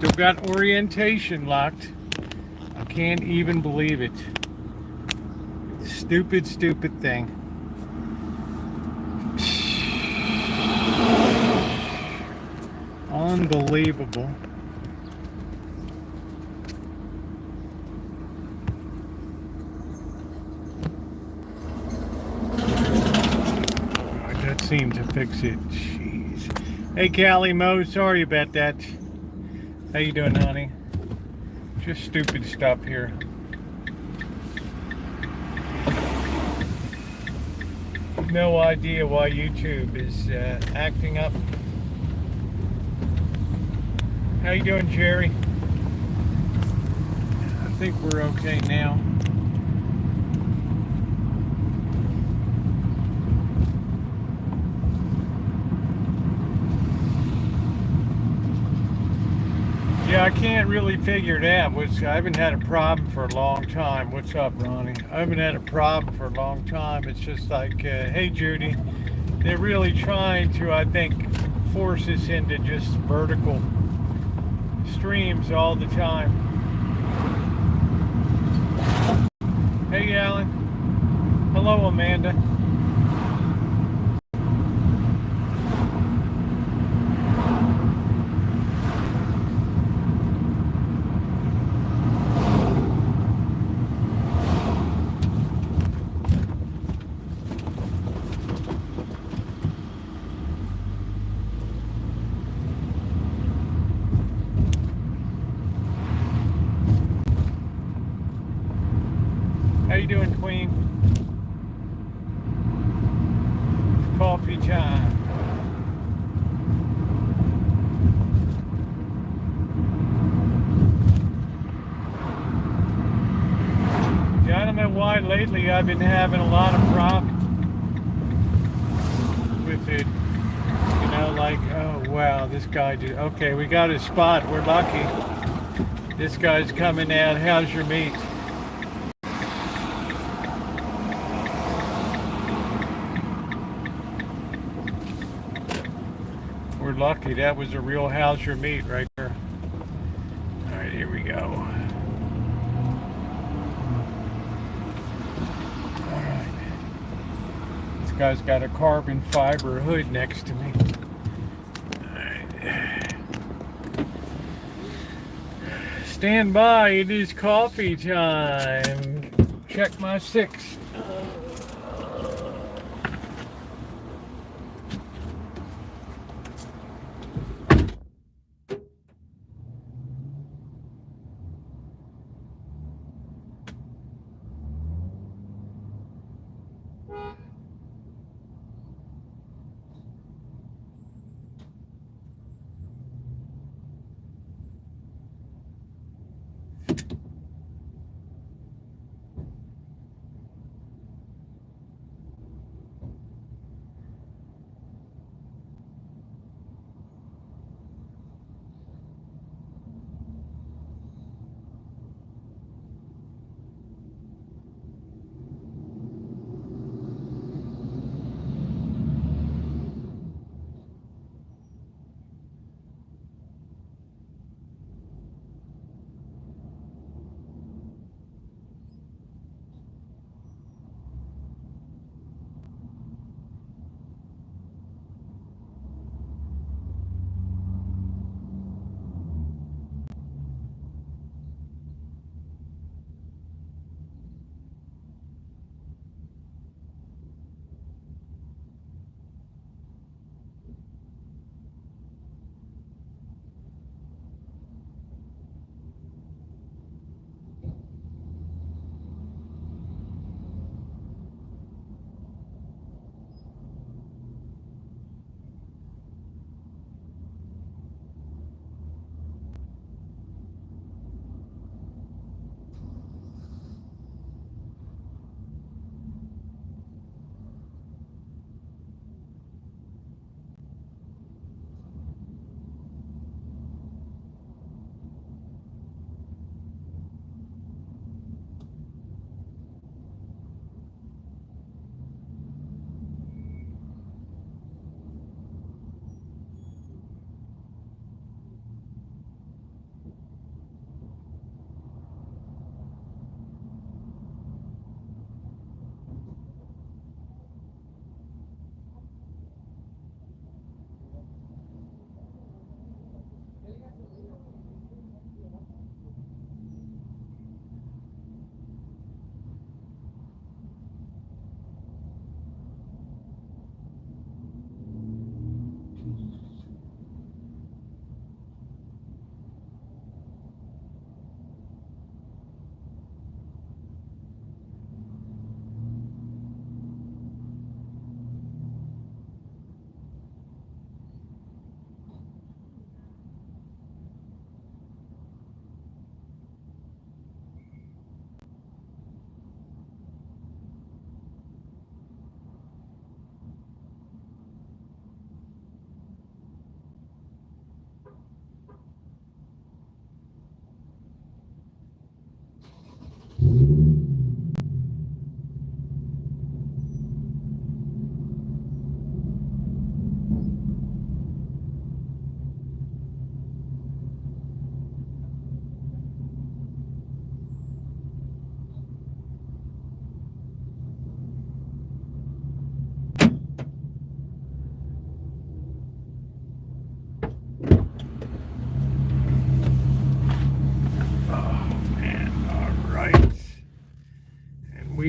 Still got orientation locked. I can't even believe it. Stupid, stupid thing. Unbelievable. That seemed to fix it. Jeez. Hey, Callie Mo, sorry about that. How you doing, honey? Just stupid stuff here. No idea why YouTube is acting up. How you doing, Jerry? I think we're okay now. Yeah, I can't really figure it out. I haven't had a problem for a long time. What's up, Ronnie? I haven't had a problem for a long time. It's just like, hey, Judy, they're really trying to, I think, force us into just vertical streams all the time. Hey, Alan. Hello, Amanda. How you doing, Queen? Coffee time. Yeah, I don't know why lately I've been having a lot of problems with it. You know, like, oh wow, this guy did. Okay, we got his spot. We're lucky. This guy's coming out. How's your meat? We're lucky. That was a real how's your meat right there. All right, here we go. All right. This guy's got a carbon fiber hood next to me. All right. Stand by. It is coffee time. Check my 6.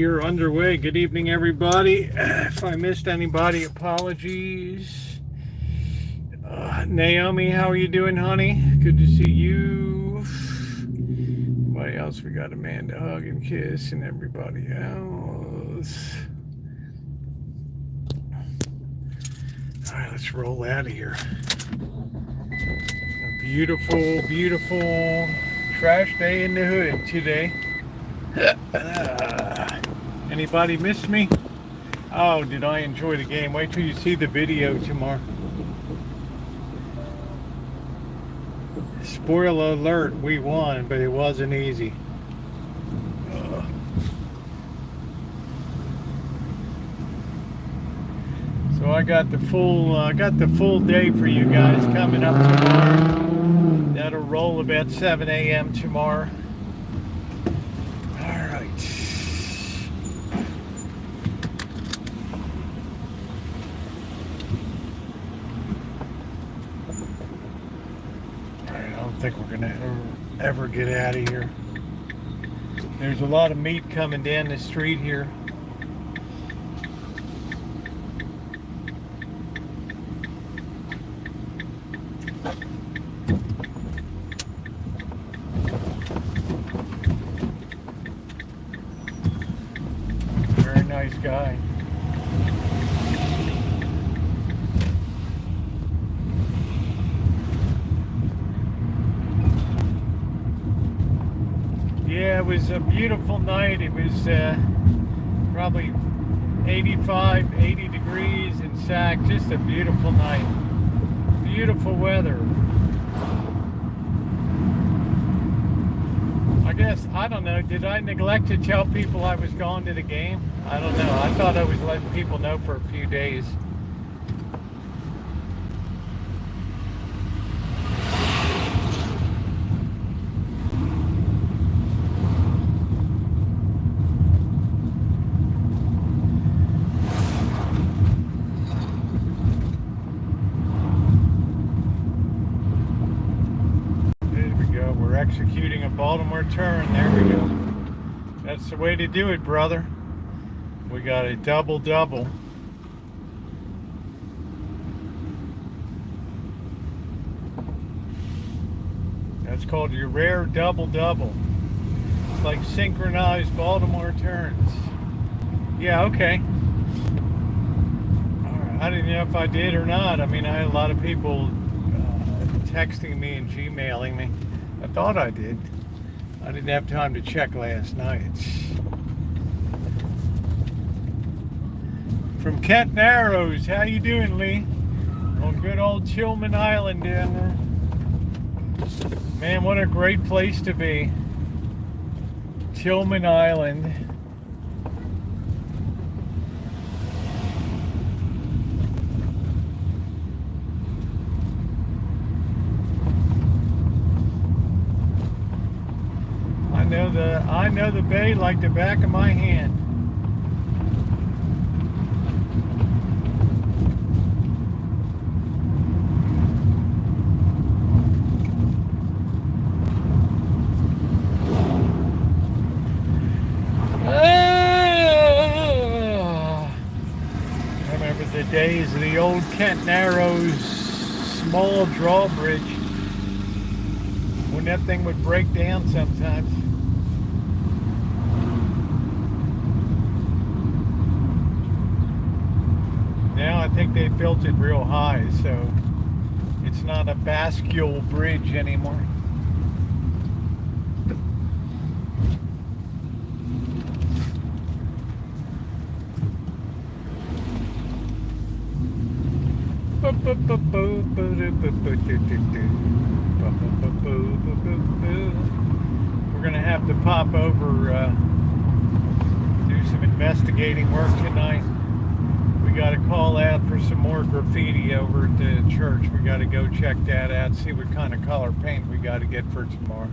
here underway. Good evening, everybody. If I missed anybody, apologies. Naomi, how are you doing, honey? Good to see you. What else? We got Amanda, hug and kiss, and everybody else. All right, let's roll out of here. A beautiful, beautiful trash day in the hood today. Anybody miss me? Oh, did I enjoy the game? Wait till you see the video tomorrow. Spoiler alert, we won, but it wasn't easy. So I got the full day for you guys coming up tomorrow. That'll roll about 7 a.m. tomorrow. I think we're gonna ever get out of here. There's a lot of meat coming down the street here. Very nice guy. Yeah, it was a beautiful night. It was probably 85, 80 degrees in Sac. Just a beautiful night. Beautiful weather. I guess, I don't know, did I neglect to tell people I was going to the game? I don't know. I thought I was letting people know for a few days. Executing a Baltimore turn. There we go. That's the way to do it, brother. We got a double-double. That's called your rare double-double. It's like synchronized Baltimore turns. Yeah, okay. All right. I didn't know if I did or not. I mean, I had a lot of people texting me and Gmailing me. I thought I did. I didn't have time to check last night. From Kent Narrows, how you doing, Lee? On good old Tillman Island down there. Man, what a great place to be. Tillman Island. I know the bay like the back of my hand. I remember the days of the old Kent Narrows small drawbridge when that thing would break down sometimes. Now I think they built it real high, so it's not a bascule bridge anymore. We're gonna have to pop over, do some investigating work tonight. We got to call out for some more graffiti over at the church. We got to go check that out, see what kind of color paint we got to get for tomorrow.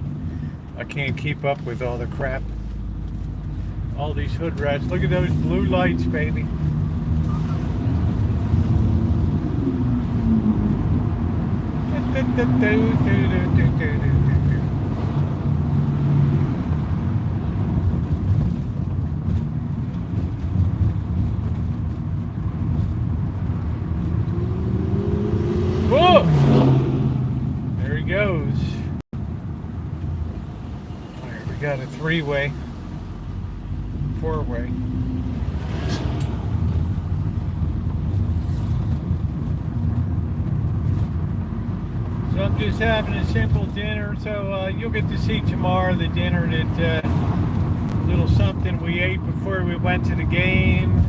I can't keep up with all the crap. All these hood rats. Look at those blue lights, baby. got a 3-way, 4-way. So I'm just having a simple dinner. So you'll get to see tomorrow the dinner that little something we ate before we went to the game.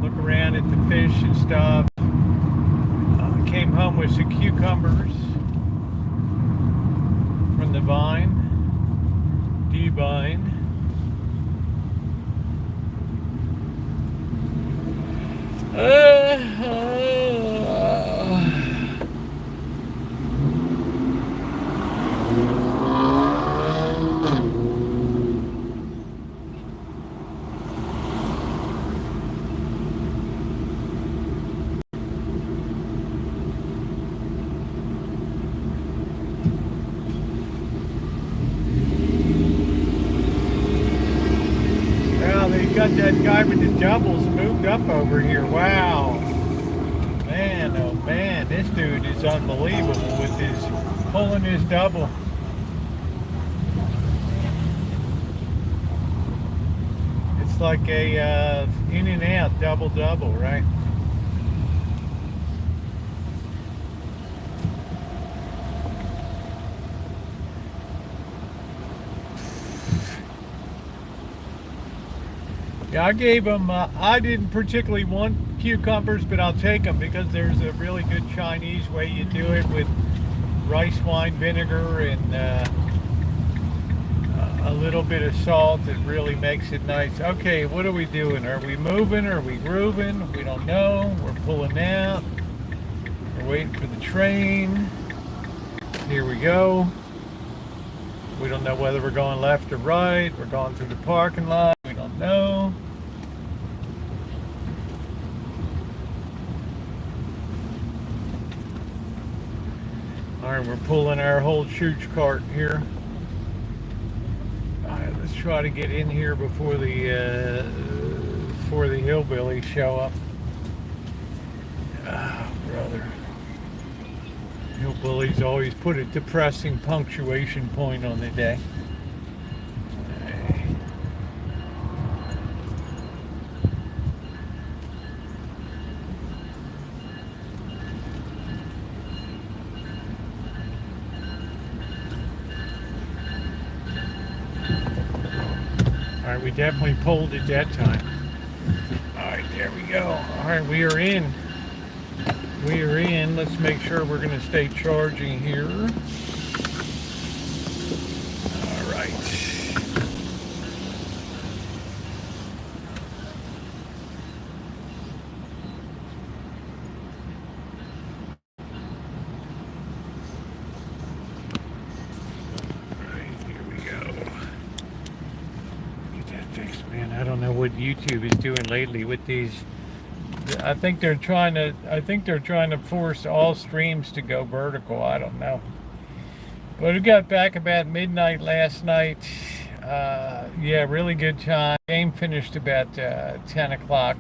Look around at the fish and stuff. Came home with some cucumbers from the vine, D-vine. Got that guy with the doubles moved up over here. Wow. Man, oh man, this dude is unbelievable with his pulling his double. It's like a in and out double, right? Yeah, I gave them, I didn't particularly want cucumbers, but I'll take them because there's a really good Chinese way you do it with rice wine vinegar and a little bit of salt that really makes it nice. Okay, what are we doing? Are we moving? Are we grooving? We don't know. We're pulling out. We're waiting for the train. Here we go. We don't know whether we're going left or right. We're going through the parking lot. We don't know. All right, we're pulling our whole chooch cart here. All right, let's try to get in here before the hillbillies show up. Oh, brother. Hillbillies always put a depressing punctuation point on the day. All right, we definitely pulled at that time. All right, there we go. All right, we are in. We are in. Let's make sure we're going to stay charging here. All right. All right, here we go. Get that fixed, man. I don't know what YouTube is doing lately with these. I think they're trying to force all streams to go vertical. I don't know. But we got back about midnight last night. Yeah, really good time. Game finished about 10 o'clock.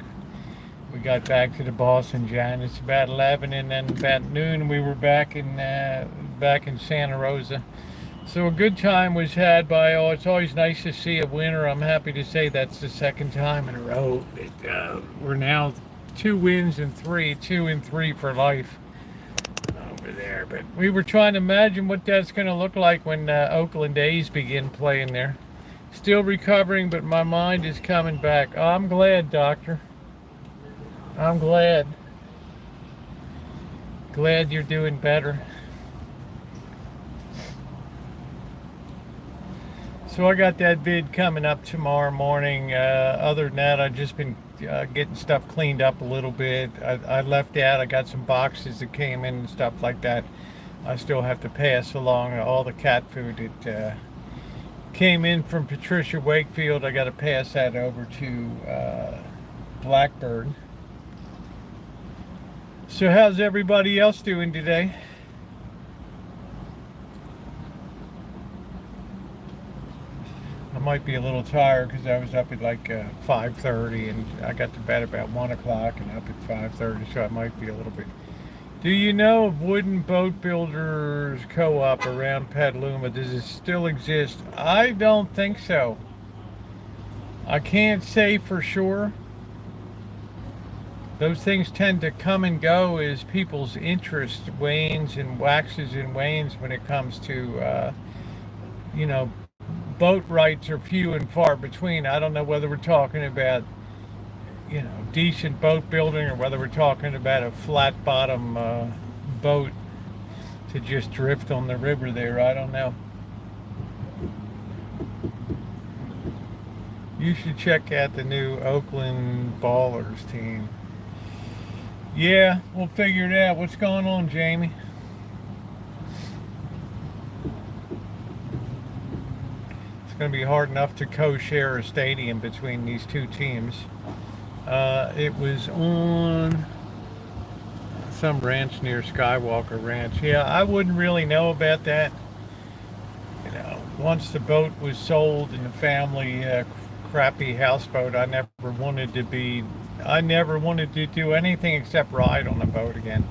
We got back to the boss and John. It's about 11, and then about noon we were back in Santa Rosa. So a good time was had by all. It's always nice to see a winner. I'm happy to say that's the second time in a row. We're now 2 wins and 3, 2 and 3 for life over there. But we were trying to imagine what that's going to look like when Oakland A's begin playing there. Still recovering, but my mind is coming back. Oh, I'm glad, doctor. I'm glad. Glad you're doing better. So I got that vid coming up tomorrow morning. Other than that, I've just been getting stuff cleaned up a little bit. I left out, I got some boxes that came in and stuff like that. I still have to pass along all the cat food that came in from Patricia Wakefield. I got to pass that over to Blackbird. So how's everybody else doing today? I might be a little tired because I was up at like 5:30 and I got to bed about 1 o'clock and up at 5:30, so I might be a little bit Do you know of Wooden Boat Builders Co-op around Petaluma? Does it still exist? I don't think so. I can't say for sure. Those things tend to come and go as people's interest wanes and waxes and wanes when it comes to, you know, boat rights are few and far between. I don't know whether we're talking about, decent boat building or whether we're talking about a flat bottom boat to just drift on the river there. I don't know. You should check out the new Oakland Ballers team. Yeah, we'll figure it out. What's going on, Jamie? It's going to be hard enough to co-share a stadium between these two teams. It was on some ranch near Skywalker Ranch. Yeah, I wouldn't really know about that. Once the boat was sold and the family crappy houseboat, I never wanted to do anything except ride on a boat again.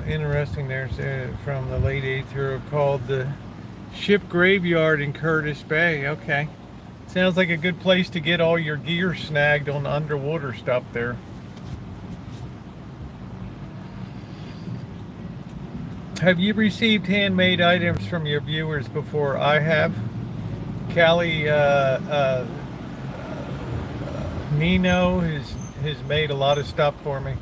Interesting. There's from the late 8th era called the Ship Graveyard in Curtis Bay. Okay. Sounds like a good place to get all your gear snagged on the underwater stuff there. Have you received handmade items from your viewers before? I have. Callie Nino has made a lot of stuff for me.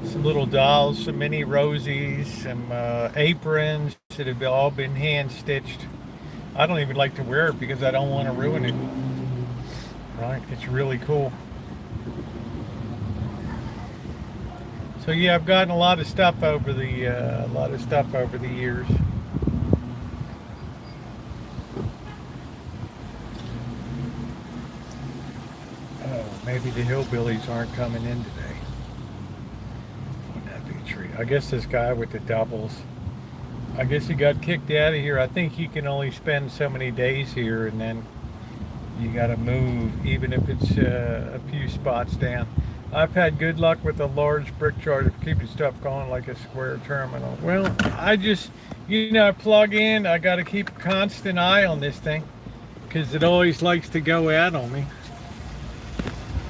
Some little dolls, some mini Rosies, some aprons that have all been hand stitched. I don't even like to wear it because I don't want to ruin it. Right? It's really cool. So yeah, I've gotten a lot of stuff over the years. Oh, maybe the hillbillies aren't coming in today. Wouldn't that be a treat? I guess this guy with the doubles, I guess he got kicked out of here. I think he can only spend so many days here, and then you got to move, even if it's a few spots down. I've had good luck with a large brick charger for keeping stuff going like a square terminal. Well, I just, I plug in. I got to keep a constant eye on this thing because it always likes to go out on me.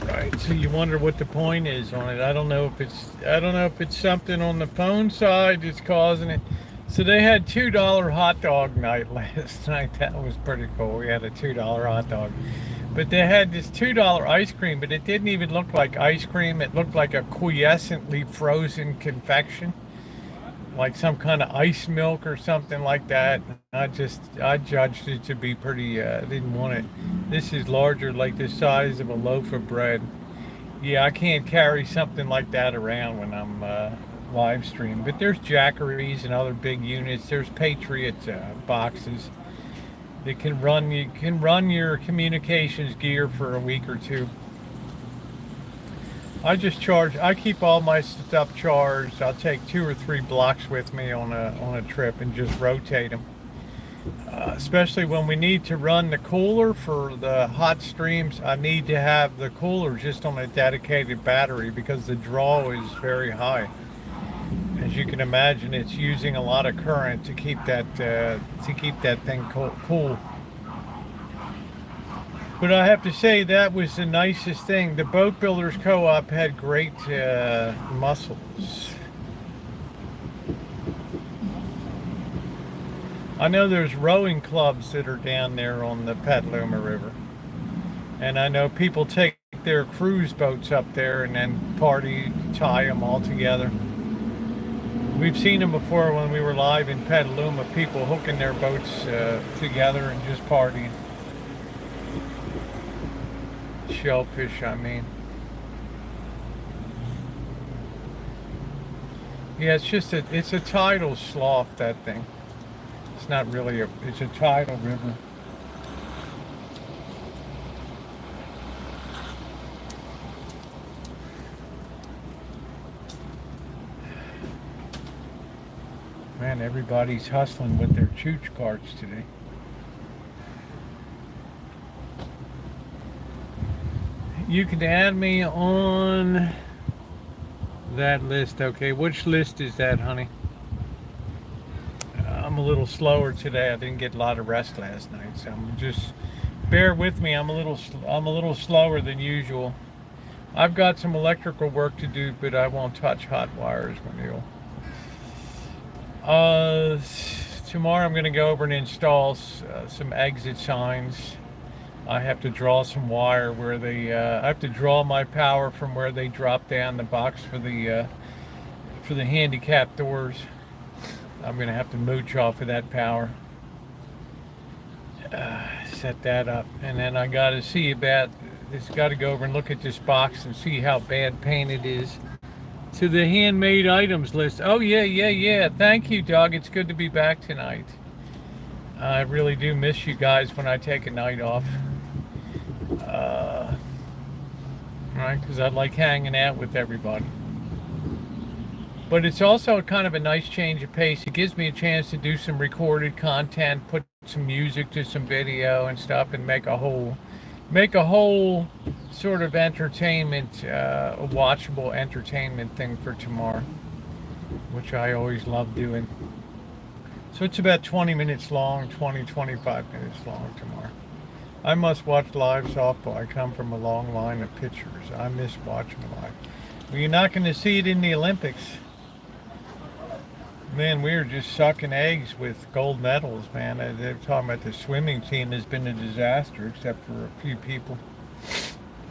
Right. So you wonder what the point is on it. I don't know if it's something on the phone side that's causing it. So they had $2 hot dog night last night. That was pretty cool. We had a $2 hot dog. But they had this $2 ice cream, but it didn't even look like ice cream. It looked like a quiescently frozen confection, like some kind of ice milk or something like that. I judged it to be pretty, didn't want it. This is larger, like the size of a loaf of bread. Yeah, I can't carry something like that around when I'm live stream. But there's Jackeries and other big units. There's Patriot boxes. You can run your communications gear for a week or two. I keep all my stuff charged. I'll take 2 or 3 blocks with me on a trip and just rotate them. Especially when we need to run the cooler for the hot streams, I need to have the cooler just on a dedicated battery because the draw is very high. As you can imagine, it's using a lot of current to keep that thing cool. But I have to say that was the nicest thing. The Boat Builders Co-op had great mussels. I know there's rowing clubs that are down there on the Petaluma River, and I know people take their cruise boats up there and then tie them all together. We've seen them before when we were live in Petaluma, people hooking their boats together and just partying. Shellfish, I mean. Yeah, it's a tidal slough, that thing. It's not really it's a tidal river. Man, everybody's hustling with their chooch carts today. You can add me on that list. Okay, which list is that, honey? I'm a little slower today. I didn't get a lot of rest last night, so I'm just bear with me. I'm a little slower than usual. I've got some electrical work to do, but I won't touch hot wires when you. Tomorrow I'm going to go over and install some exit signs. I have to draw some wire where they. I have to draw my power from where they drop down the box for the handicap doors. I'm going to have to mooch off of that power. Set that up, and then I got to see about. It's got to go over and look at this box and see how bad paint it is. To the handmade items list. Oh yeah. Thank you, Doug. It's good to be back tonight. I really do miss you guys when I take a night off. Right, because I like hanging out with everybody. But it's also kind of a nice change of pace. It gives me a chance to do some recorded content, put some music to some video and stuff, and make a whole sort of entertainment, a watchable entertainment thing for tomorrow, which I always love doing. So it's about 20 minutes long, 25 minutes long tomorrow. I must watch live softball. I come from a long line of pitchers. I miss watching live. Well, you're not going to see it in the Olympics. Man, we were just sucking eggs with gold medals, man. They're talking about the swimming team has been a disaster, except for a few people.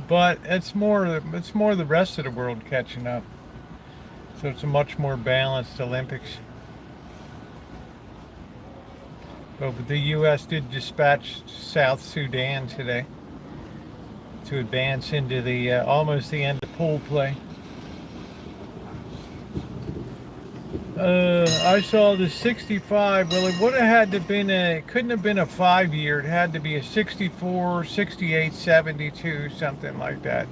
But it's more the rest of the world catching up. So it's a much more balanced Olympics. But the U.S. did dispatch South Sudan today to advance into the almost the end of pool play. I saw the 65. Well, it would have had to been it couldn't have been a 5-year. It had to be a 64, 68, 72, something like that.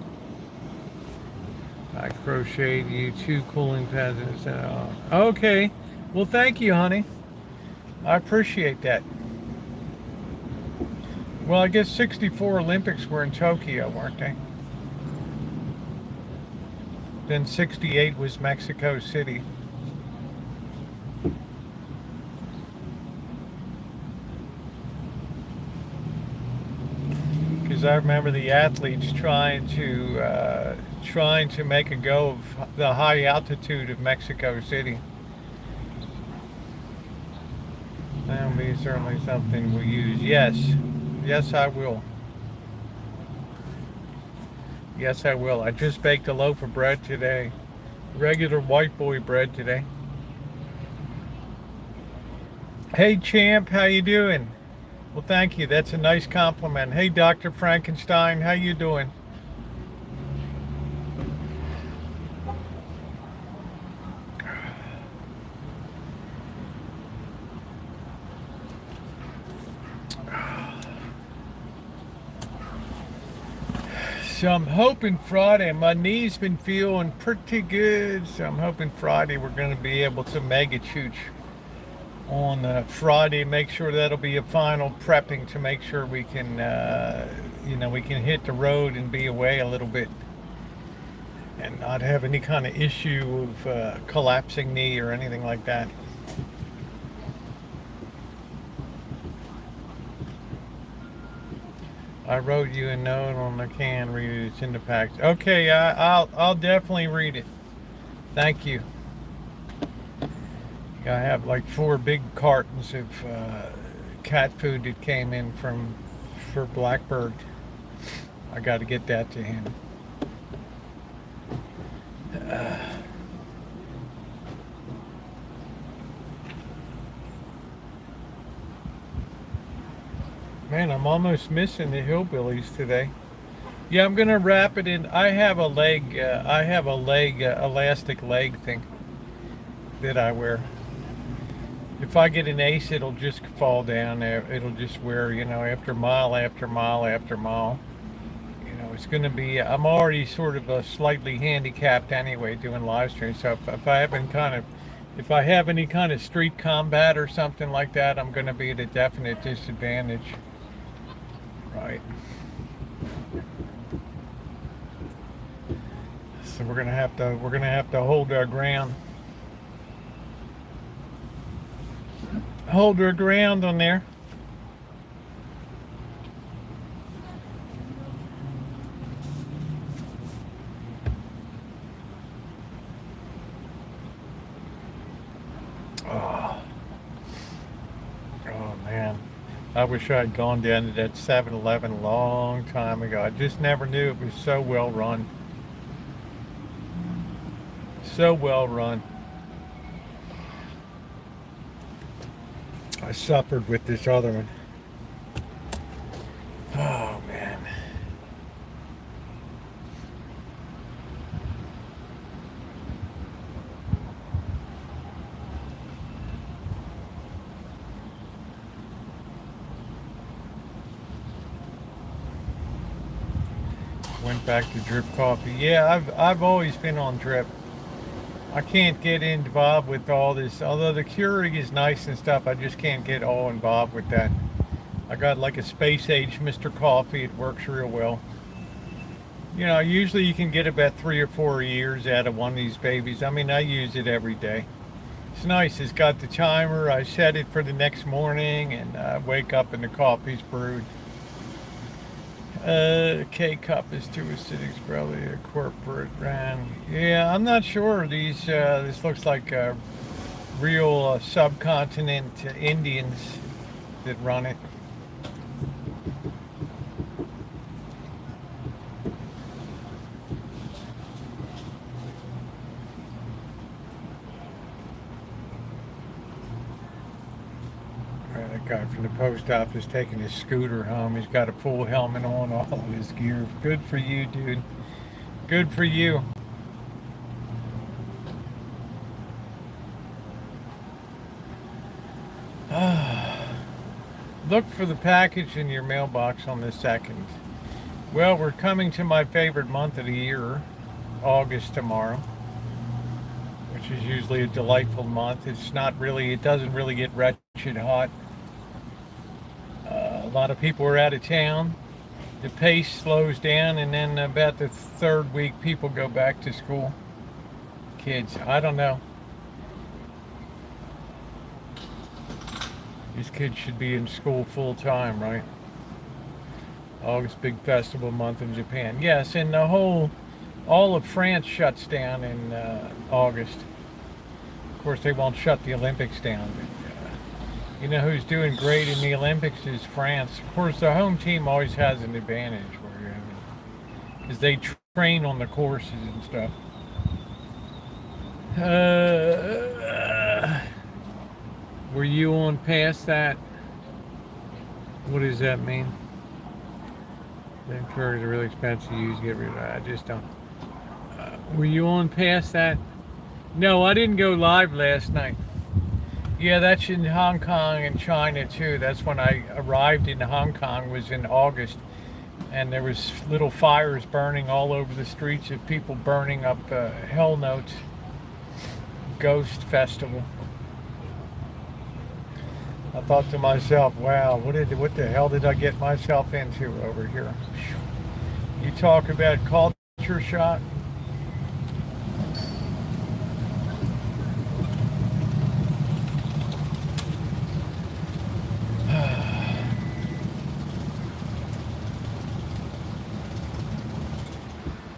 I crocheted you 2 cooling pads. Okay. Well, thank you, honey. I appreciate that. Well, I guess 64 Olympics were in Tokyo, weren't they? Then 68 was Mexico City. Because I remember the athletes trying to make a go of the high altitude of Mexico City. That'll be certainly something we'll use. Yes, I will. Yes, I will. I just baked a loaf of bread today. Regular white boy bread today. Hey, champ, how you doing? Well, thank you. That's a nice compliment. Hey, Dr. Frankenstein, how you doing? So I'm hoping Friday, my knee's been feeling pretty good, so I'm hoping Friday we're going to be able to mega chooch on Friday. Make sure that'll be a final prepping to make sure we can, we can hit the road and be away a little bit and not have any kind of issue of collapsing knee or anything like that. I wrote you a note on the can. Read it. It's in the package. Okay, I'll definitely read it. Thank you. I have like 4 big cartons of cat food that came in for Blackbird. I got to get that to him. Man, I'm almost missing the hillbillies today. Yeah, I'm gonna wrap it in. I have a elastic leg thing that I wear. If I get an ace, it'll just fall down. It'll just wear, after mile after mile after mile. It's gonna be. I'm already sort of slightly handicapped anyway doing live streams. So if I have any kind of street combat or something like that, I'm gonna be at a definite disadvantage. Right. so we're gonna have to hold our ground. Hold our ground on there. Oh man, I wish I had gone down to that 7-Eleven a long time ago. I just never knew it was so well run. So well run. I suffered with this other one. Oh man. Went back to drip coffee. Yeah, I've always been on drip. I can't get involved with all this. Although the Keurig is nice and stuff, I just can't get all involved with that. I got like a space age Mr. Coffee. It works real well. You know, usually you can get about 3 or 4 years out of one of these babies. I mean, I use it every day. It's nice. It's got the timer. I set it for the next morning, and I wake up and the coffee's brewed. K-cup is too acidic, probably a corporate brand. Yeah, I'm not sure. This looks like real subcontinent Indians that run it. That guy from the post office taking his scooter home. He's got a full helmet on, all of his gear. Good for you, dude. Good for you. Look for the package in your mailbox on the 2nd. Well, we're coming to my favorite month of the year, August tomorrow, which is usually a delightful month. It doesn't really get wretched hot. A lot of people are out of town. The pace slows down, and then about the 3rd week, people go back to school. Kids, I don't know. These kids should be in school full time, right? August, big festival month in Japan. Yes, and all of France shuts down in August. Of course, they won't shut the Olympics down. But, you know who's doing great in the Olympics is France. Of course, the home team always has an advantage because they train on the courses and stuff. Were you on past that? What does that mean? The Keurig are really expensive to use. Get rid of that. I just don't. Were you on past that? No, I didn't go live last night. Yeah, that's in Hong Kong and China too. That's when I arrived in Hong Kong, was in August, and there was little fires burning all over the streets of people burning up Hell Notes Ghost Festival. I thought to myself, wow, what the hell did I get myself into over here? You talk about culture shock.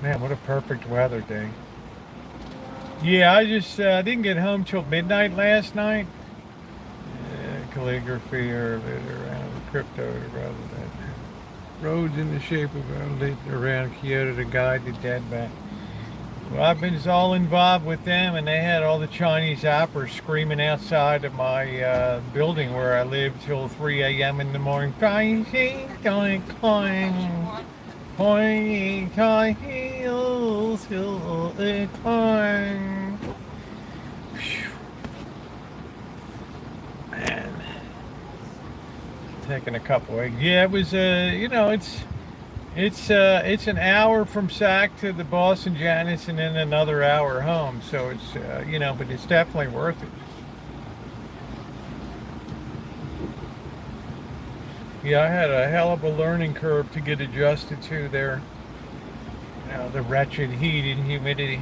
Man, what a perfect weather day. Yeah, I just didn't get home till midnight last night. Calligraphy or around crypto rather than roads in the shape of around Kyoto to guide the dead back. Well, I've been all involved with them, and they had all the Chinese appers screaming outside of my building where I live till 3 a.m. in the morning. Man, taking a couple eggs. Yeah, it was. You know, it's an hour from Sac to the Boston Janus, and then another hour home. So it's you know, but it's definitely worth it. Yeah, I had a hell of a learning curve to get adjusted to there. You know, the wretched heat and humidity.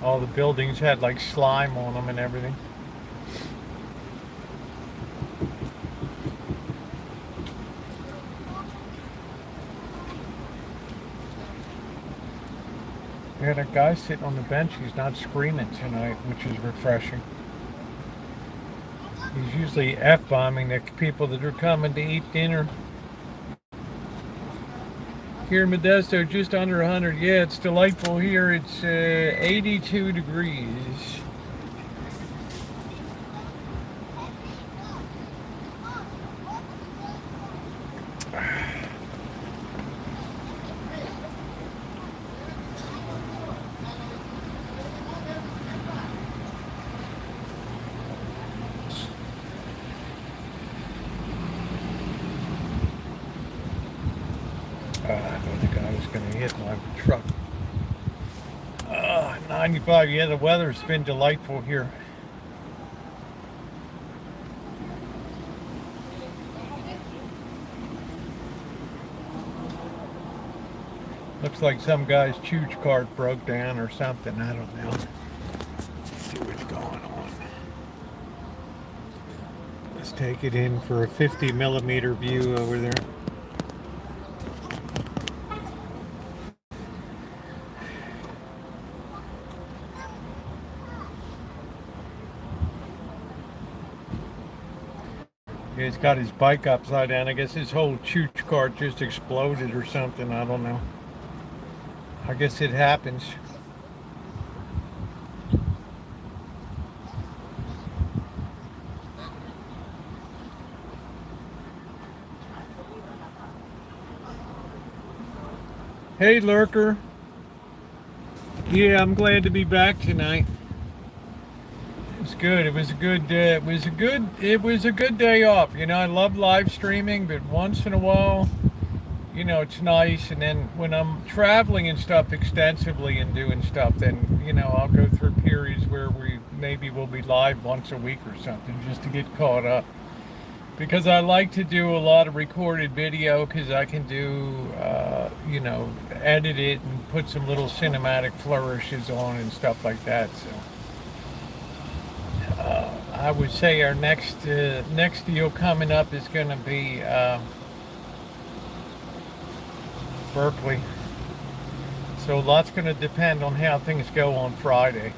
All the buildings had like slime on them and everything. Yeah, that guy sitting on the bench, he's not screaming tonight, which is refreshing. He's usually F-bombing the people that are coming to eat dinner. Here in Modesto, just under 100. Yeah, it's delightful here. It's 82 degrees. I thought the guy was going to hit my truck. 95, yeah, the weather's been delightful here. Looks like some guy's chooch cart broke down or something, I don't know. Let's see what's going on. Let's take it in for a 50mm view over there. He's got his bike upside down. I guess his whole chooch cart just exploded or something. I don't know. I guess it happens. Hey, Lurker. Yeah, I'm glad to be back tonight. It's good. It was a good. It was a good day off. You know, I love live streaming, but once in a while, you know, it's nice. And then when I'm traveling and stuff extensively and doing stuff, then you know, I'll go through periods where we'll be live once a week or something just to get caught up. Because I like to do a lot of recorded video because I can do, you know, edit it and put some little cinematic flourishes on and stuff like that. So. I would say our next deal coming up is going to be Berkeley. So a lot's going to depend on how things go on Friday.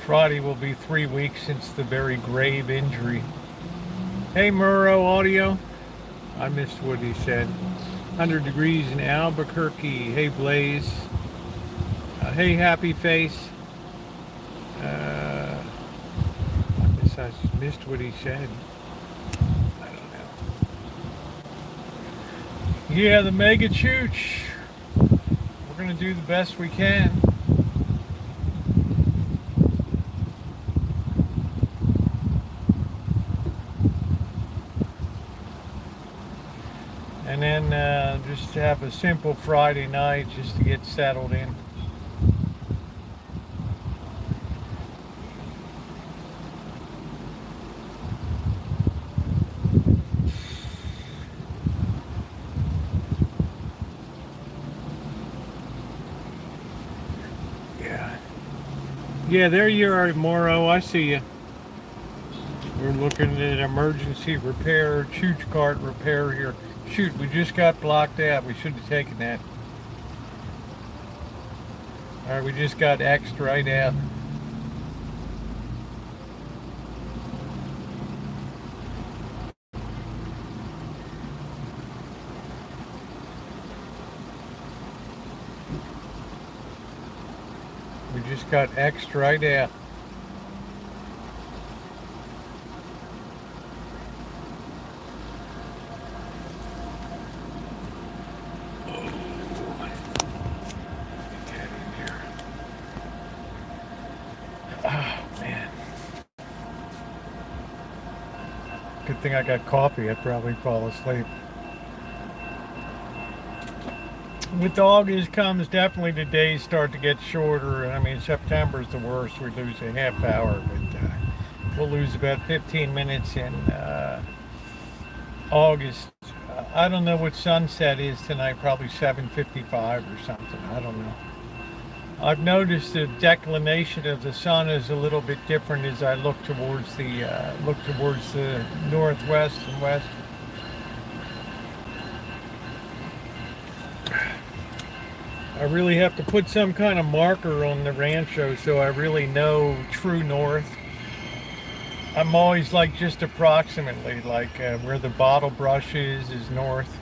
Friday will be 3 weeks since the very grave injury. Hey, Murrow Audio. I missed what he said. 100 degrees in Albuquerque. Hey, Blaze. Hey, Happy Face. I guess I missed what he said. I don't know. Yeah, the mega chooch. We're going to do the best we can. And then just have a simple Friday night just to get settled in. Yeah, there you are, Morrow. I see you. We're looking at emergency repair, chooch cart repair here. Shoot, we just got blocked out. We should have taken that. All right, we just got X'd right out. We just got X'd right out. Good thing I got coffee. I'd probably fall asleep. with August comes definitely the days start to get shorter. I mean, September's the worst. We lose a half hour, but we'll lose about 15 minutes in August. I don't know what sunset is tonight, probably 7:55 or something. I don't know. I've noticed the declination of the sun is a little bit different as I look towards the northwest and west. I really have to put some kind of marker on the Rancho so I really know true north. I'm always like just approximately, like where the bottle brush is north,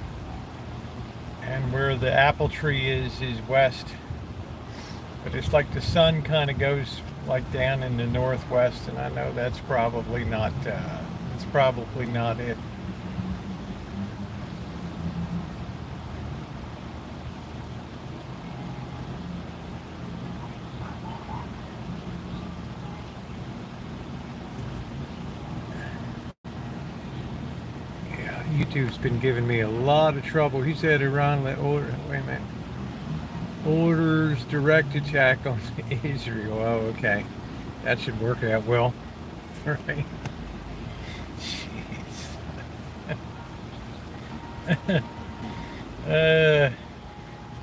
and where the apple tree is west. But it's like the sun kind of goes like down in the northwest, and I know that's probably not it. Yeah, YouTube's been giving me a lot of trouble. He said Iran let order. Wait a minute. Orders direct attack on Israel. Oh, okay. That should work out well. Right. Jeez.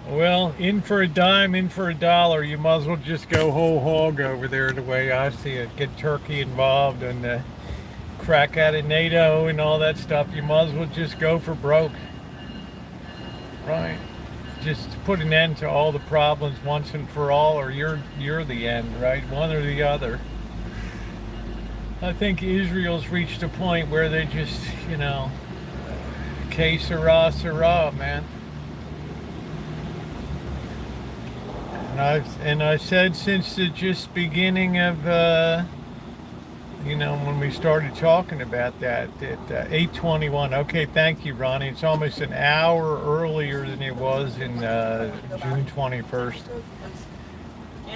Well, in for a dime, in for a dollar. You might as well just go whole hog over there the way I see it. Get Turkey involved and crack out of NATO and all that stuff. You might as well just go for broke. Right. Just put an end to all the problems once and for all, or you're the end, right? One or the other. I think Israel's reached a point where they just, que sera, sera, man. And I said since the just beginning of, when we started talking about that, at 8:21. Okay, thank you, Ronnie. It's almost an hour earlier than it was in June 21st.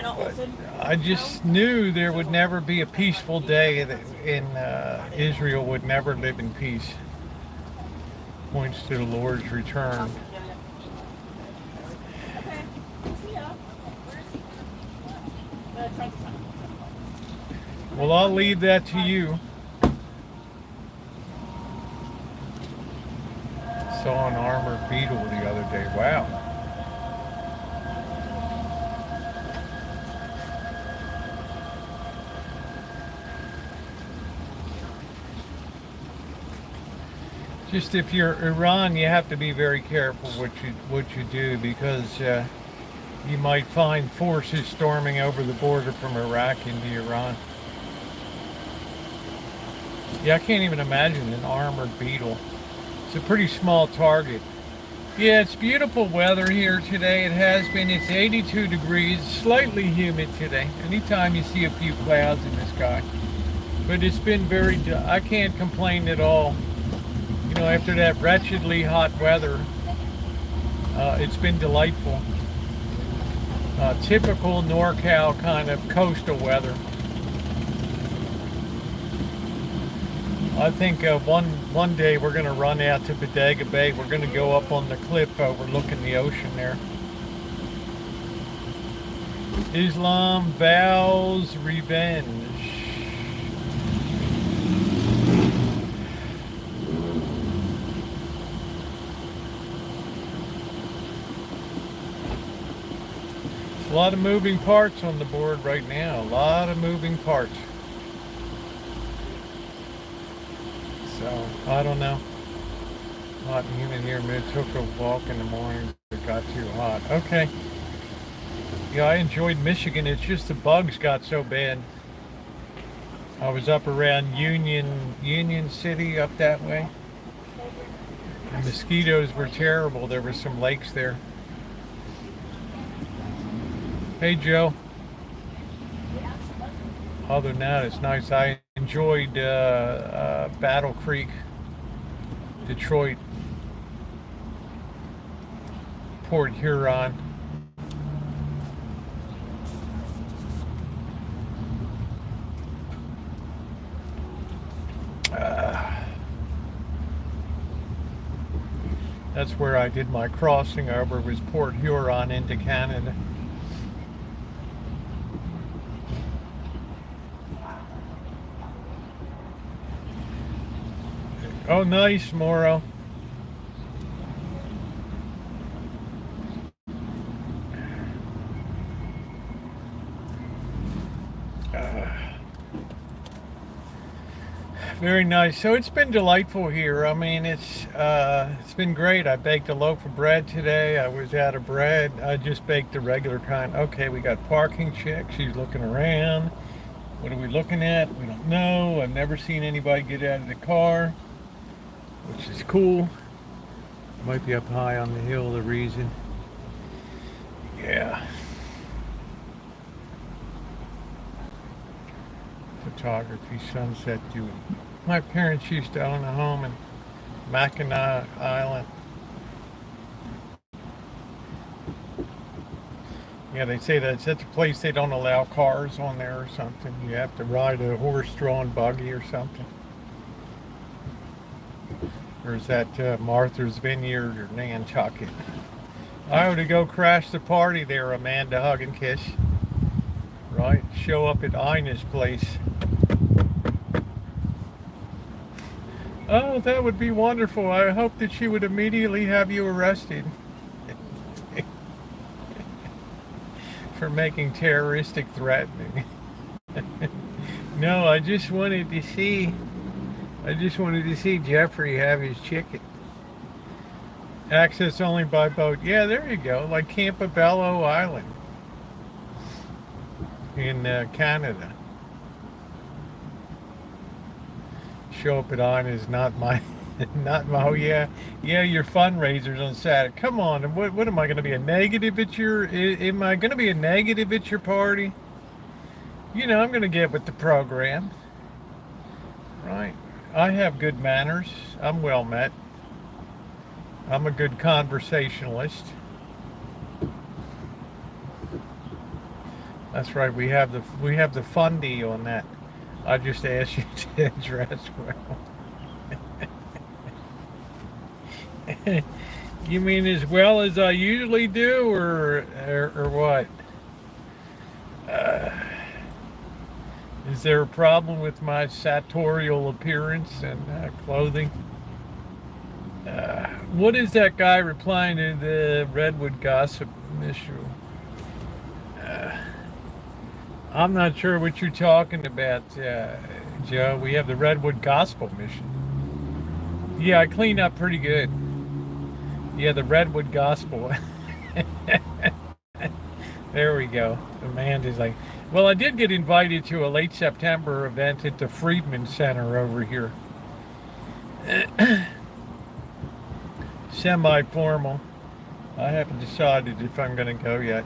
But I just knew there would never be a peaceful day in Israel would never live in peace. Points to the Lord's return. Well, I'll leave that to you. Saw an armored beetle the other day. Wow. Just if you're Iran, you have to be very careful what you do, because you might find forces storming over the border from Iraq into Iran. Yeah, I can't even imagine an armored beetle. It's a pretty small target. Yeah, it's beautiful weather here today. It has been. It's 82 degrees, slightly humid today. Anytime you see a few clouds in the sky. But it's been I can't complain at all. After that wretchedly hot weather, it's been delightful. Typical NorCal kind of coastal weather. I think one day we're going to run out to Bodega Bay. We're going to go up on the cliff overlooking the ocean there. Islam vows revenge. A lot of moving parts on the board right now. A lot of moving parts. So, I don't know. Hot and humid here, but took a walk in the morning. It got too hot. Okay. Yeah, I enjoyed Michigan. It's just the bugs got so bad. I was up around Union City up that way. The mosquitoes were terrible. There were some lakes there. Hey, Joe. Other than that, it's nice. I enjoyed Battle Creek, Detroit, Port Huron. That's where I did my crossing over, was Port Huron into Canada. Oh, nice, Morrow. Very nice. So it's been delightful here. I mean, it's been great. I baked a loaf of bread today. I was out of bread. I just baked the regular kind. Okay, we got parking check. She's looking around. What are we looking at? We don't know. I've never seen anybody get out of the car, which is cool. Might be up high on the hill, the reason. Yeah. Photography, sunset viewing. My parents used to own a home in Mackinac Island. Yeah, they say that's a place they don't allow cars on there or something. You have to ride a horse-drawn buggy or something. Or is that Martha's Vineyard or Nantucket? I ought to go crash the party there, Amanda Hug and Kiss. Right? Show up at Ina's place. Oh, that would be wonderful. I hope that she would immediately have you arrested for making terroristic threatening. No, I just wanted to see Jeffrey have his chicken. Access only by boat. Yeah, there you go. Like Campobello Island in Canada. Show up at Ina's, not my, oh yeah, your fundraisers on Saturday. Come on, what am I going to be, a negative at your, am I going to be a negative at your party? You know, I'm going to get with the program, right? I have good manners. I'm well met. I'm a good conversationalist. That's right. We have the fundy on that. I just asked you to dress well. You mean as well as I usually do, or what? Is there a problem with my sartorial appearance and clothing? What is that guy replying to the Redwood Gossip issue? I'm not sure what you're talking about, Joe. We have the Redwood Gospel Mission. Yeah, I clean up pretty good. Yeah, the Redwood Gospel. There we go. Amanda's like, well, I did get invited to a late September event at the Friedman Center over here. Semi-formal. I haven't decided if I'm going to go yet.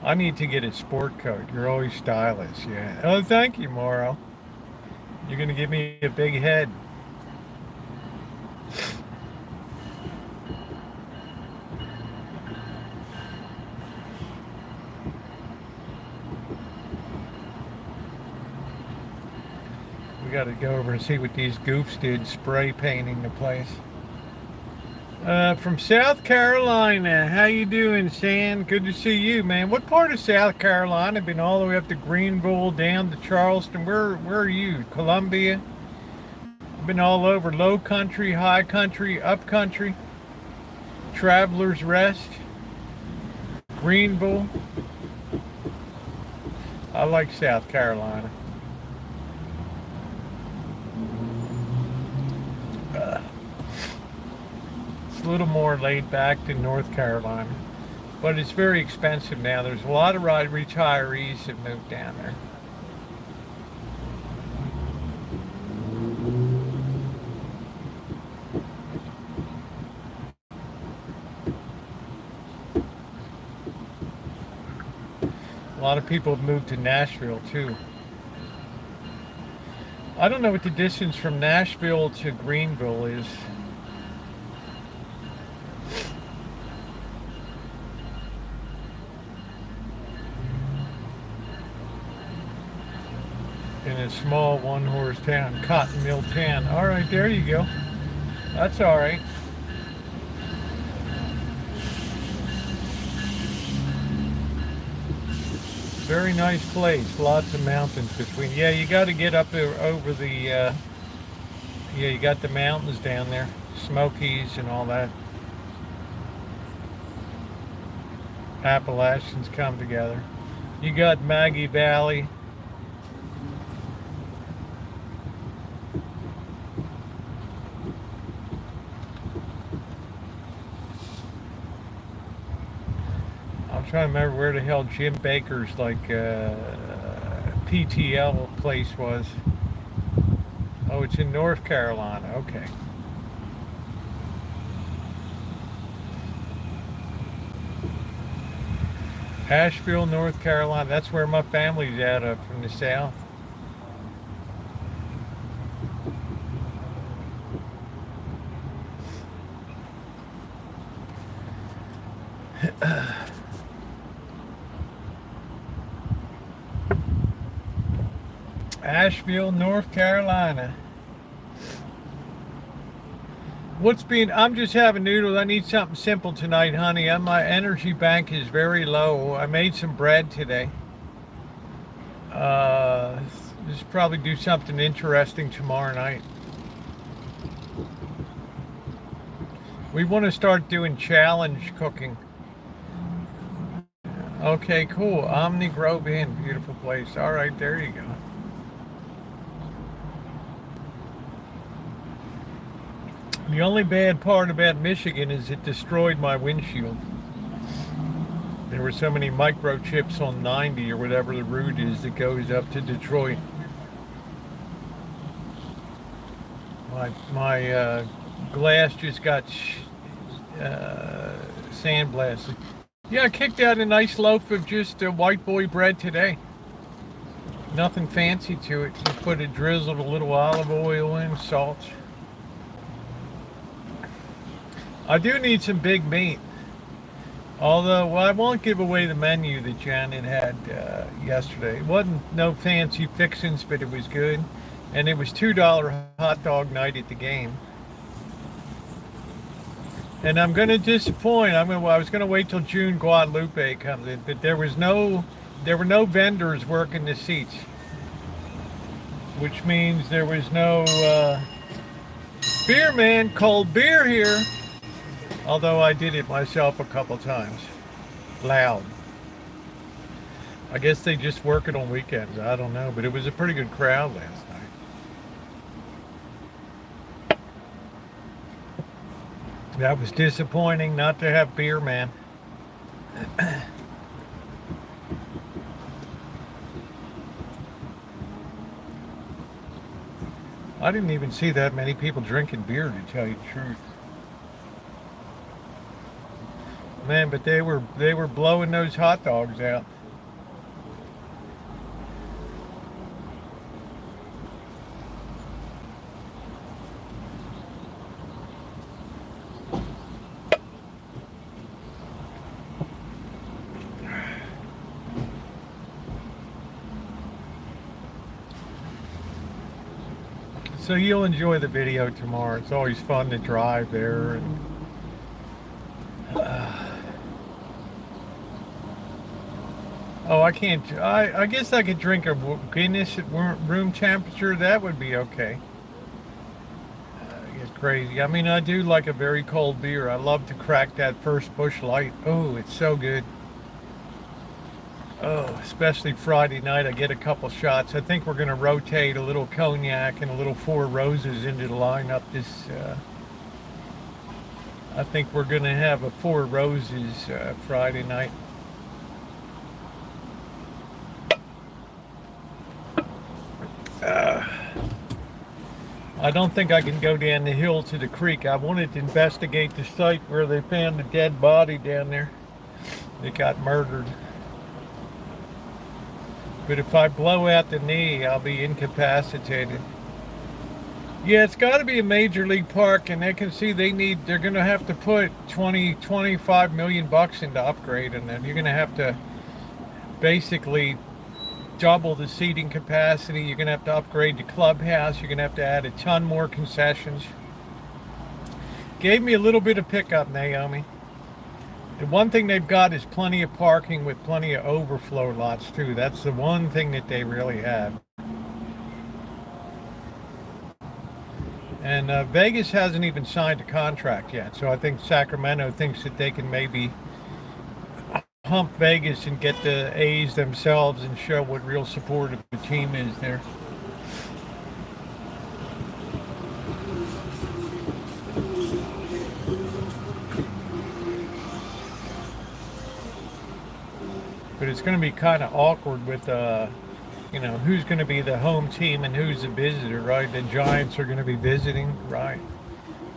I need to get a sport coat. You're always stylish, yeah. Oh, thank you, Morrow. You're gonna give me a big head. We gotta go over and see what these goofs did, spray painting the place. From South Carolina. How you doing, Stan? Good to see you, man. What part of South Carolina? Been all the way up to Greenville, down to Charleston. Where are you? Columbia? I've been all over. Low country, high country, up country. Travelers Rest. Greenville. I like South Carolina. A little more laid back than North Carolina, but it's very expensive now. There's a lot of retirees that moved down there. A lot of people have moved to Nashville too. I don't know what the distance from Nashville to Greenville is. in a small one-horse town, cotton mill town. All right, there you go. That's all right. Very nice place. Lots of mountains between. Yeah, you got to get up there over the. Yeah, you got the mountains down there, Smokies and all that. Appalachians come together. You got Maggie Valley. I'm trying to remember where the hell Jim Baker's PTL place was. Oh, it's in North Carolina. Okay. Asheville, North Carolina. That's where my family's at, up from the south. Asheville, North Carolina. I'm just having noodles. I need something simple tonight, honey. My energy bank is very low. I made some bread today. Just probably do something interesting tomorrow night. We want to start doing challenge cooking. Okay, cool. Omni Grove Inn, beautiful place. All right, there you go. The only bad part about Michigan is it destroyed my windshield. There were so many microchips on 90 or whatever the route is that goes up to Detroit. My glass just got sandblasted. Yeah, I kicked out a nice loaf of just white boy bread today. Nothing fancy to it. Just put a drizzle of a little olive oil in, salt. I do need some big meat. Although, well, I won't give away the menu that Janet had yesterday. It wasn't no fancy fixings, but it was good. And it was $2 hot dog night at the game. And I'm going to disappoint. I was going to wait till June Guadalupe comes in, but there were no vendors working the seats, which means there was no beer man, cold beer here. Although I did it myself a couple times. Loud. I guess they just work it on weekends. I don't know. But it was a pretty good crowd last night. That was disappointing not to have beer, man. I didn't even see that many people drinking beer, to tell you the truth. Man, but they were blowing those hot dogs out. So you'll enjoy the video tomorrow. It's always fun to drive there. And, oh, I can't. I guess I could drink a Guinness at room temperature. That would be okay. It's crazy. I mean, I do like a very cold beer. I love to crack that first Busch Light. Oh, it's so good. Oh, especially Friday night, I get a couple shots. I think we're going to rotate a little cognac and a little Four Roses into the lineup. I think we're going to have a Four Roses Friday night. I don't think I can go down the hill to the creek. I wanted to investigate the site where they found the dead body down there. They got murdered. But if I blow out the knee, I'll be incapacitated. Yeah, it's got to be a major league park, and they can see they're going to have to put 25 million bucks into upgrading, and you're going to have to basically double the seating capacity. You're going to have to upgrade the clubhouse. You're going to have to add a ton more concessions. Gave me a little bit of pickup, Naomi. The one thing they've got is plenty of parking with plenty of overflow lots too. That's the one thing that they really have. And Vegas hasn't even signed a contract yet, so I think Sacramento thinks that they can maybe hump Vegas and get the A's themselves and show what real support of the team is there. But it's going to be kind of awkward with, you know, who's going to be the home team and who's the visitor, right? The Giants are going to be visiting, right?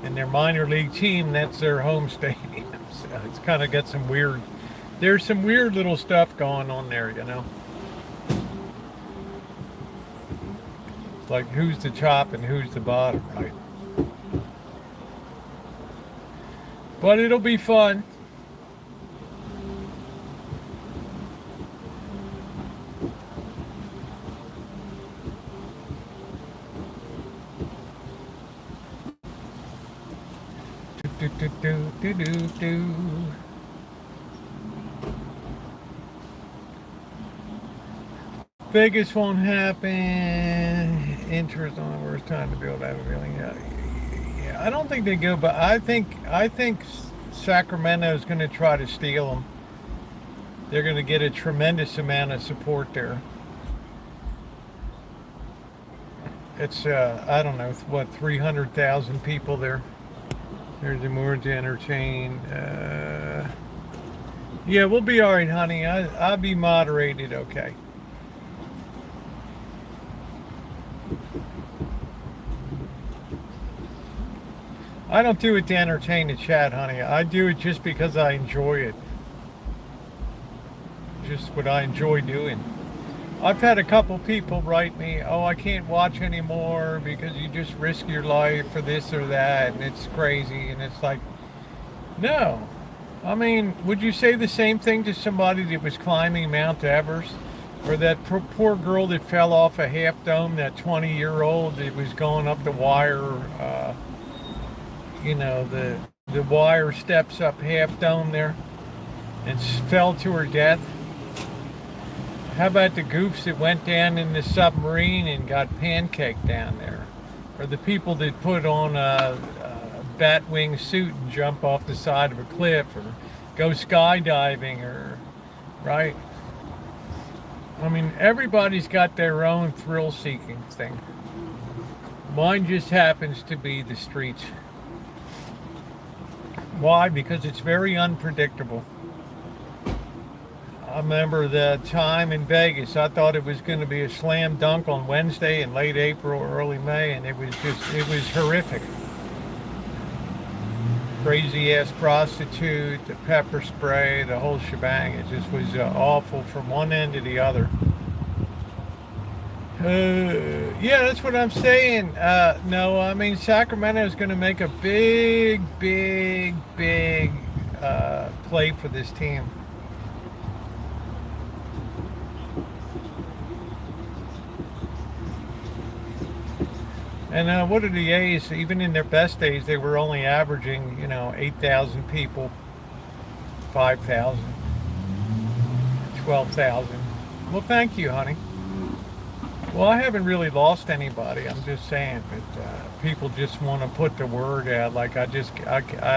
And their minor league team, that's their home stadium. So it's kind of got some weird, there's some weird little stuff going on there, you know? Like who's the top and who's the bottom, right? But it'll be fun. Vegas won't happen. Interest on the worst time to build. I have a feeling. Yeah, I don't think they go, but I think Sacramento is going to try to steal them. They're going to get a tremendous amount of support there. It's I don't know what 300,000 people there. There's more to entertain. Yeah, we'll be all right, honey. I'll be moderated, okay. I don't do it to entertain the chat, honey. I do it just because I enjoy it. Just what I enjoy doing. I've had a couple people write me, oh, I can't watch anymore because you just risk your life for this or that, and it's crazy. And it's like, no. I mean, would you say the same thing to somebody that was climbing Mount Everest? Or that poor girl that fell off a Half Dome, that 20-year-old that was going up the wire, you know, the wire steps up Half Dome there and fell to her death? How about the goofs that went down in the submarine and got pancaked down there? Or the people that put on a bat wing suit and jump off the side of a cliff, or go skydiving, or, right? I mean, everybody's got their own thrill-seeking thing. Mine just happens to be the streets. Why? Because it's very unpredictable. I remember the time in Vegas, I thought it was going to be a slam dunk on Wednesday in late April or early May, and it was horrific. Crazy ass prostitute, the pepper spray, the whole shebang. It just was awful from one end to the other. Yeah, that's what I'm saying. No, I mean, Sacramento is going to make a big play for this team. And what are the A's? Even in their best days, they were only averaging, 8,000 people, 5,000, 12,000. Well, thank you, honey. Well, I haven't really lost anybody. I'm just saying, but people just want to put the word out. Like, I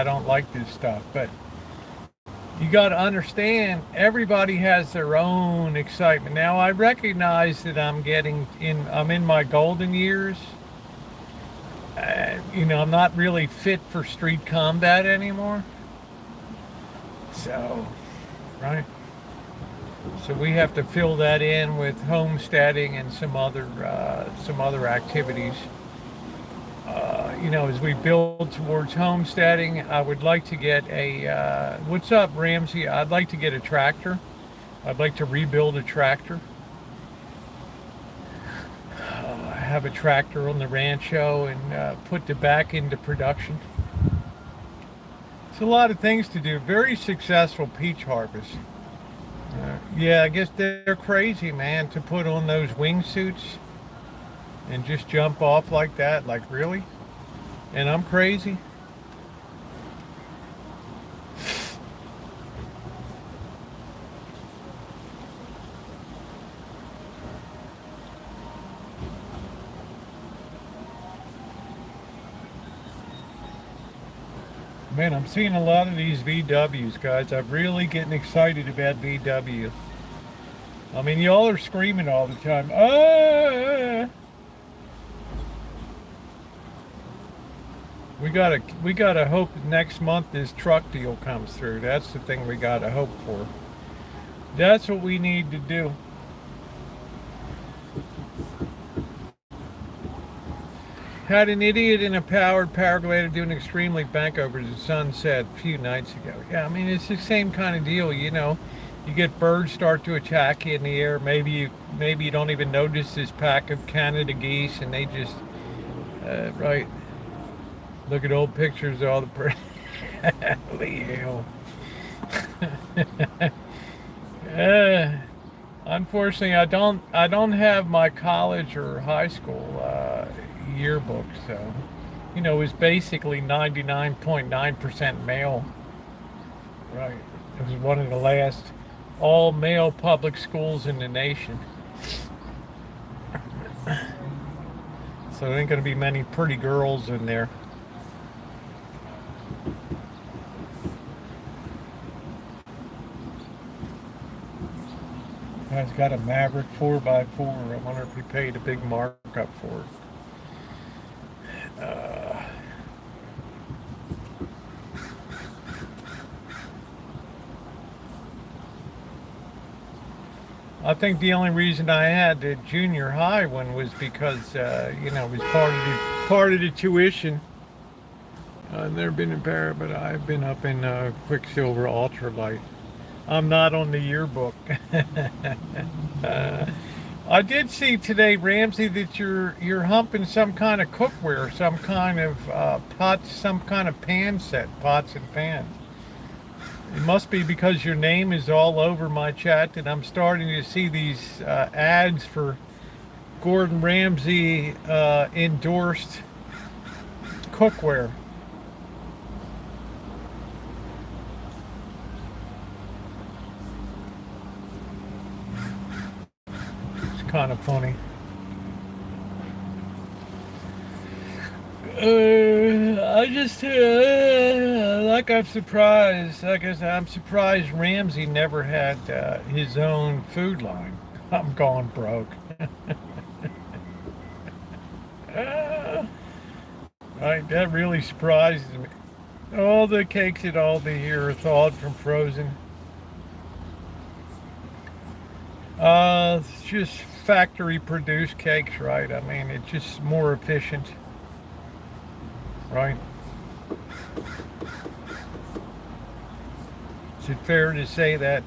don't like this stuff. But you got to understand, everybody has their own excitement. Now, I recognize that I'm in my golden years. I'm not really fit for street combat anymore. So, right? So we have to fill that in with homesteading and some other activities. As we build towards homesteading, I would like to get what's up, Ramsey? I'd like to get a tractor. I'd like to rebuild a tractor. Have a tractor on the Rancho and put it back into production. It's a lot of things to do. Very successful peach harvest. Yeah, I guess they're crazy, man, to put on those wingsuits and just jump off like that. Like, really? And I'm crazy? Man, I'm seeing a lot of these VWs, guys. I'm really getting excited about VW. I mean, y'all are screaming all the time. Ah! We gotta hope next month this truck deal comes through. That's the thing we gotta hope for. That's what we need to do. Had an idiot in a powered paraglider do an extremely bank over the sunset a few nights ago. Yeah, I mean it's the same kind of deal, you know. You get birds start to attack you in the air. Maybe you don't even notice this pack of Canada geese, and they just right. Look at old pictures of all the birds. Leo. uh, Unfortunately, I don't have my college or high school yearbook, so you know it's basically 99.9% male. Right. It was one of the last all male public schools in the nation. So there ain't going to be many pretty girls in there. Guy's got a Maverick 4x4. I wonder if he paid a big markup for it. I think the only reason I had the junior high one was because you know it was part of the tuition. I've never been in Paris, but I've been up in Quicksilver Ultralight. I'm not on the yearbook. uh, I did see today, Ramsey, that you're humping some kind of cookware, some kind of pots, some kind of pan set, pots and pans. It must be because your name is all over my chat, and I'm starting to see these ads for Gordon Ramsay endorsed cookware. It's kind of funny. I just like I'm surprised. Like I said, I'm surprised Ramsey never had his own food line. I'm going broke. Right, that really surprises me. All the cakes at all the here are thawed from frozen. It's just factory produced cakes, right? I mean, it's just more efficient, right? Is it fair to say that?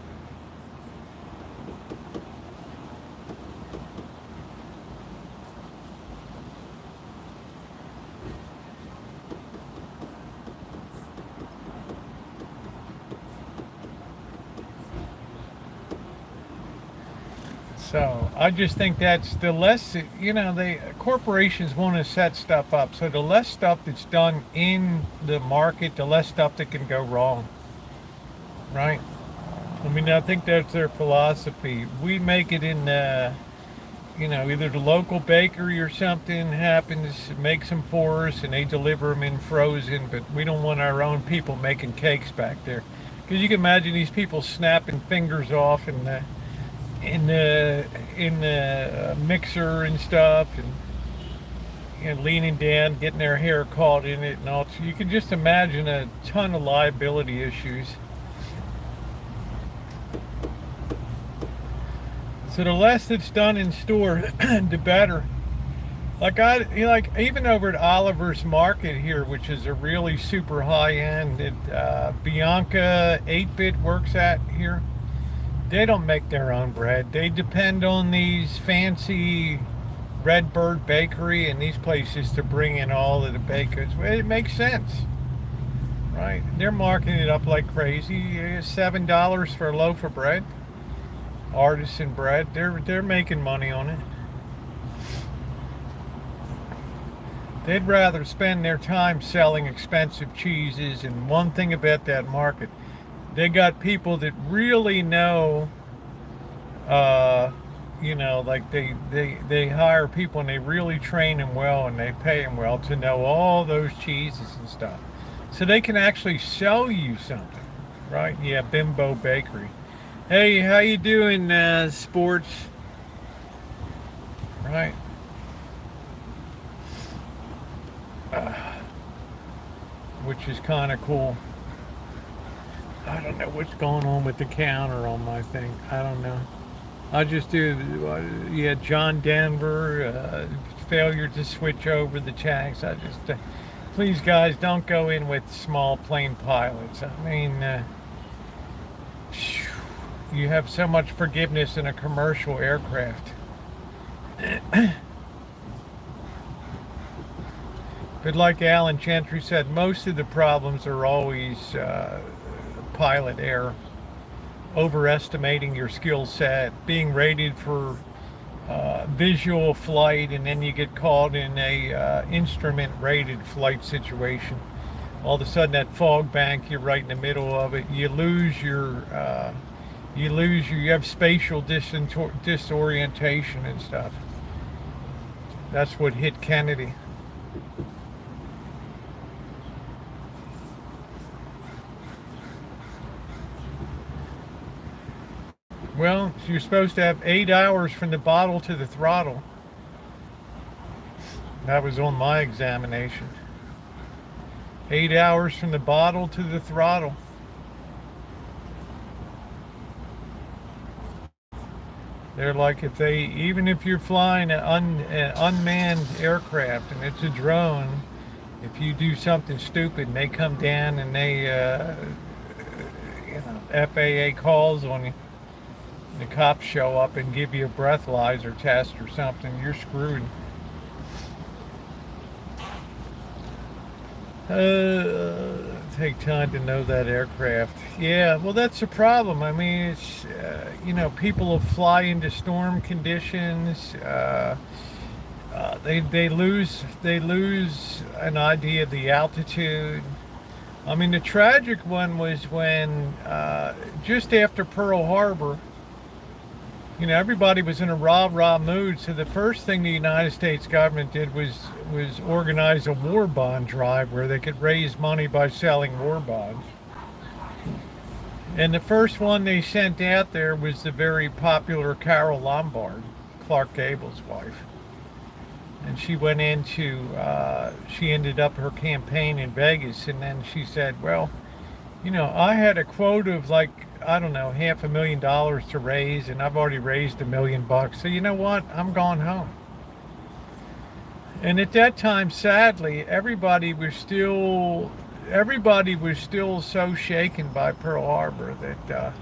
So I just think that's the less, you know, the corporations want to set stuff up. So the less stuff that's done in the market, the less stuff that can go wrong, right? I mean, I think that's their philosophy. We make it in, you know, either the local bakery or something happens, makes them for us, and they deliver them in frozen. But we don't want our own people making cakes back there, because you can imagine these people snapping fingers off and in the mixer and stuff, and leaning down, getting their hair caught in it, and all. So you can just imagine a ton of liability issues. So the less that's done in store, the better. Like even over at Oliver's Market here, which is a really super high end that Bianca 8-bit works at here. They don't make their own bread. They depend on these fancy Redbird Bakery and these places to bring in all of the baked goods. Well, it makes sense, right? They're marking it up like crazy. $7 for a loaf of bread. artisan bread. They're making money on it. They'd rather spend their time selling expensive cheeses. And one thing about that market, they got people that really know, like they hire people and they really train them well and they pay them well to know all those cheeses and stuff. So they can actually sell you something, right? Yeah, Bimbo Bakery. Hey, how you doing, sports? Right. Which is kind of cool. I don't know what's going on with the counter on my thing. I don't know. I just do, yeah, John Denver, failure to switch over the tags. I just, please guys, don't go in with small plane pilots. I mean, you have so much forgiveness in a commercial aircraft. But like Alan Gentry said, most of the problems are always pilot error, overestimating your skill set, being rated for visual flight, and then you get caught in a instrument rated flight situation. All of a sudden that fog bank, you're right in the middle of it. You have spatial disorientation and stuff. That's what hit Kennedy. Well, you're supposed to have 8 hours from the bottle to the throttle. That was on my examination. 8 hours from the bottle to the throttle. They're like, even if you're flying an unmanned aircraft and it's a drone, if you do something stupid and they come down and they, FAA calls on you, the cops show up and give you a breathalyzer test or something, you're screwed. Take time to know that aircraft. Yeah, well, that's the problem. I mean, it's, people will fly into storm conditions. They lose an idea of the altitude. I mean, the tragic one was when just after Pearl Harbor, everybody was in a rah-rah mood. So the first thing the United States government did was organize a war bond drive where they could raise money by selling war bonds. And the first one they sent out there was the very popular Carol Lombard, Clark Gable's wife. And she went she ended up her campaign in Vegas, and then she said, well, I had a quote of like, I don't know, $500,000 to raise, and I've already raised $1 million. So you know what? I'm going home. And at that time, sadly, everybody was still so shaken by Pearl Harbor that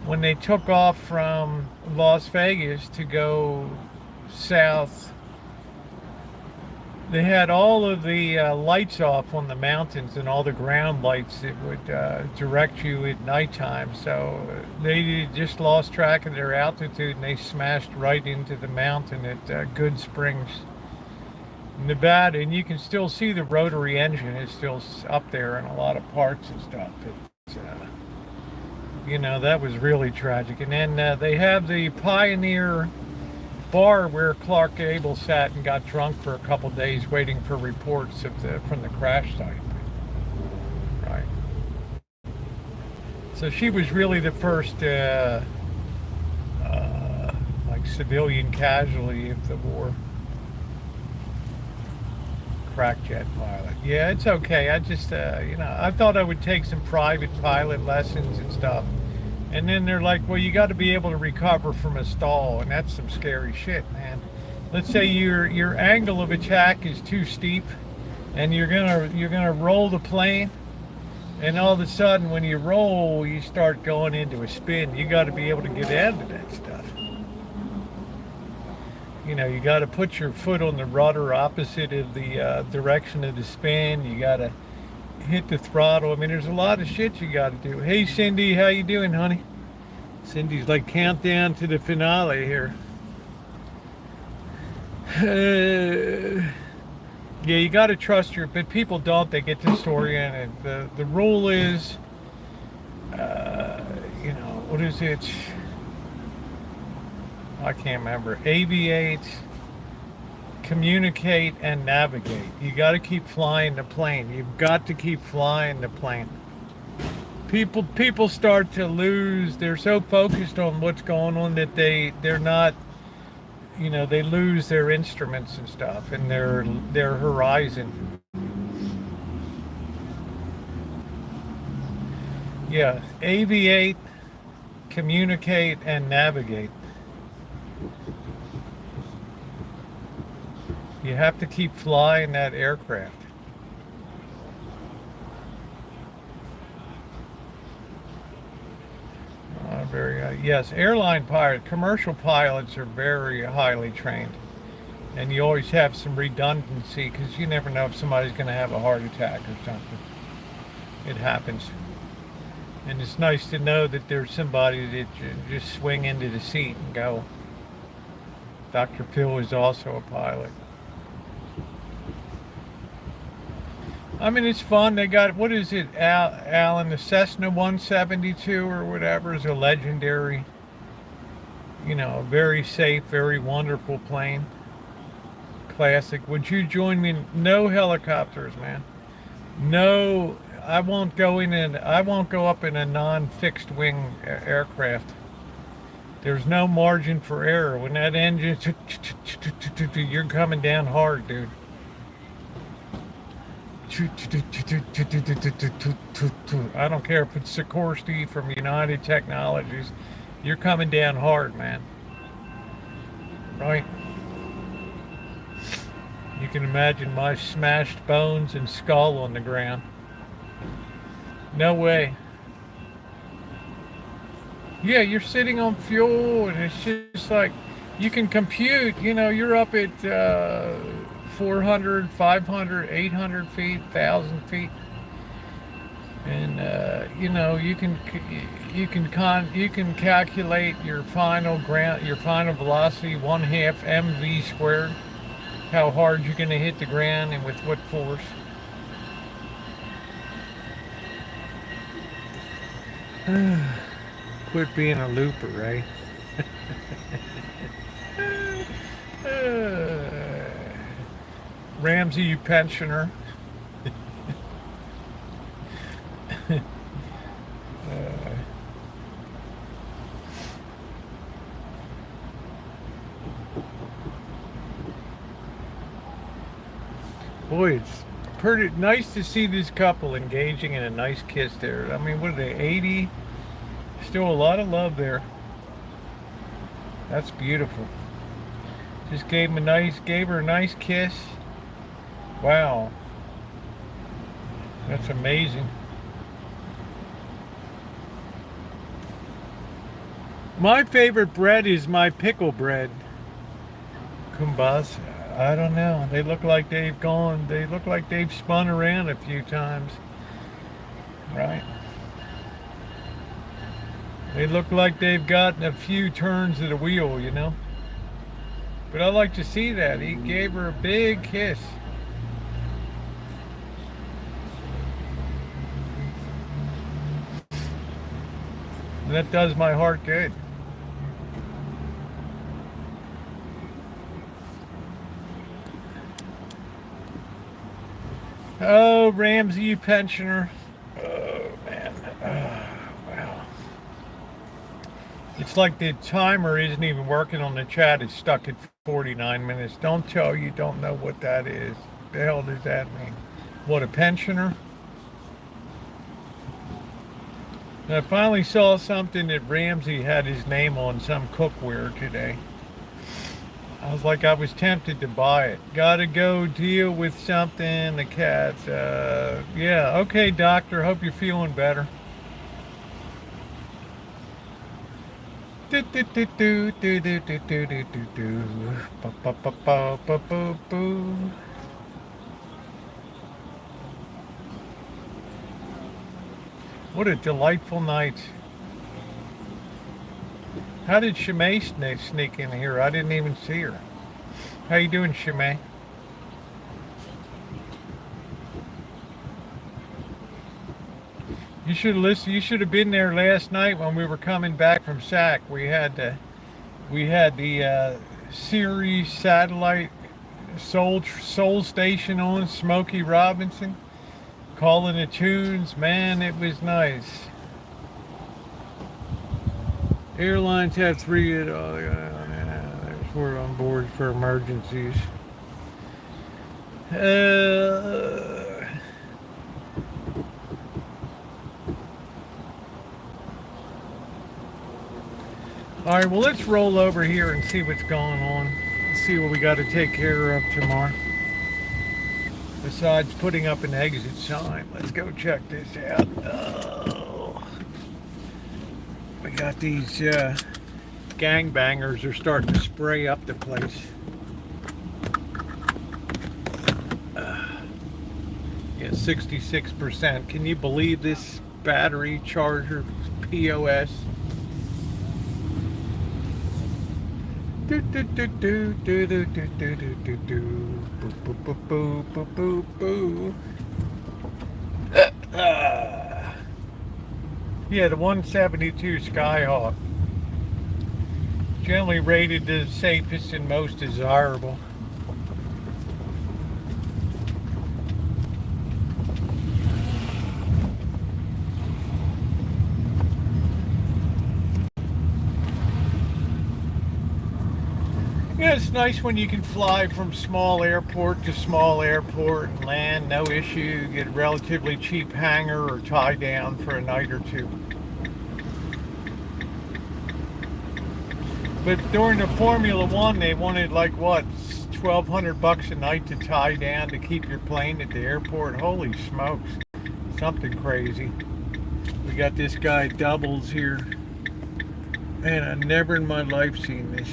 when they took off from Las Vegas to go south, they had all of the lights off on the mountains and all the ground lights that would direct you at nighttime. So they just lost track of their altitude and they smashed right into the mountain at Good Springs, Nevada. And you can still see the rotary engine is still up there in a lot of parts and stuff. But, that was really tragic. And then they have the Pioneer bar where Clark Gable sat and got drunk for a couple days waiting for reports from the crash site. Right. So she was really the first civilian casualty of the war. Crack jet pilot. Yeah, it's okay. I just, I thought I would take some private pilot lessons and stuff. And then they're like, well, you got to be able to recover from a stall, and that's some scary shit, man. Let's say your angle of attack is too steep, and you're gonna roll the plane, and all of a sudden, when you roll, you start going into a spin. You got to be able to get out of that stuff. You got to put your foot on the rudder opposite of the direction of the spin. You got to hit the throttle. I mean, there's a lot of shit you got to do. Hey, Cindy, how you doing, honey? Cindy's like, countdown to the finale here. Yeah, you got to trust but people don't. They get disoriented. The rule is, what is it? I can't remember. Aviate, communicate, and navigate. You got to keep flying the plane. You've got to keep flying the plane. People start to lose. They're so focused on what's going on that they're not. They lose their instruments and stuff and their horizon. Yeah, aviate, communicate, and navigate. You have to keep flying that aircraft. Yes, airline pilot, commercial pilots are very highly trained. And you always have some redundancy because you never know if somebody's going to have a heart attack or something. It happens. And it's nice to know that there's somebody that just swing into the seat and go. Dr. Phil is also a pilot. I mean, it's fun. They got, what is it, Alan, the Cessna 172 or whatever is a legendary, very safe, very wonderful plane. Classic. Would you join me? No helicopters, man. No, I won't go up in a non-fixed wing aircraft. There's no margin for error. When that engine, you're coming down hard, dude. I don't care if it's Sikorsky from United Technologies. You're coming down hard, man. Right? You can imagine my smashed bones and skull on the ground. No way. Yeah, you're sitting on fuel, and it's just like, you can compute, you're up at 400, 500, 800 feet, 1,000 feet. And, you can calculate your final velocity, 1/2 mv squared. How hard you're going to hit the ground and with what force. Quit being a looper, right? Ramsey, you pensioner. Boy, it's pretty nice to see this couple engaging in a nice kiss there. I mean, what are they, 80? Still a lot of love there. That's beautiful. Just gave her a nice kiss. Wow. That's amazing. My favorite bread is my pickle bread. Kumbas. I don't know. They look like they've spun around a few times. Right? They look like they've gotten a few turns of the wheel, But I like to see that. He gave her a big kiss. And that does my heart good. Oh, Ramsey, you pensioner. Oh, man. Wow. It's like the timer isn't even working on the chat. It's stuck at 49 minutes. Don't tell you don't know what that is. The hell does that mean? What, a pensioner? I finally saw something that Ramsey had his name on some cookware today. I was tempted to buy it. Gotta go deal with something. The cats. Yeah. Okay, doctor. Hope you're feeling better. What a delightful night. How did Shimei sneak in here? I didn't even see her. How you doing, Shimei? You should listen. You should have been there last night when we were coming back from SAC. We had the Sirius satellite Soul Station on, Smokey Robinson calling the tunes. Man, it was nice. Airlines have 3 at all. There's 4 on board for emergencies. All right, well, let's roll over here and see what's going on. See what we got to take care of tomorrow. Besides putting up an exit sign, let's go check this out. Oh, we got these gangbangers are starting to spray up the place. Yeah, 66%. Can you believe this battery charger POS? Do do do do do do do do do do do. Boo boo boo boo boo boo. Yeah, the 172 Skyhawk, generally rated the safest and most desirable. Yeah, it's nice when you can fly from small airport to small airport and land, no issue, get a relatively cheap hangar or tie down for a night or two. But during the Formula One, they wanted like what, $1,200 a night to tie down to keep your plane at the airport. Holy smokes, something crazy. We got this guy Doubles here, and I've never in my life seen this.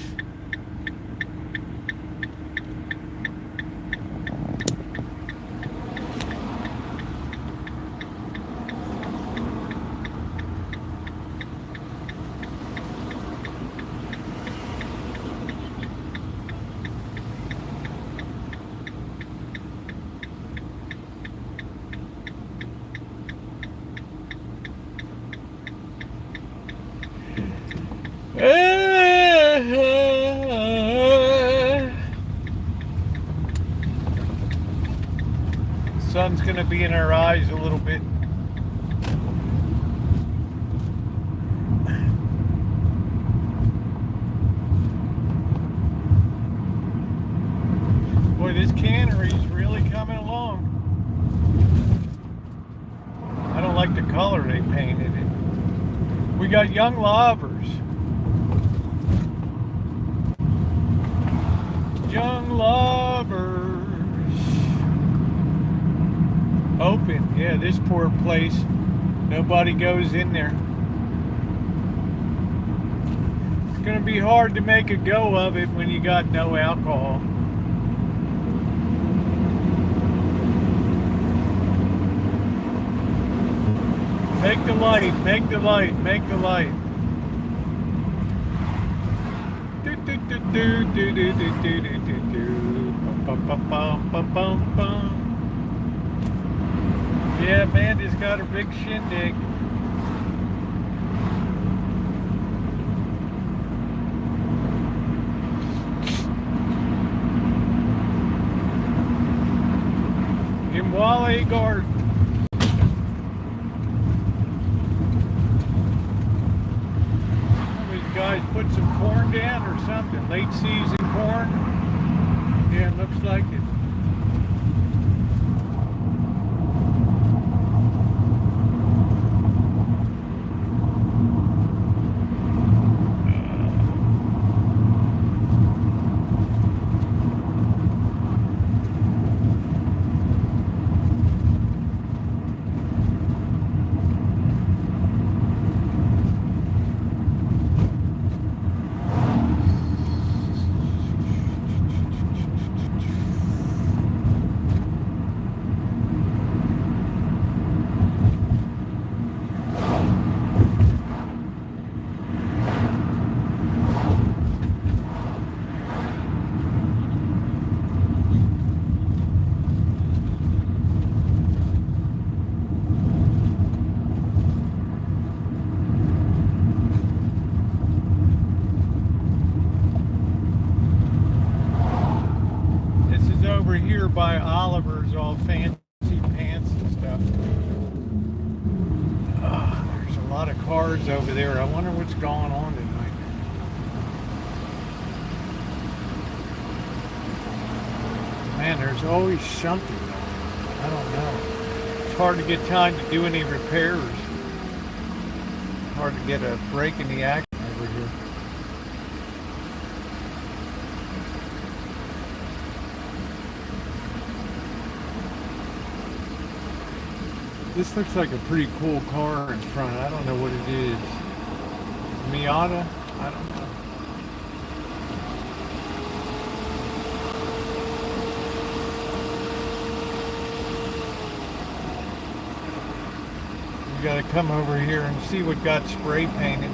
Sun's gonna be in our eyes a little bit. Boy, this cannery's really coming along. I don't like the color they painted it. We got young lovers. Young lovers. Open. Yeah, this poor place. Nobody goes in there. It's gonna be hard to make a go of it when you got no alcohol. Make the light, make the light, make the light. Do do do do do do do do do do do. Bum bum bum bum bum bum. Yeah, Amanda's got a big shindig. In Wale Garden. These guys put some corn down or something. Late season corn. Yeah, it looks like it. by Oliver's, all fancy pants and stuff. There's a lot of cars over there. I wonder what's going on tonight. Man, there's always something going on. I don't know. It's hard to get time to do any repairs. Hard to get a break in the action over here. This looks like a pretty cool car in front. I don't know what it is. Miata? I don't know. We gotta come over here and see what got spray painted.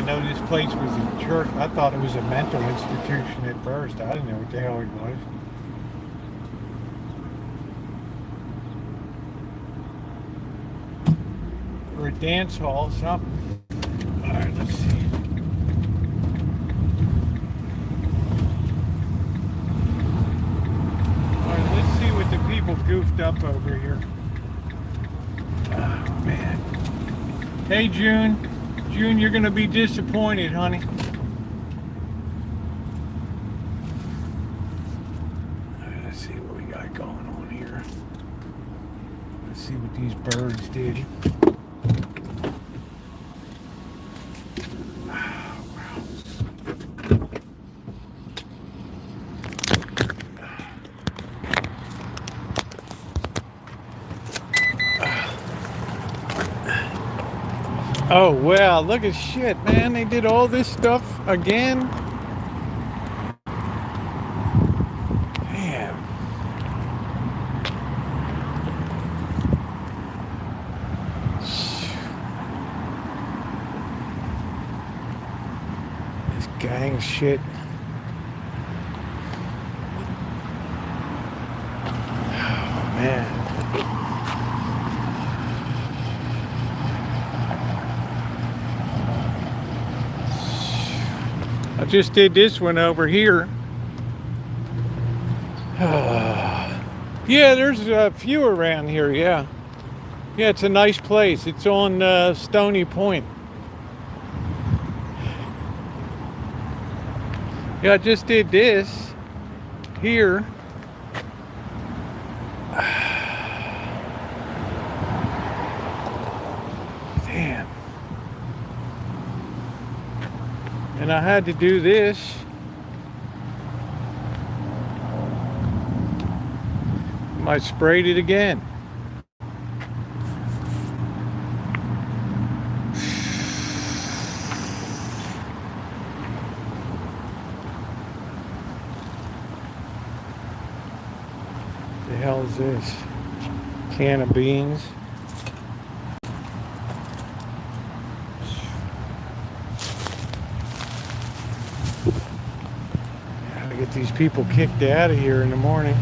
Know this place was a church. I thought it was a mental institution at first. I didn't know what the hell it was. Or a dance hall, something. Alright, let's see. Alright, let's see what the people goofed up over here. Oh, man. Hey, June. June, you're going to be disappointed, honey. Let's see what we got going on here. Let's see what these birds did. Oh, wow, look at shit, man. They did all this stuff again. Damn. This gang shit. Oh, man. I just did this one over here. Yeah, there's a few around here, yeah. Yeah, it's a nice place. It's on Stony Point. Yeah, I just did this here. Damn. And I had to do this. I sprayed it again. The hell is this? Can of beans. Gotta get these people kicked out of here in the morning.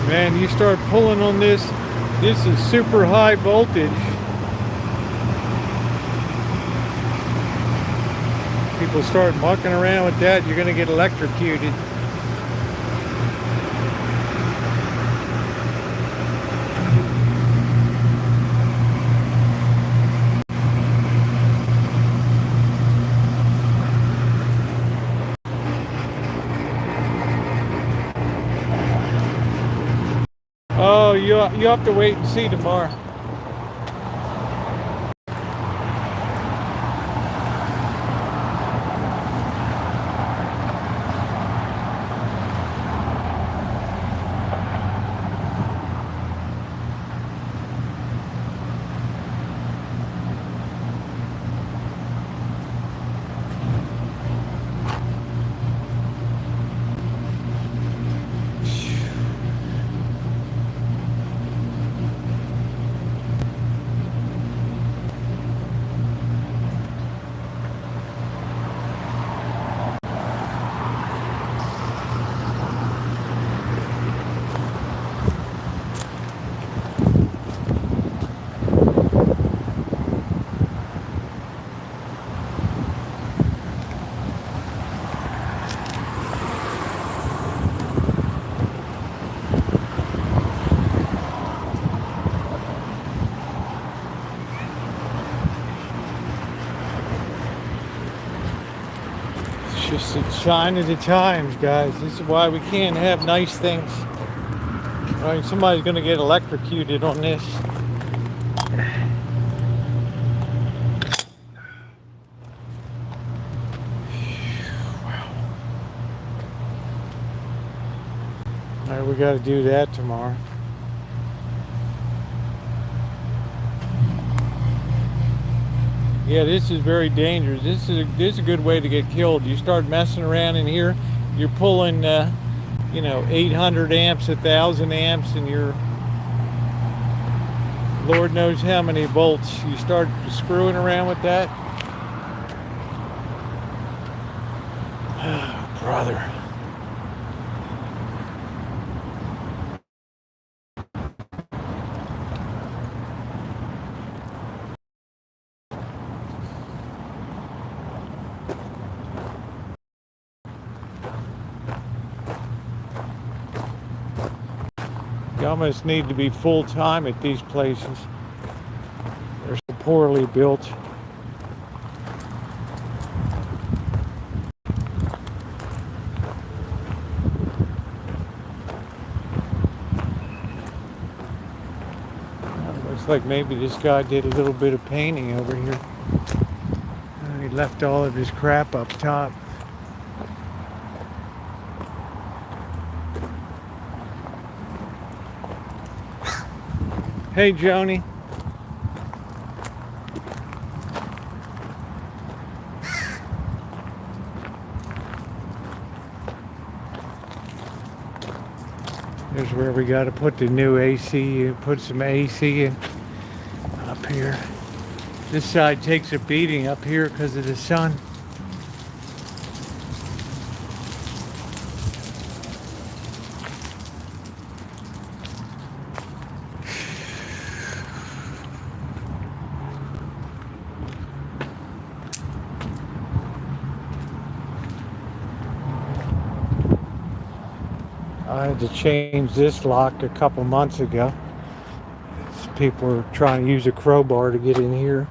Man, you start pulling on this, this is super high voltage. People start mucking around with that, you're going to get electrocuted. Oh, you have to wait and see tomorrow. just a sign of the times, guys. This is why we can't have nice things. Right? Somebody's gonna get electrocuted on this. All right, we got to do that tomorrow. Yeah, this is very dangerous. This is a good way to get killed. You start messing around in here, you're pulling, 800 amps, 1,000 amps, and you're Lord knows how many volts. You start screwing around with that. Oh, brother. You almost need to be full-time at these places. They're so poorly built. Looks like maybe this guy did a little bit of painting over here. He left all of his crap up top. Hey, Joni. Here's where we got to put the new AC, put some AC in up here. This side takes a beating up here because of the sun. I had to change this lock a couple months ago. People were trying to use a crowbar to get in here.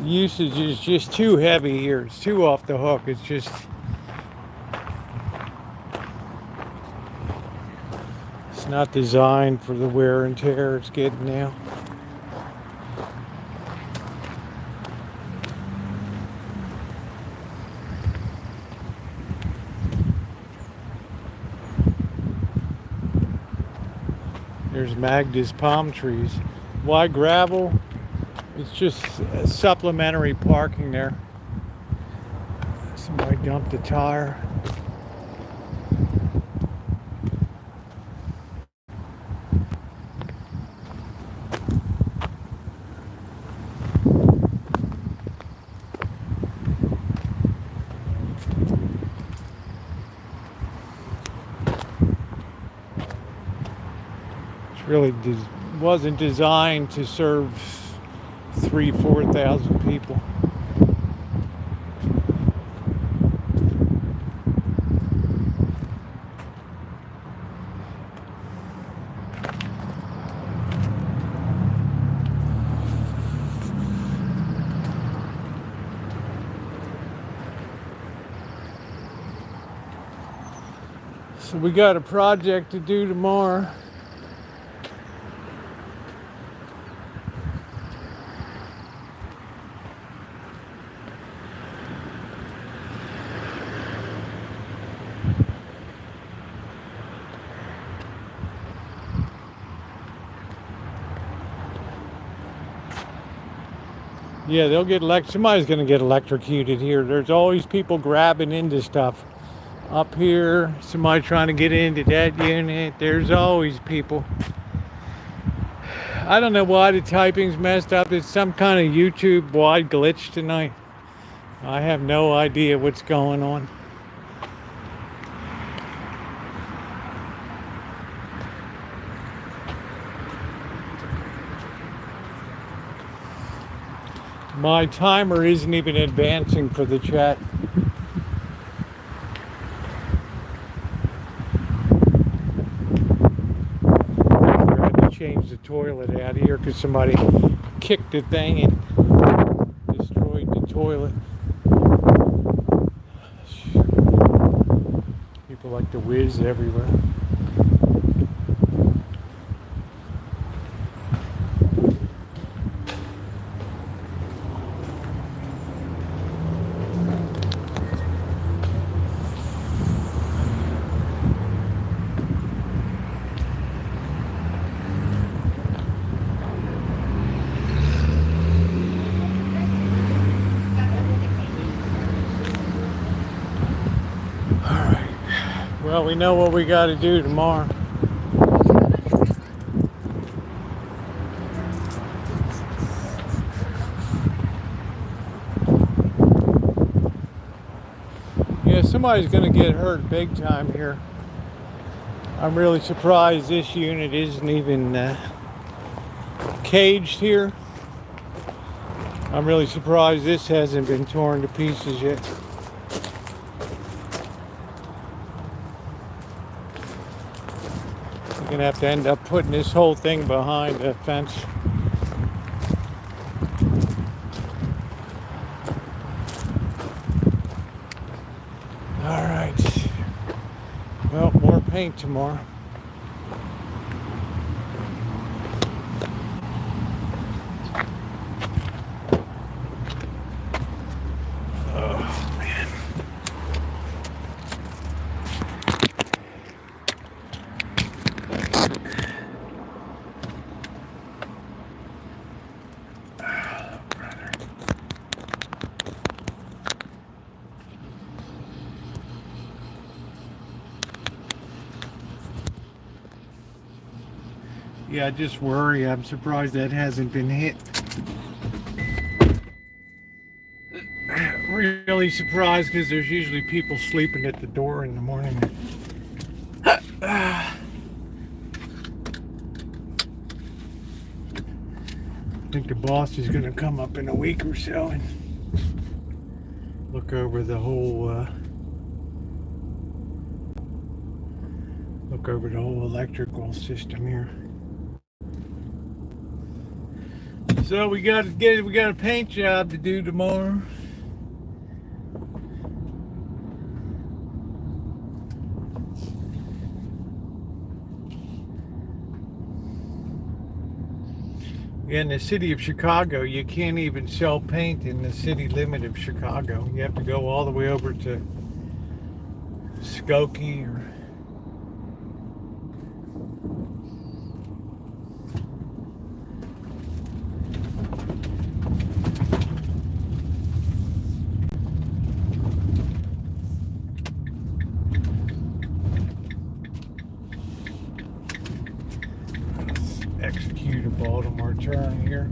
Usage is just too heavy here. It's too off the hook. It's just it's not designed for the wear and tear it's getting now. There's Magda's palm trees. Why gravel? It's just supplementary parking there. Somebody dumped a tire. It's really wasn't designed to serve 3,000-4,000 people. So we got a project to do tomorrow. Yeah, they'll get somebody's gonna get electrocuted here. There's always people grabbing into stuff. Up here, somebody trying to get into that unit. There's always people. I don't know why the typing's messed up. It's some kind of YouTube wide glitch tonight. I have no idea what's going on. My timer isn't even advancing for the chat. I had to change the toilet out here because somebody kicked the thing and destroyed the toilet. People like to whiz everywhere. Well, we know what we got to do tomorrow. Yeah, somebody's going to get hurt big time here. I'm really surprised this unit isn't even caged here. I'm really surprised this hasn't been torn to pieces yet. We're gonna have to end up putting this whole thing behind a fence. All right. Well, more paint tomorrow. Yeah, I just worry. I'm surprised that hasn't been hit. Really surprised because there's usually people sleeping at the door in the morning. I think the boss is going to come up in a week or so and look over the whole electrical system here. So we got a paint job to do tomorrow. In the city of Chicago, you can't even sell paint in the city limit of Chicago. You have to go all the way over to Skokie or execute a Baltimore turn here.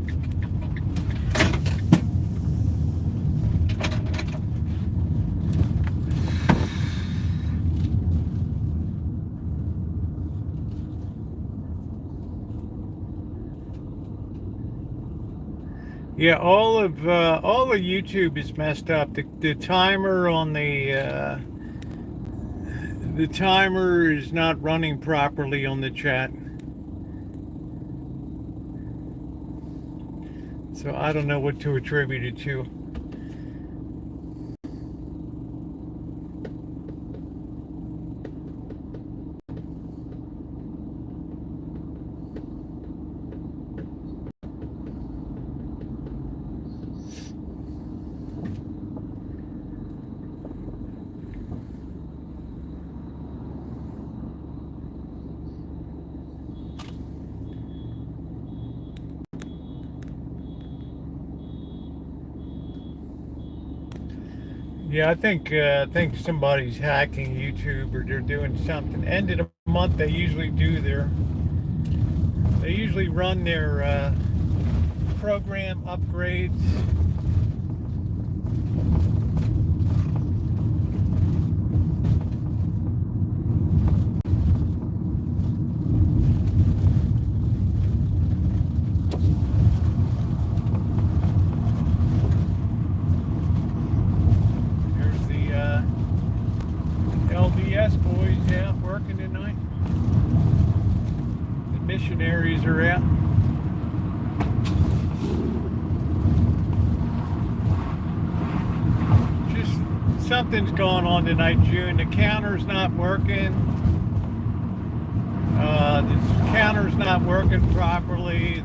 Yeah, all of YouTube is messed up. The timer on the timer is not running properly on the chat. So I don't know what to attribute it to. Yeah, I think somebody's hacking YouTube or they're doing something. End of the month, they usually run their program upgrades. something's going on tonight, June. The counter's not working. The counter's not working properly.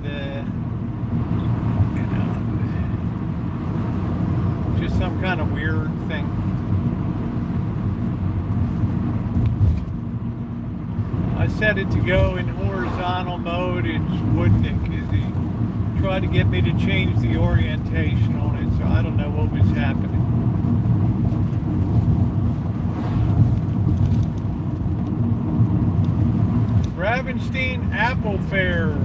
Just some kind of weird thing. I set it to go in horizontal mode. It wouldn't, because he tried to get me to change the orientation on it, so I don't know what was happening. Ravenstein Apple Fair.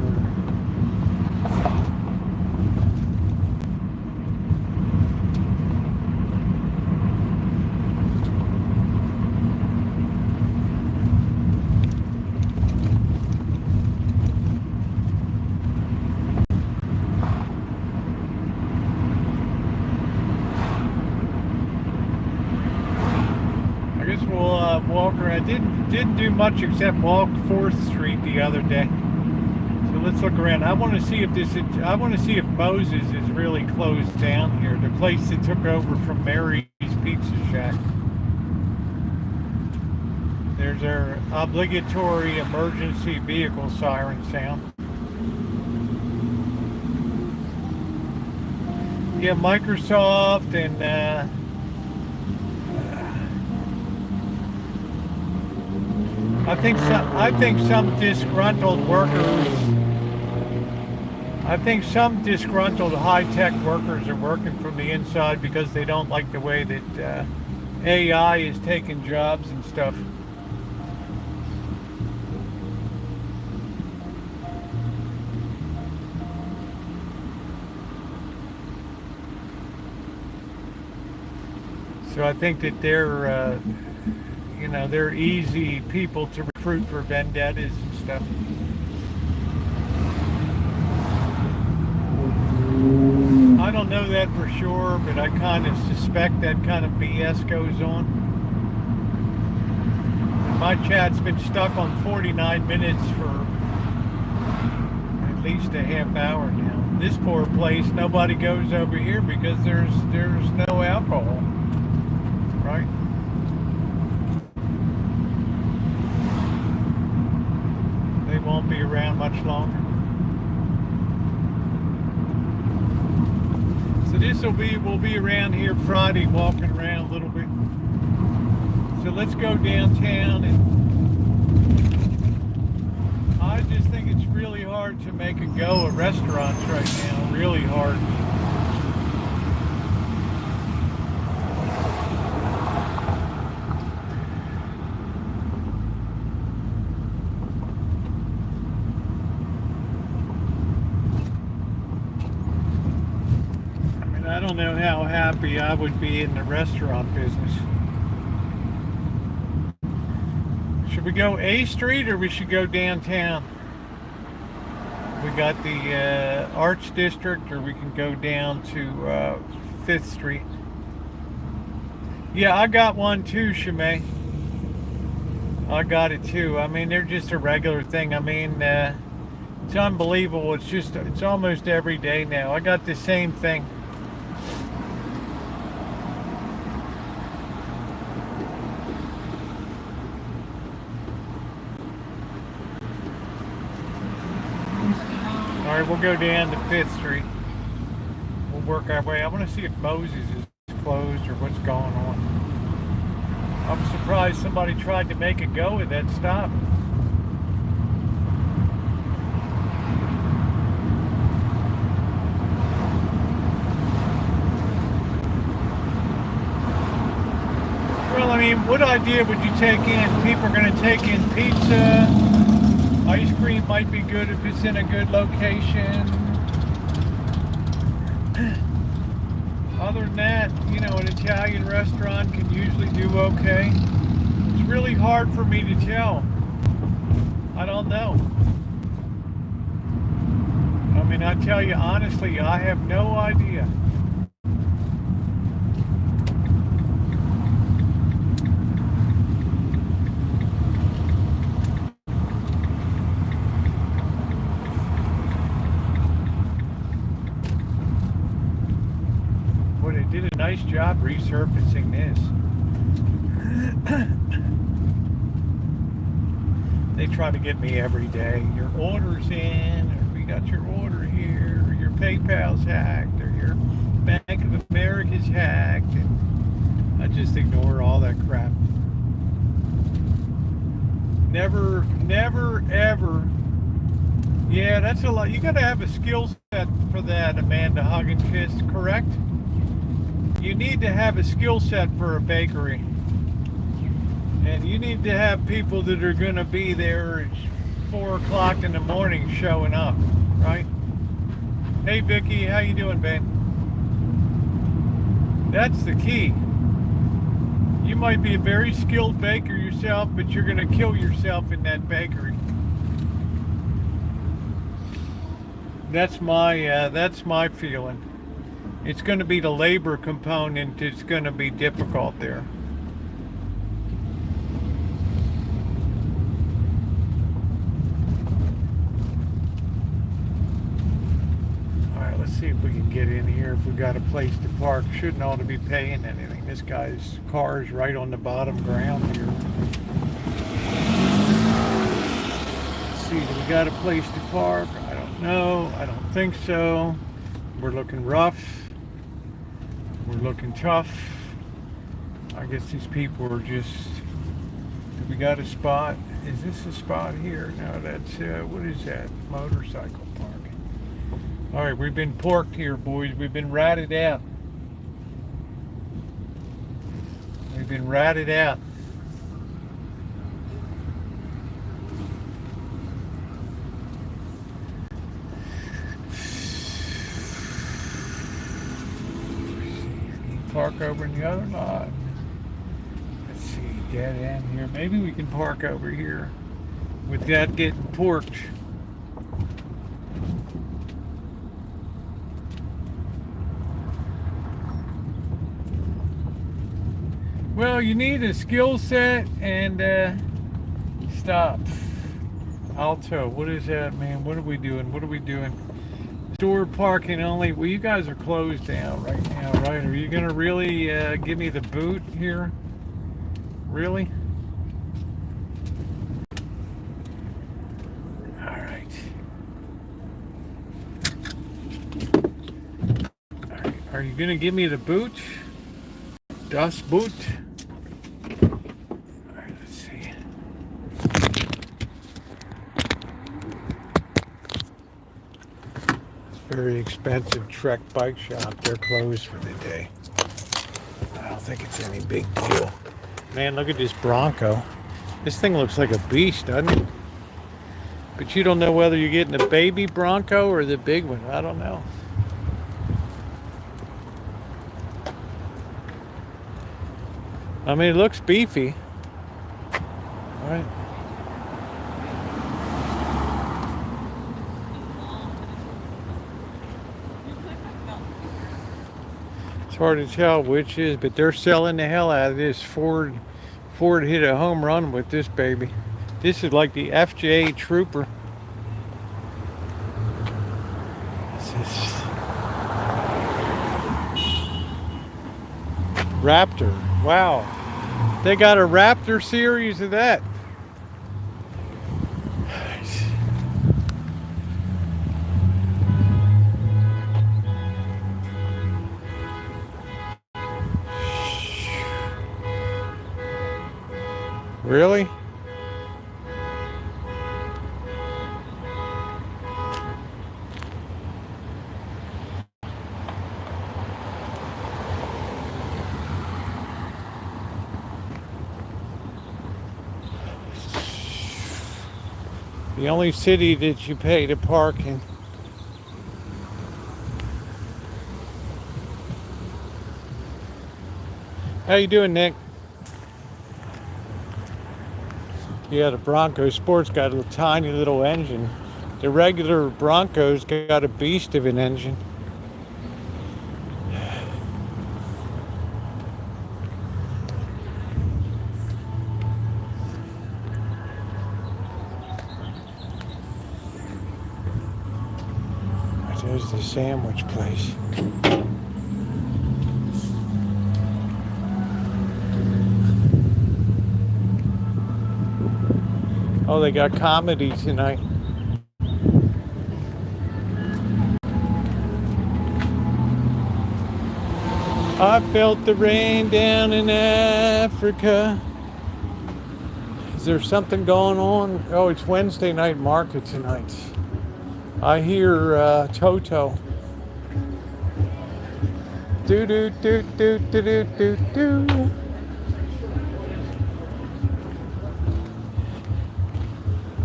I guess we'll walk around. I didn't do much except walk 4th Street the other day. So let's look around. I want to see if Moses is really closed down here. The place that took over from Mary's Pizza Shack. There's our obligatory emergency vehicle siren sound. Yeah, Microsoft and I think some disgruntled high-tech workers are working from the inside because they don't like the way that AI is taking jobs and stuff. So I think that they're they're easy people to recruit for vendettas and stuff. I don't know that for sure, but I kind of suspect that kind of BS goes on. My chat's been stuck on 49 minutes for at least a half hour now. This poor place, nobody goes over here because there's no alcohol, right? They won't be around much longer. So we'll be around here Friday, walking around a little bit. So let's go downtown, and I just think it's really hard to make a go of restaurants right now, really hard. I don't know how happy I would be in the restaurant business. Should we go A Street or we should go downtown? We got the Arts District, or we can go down to 5th Street. Yeah, I got one too, Shimei. I got it too. I mean, they're just a regular thing. I mean, it's unbelievable. It's almost every day now. I got the same thing. All right, we'll go down to 5th Street. We'll work our way. I want to see if Moses is closed or what's going on. I'm surprised somebody tried to make a go at that stop. Well, I mean, what idea would you take in? People are going to take in pizza. Ice cream might be good if it's in a good location. Other than that, an Italian restaurant can usually do okay. It's really hard for me to tell. I don't know. I mean, I tell you honestly, I have no idea. Did a nice job resurfacing this. They try to get me every day. Your order's in, or we got your order here, or your PayPal's hacked, or your Bank of America's hacked. And I just ignore all that crap. Never, never, ever. Yeah, that's a lot. You got to have a skill set for that, Amanda Huggins, correct? You need to have a skill set for a bakery. And you need to have people that are going to be there at 4 o'clock in the morning showing up, right? Hey, Vicky, how you doing, babe? That's the key. You might be a very skilled baker yourself, but you're going to kill yourself in that bakery. That's my feeling. It's going to be the labor component that's going to be difficult there. Let's see if we can get in here, if we got a place to park. Shouldn't ought to be paying anything. This guy's car is right on the bottom ground here. Let's see, do we got a place to park? I don't know. I don't think so. We're looking rough. We're looking tough. I guess these people are just... Do we got a spot? Is this a spot here? No, that's... what is that? Motorcycle park. All right, we've been porked here, boys. We've been ratted out. We've been ratted out. Park over in the other lot. Let's see, dead end here. Maybe we can park over here without getting porked. Well, you need a skill set and stop. Alto, what is that, man? What are we doing? What are we doing? Store parking only. Well, you guys are closed down right now, right? Are you gonna really give me the boot here? Really? All right. All right. Are you gonna give me the boot? Das Boot. Alright, let's see. It's a very expensive Trek bike shop. They're closed for the day. I don't think it's any big deal. Man, look at this Bronco. This thing looks like a beast, doesn't it? But you don't know whether you're getting a baby Bronco or the big one. I don't know. I mean, it looks beefy. All right. It's hard to tell which is, but they're selling the hell out of this. Ford hit a home run with this baby. This is like the FJ Trooper. Raptor. Wow. They got a Raptor series of that. Really? The only city that you pay to park in. How you doing, Nick? Yeah, the Bronco Sport's got a tiny little engine. The regular Bronco's got a beast of an engine. There's the sandwich place. Oh, they got comedy tonight. I felt the rain down in Africa. Is there something going on? Oh, it's Wednesday night market tonight. I hear Toto. Do do do do do do do do.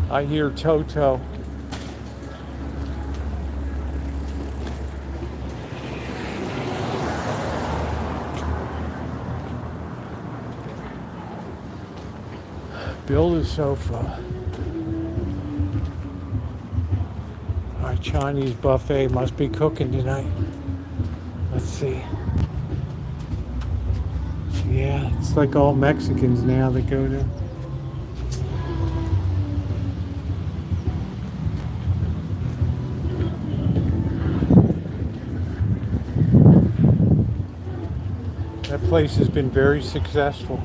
I hear Toto. Build a sofa. Our Chinese buffet must be cooking tonight. Let's see. Yeah, it's like all Mexicans now that go there. That place has been very successful.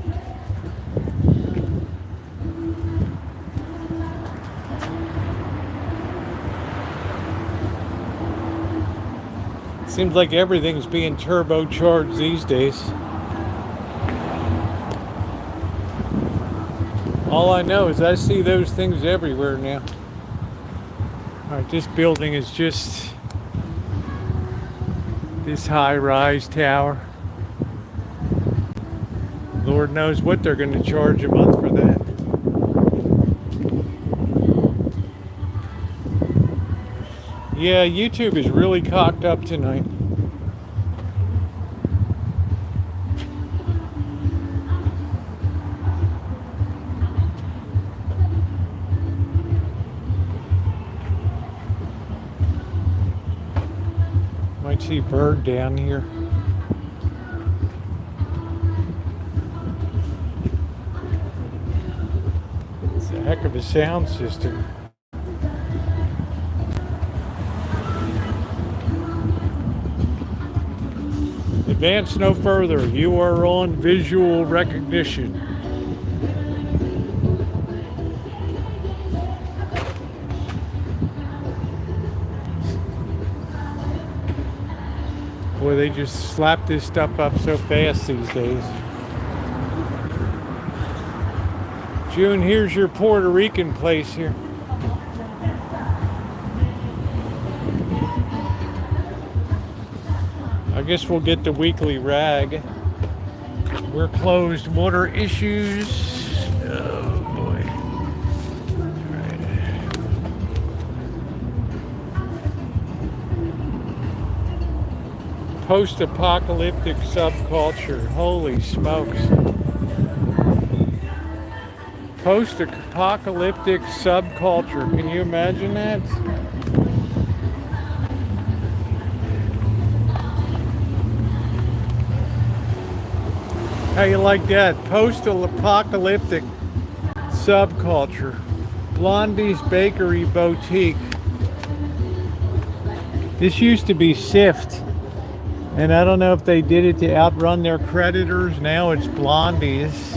Seems like everything's being turbocharged these days. All I know is I see those things everywhere now. Alright, this building is just this high-rise tower. Lord knows what they're going to charge a month for that. Yeah, YouTube is really cocked up tonight. Might see a bird down here. It's a heck of a sound system. Advance no further. You are on visual recognition. Boy, they just slap this stuff up so fast these days. June, here's your Puerto Rican place here. I guess we'll get the weekly rag. We're closed. Water issues. Oh boy. All right. Post-apocalyptic subculture. Holy smokes. Post-apocalyptic subculture. Can you imagine that? How you like that? Post-apocalyptic subculture. Blondie's Bakery Boutique. This used to be Sift. And I don't know if they did it to outrun their creditors. Now it's Blondie's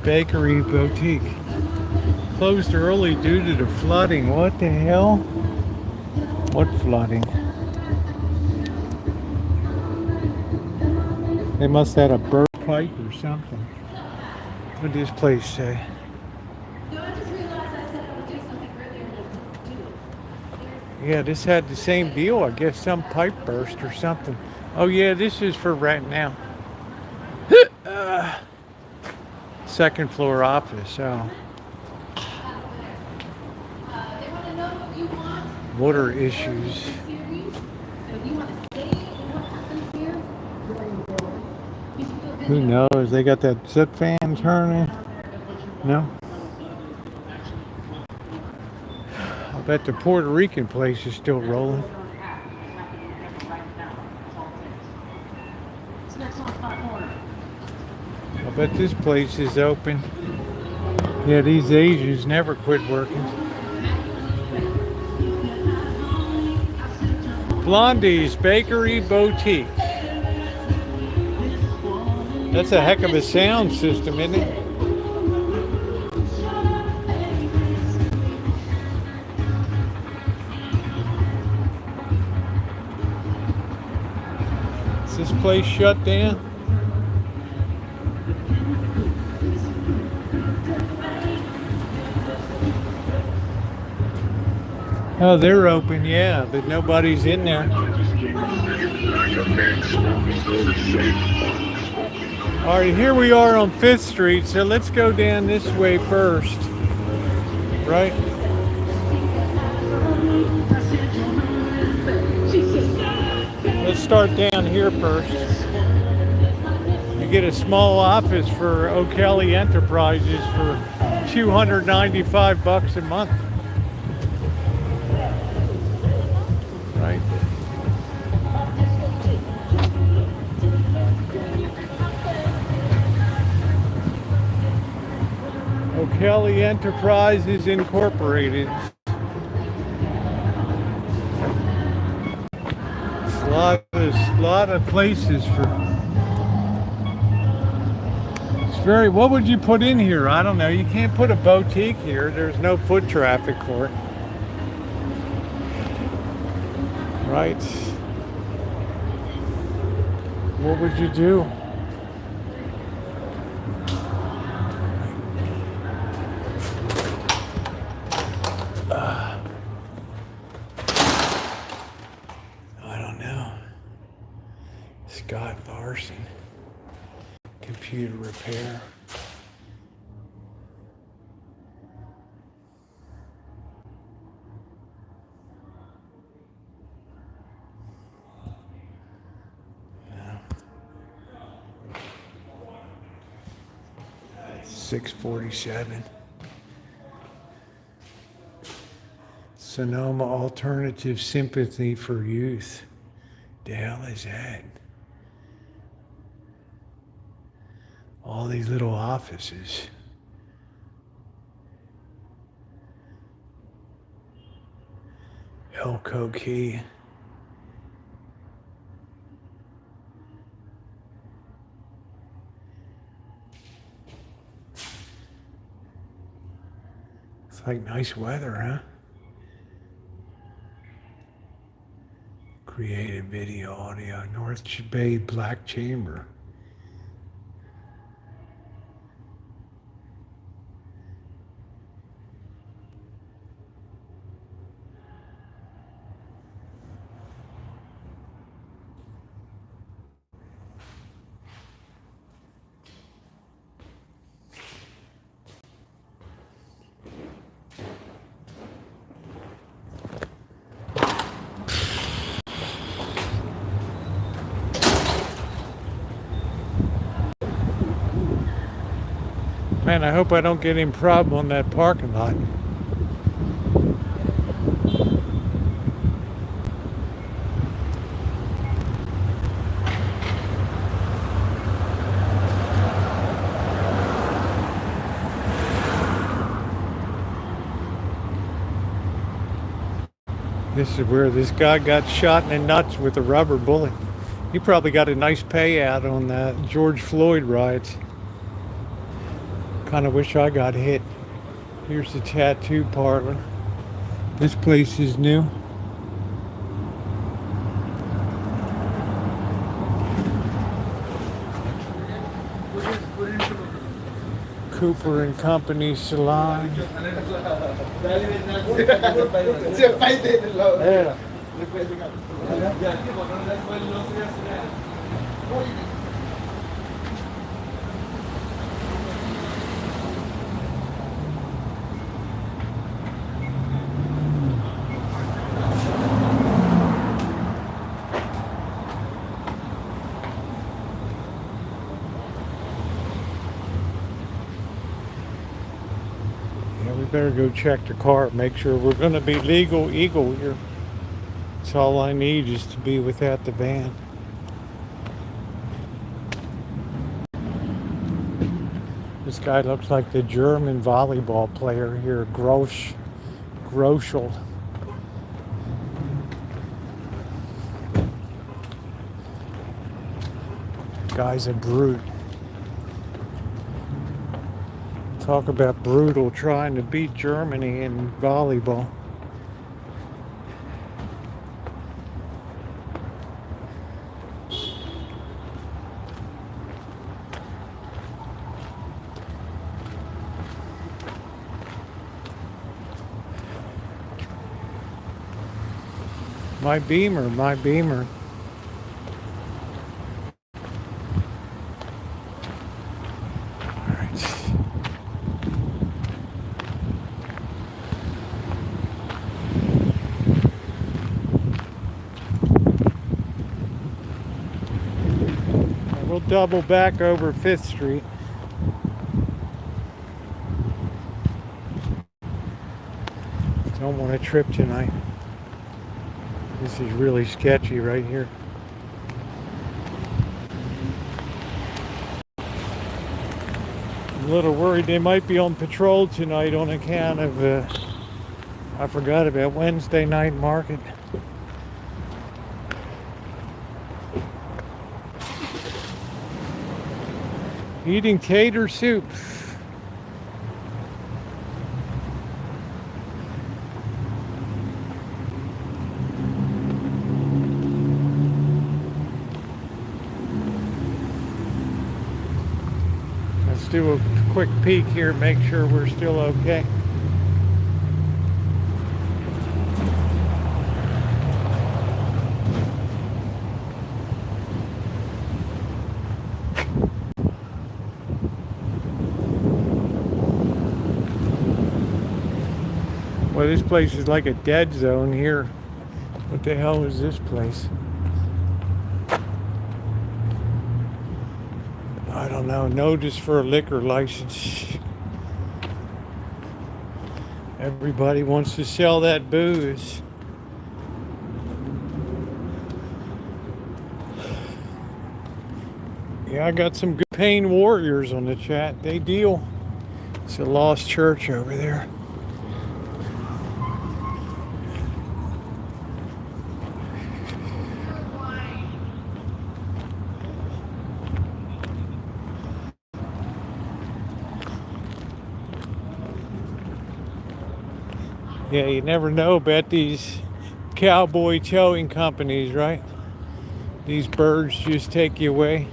Bakery Boutique. Closed early due to the flooding. What the hell? What flooding? They must have had a burst pipe or something. What did this place say? No, I just realized I said I would do something earlier than Yeah, this had the same deal. I guess some pipe burst or something. Oh yeah, this is for rent now. Second floor office. Oh. they want to know what you want. Water issues. So if you want to stay and what happens here, you should go Who knows? They got that zip fan turning. No? I bet the Puerto Rican place is still rolling. I bet this place is open. Yeah, these Asians never quit working. Blondie's Bakery Boutique. That's a heck of a sound system, isn't it? Is this place shut down? Oh, they're open, yeah, but nobody's in there. All right, here we are on 5th Street, so let's go down this way first, right? Let's start down here first. You get a small office for O'Kelly Enterprises for $295 a month. Right? O'Kelly Enterprises Incorporated. A lot of places for. It's very. What would you put in here? I don't know. You can't put a boutique here. There's no foot traffic for it. Right? What would you do? Computer repair. Yeah. 647. Sonoma Alternative Sympathy for Youth. The hell is that? All these little offices. Elko Key. It's like nice weather, huh? Creative video, audio, North Bay Black Chamber. Man, I hope I don't get any problem on that parking lot. This is where this guy got shot in the nuts with a rubber bullet. He probably got a nice payout on that George Floyd riots. Kind of wish I got hit. Here's the tattoo parlor. This place is new. Cooper and Company Salon. Yeah. Better go check the car, make sure we're going to be legal eagle here. That's all I need is to be without the van. This guy looks like the German volleyball player here, Groschel. Guy's a brute. Talk about brutal, trying to beat Germany in volleyball. My Beamer, my Beamer. All right. We'll double back over 5th Street. Don't want to trip tonight. This is really sketchy right here. I'm a little worried they might be on patrol tonight on account of, I forgot about Wednesday night market. Eating tater soup. Let's do a quick peek here, make sure we're still okay. Well, this place is like a dead zone here. What the hell is this place? I don't know. Notice for a liquor license. Everybody wants to sell that booze. Yeah, I got some good pain warriors on the chat. They deal. It's a lost church over there. Yeah, you never know about these cowboy towing companies, right? These birds just take you away.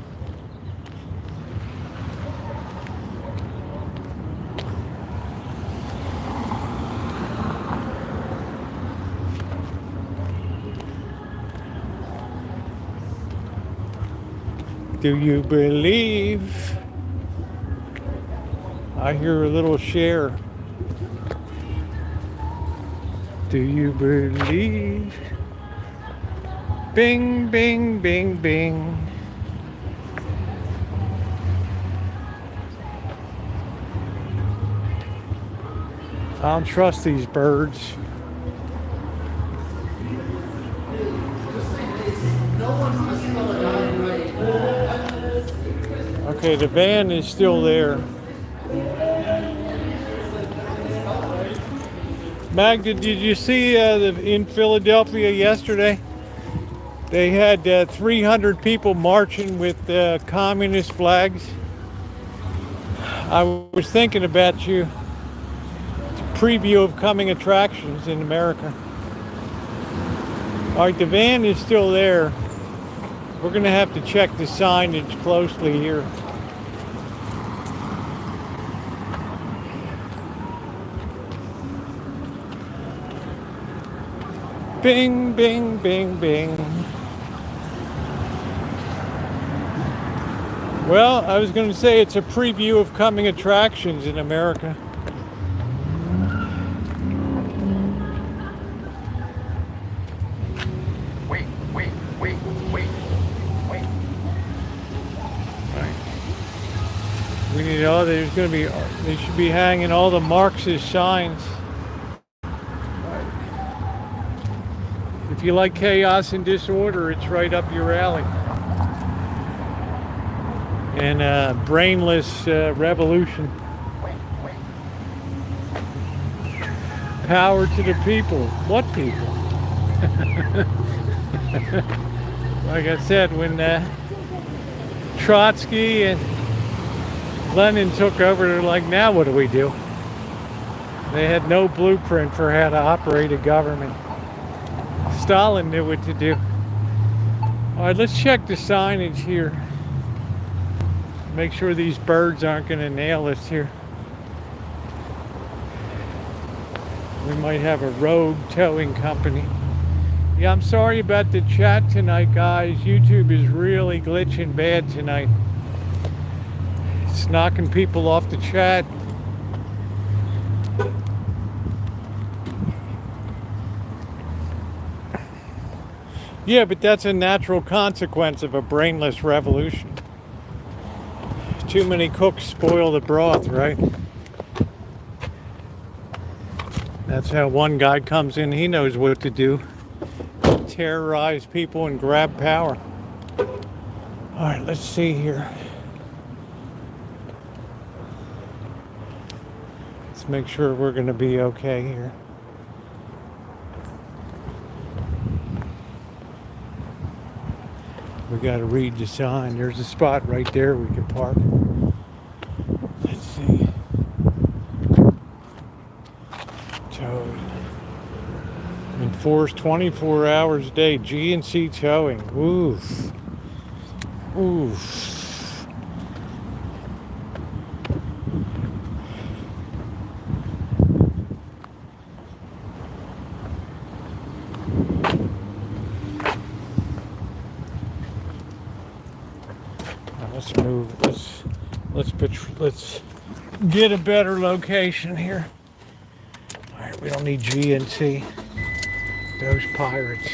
Do you believe? I hear a little share. Do you believe? Bing, bing, bing, bing. I don't trust these birds. Okay, the van is still there. Magda, did you see in Philadelphia yesterday? They had 300 people marching with communist flags. I was thinking about you. It's a preview of coming attractions in America. All right, the van is still there. We're going to have to check the signage closely here. Bing, bing, bing, bing. Well, I was going to say it's a preview of coming attractions in America. Wait. Right. We need there's going to be, they should be hanging all the Marxist signs. If you like chaos and disorder, it's right up your alley. And brainless revolution. Power to the people. What people? Like I said, when Trotsky and Lenin took over, they're like, now what do we do? They had no blueprint for how to operate a government. Stalin knew what to do. All right, let's check the signage here. Make sure these birds aren't going to nail us here. We might have a rogue towing company. Yeah, I'm sorry about the chat tonight, guys. YouTube is really glitching bad tonight. It's knocking people off the chat. Yeah, but that's a natural consequence of a brainless revolution. Too many cooks spoil the broth, right? That's how one guy comes in, he knows what to do. Terrorize people and grab power. All right, let's see here. Let's make sure we're going to be okay here. We got to read the sign. There's a spot right there we can park. Let's see. Towed. Enforced 24 hours a day. G&C towing. Oof. Oof. Let's move. Let's get a better location here. All right, we don't need GNC. Those pirates.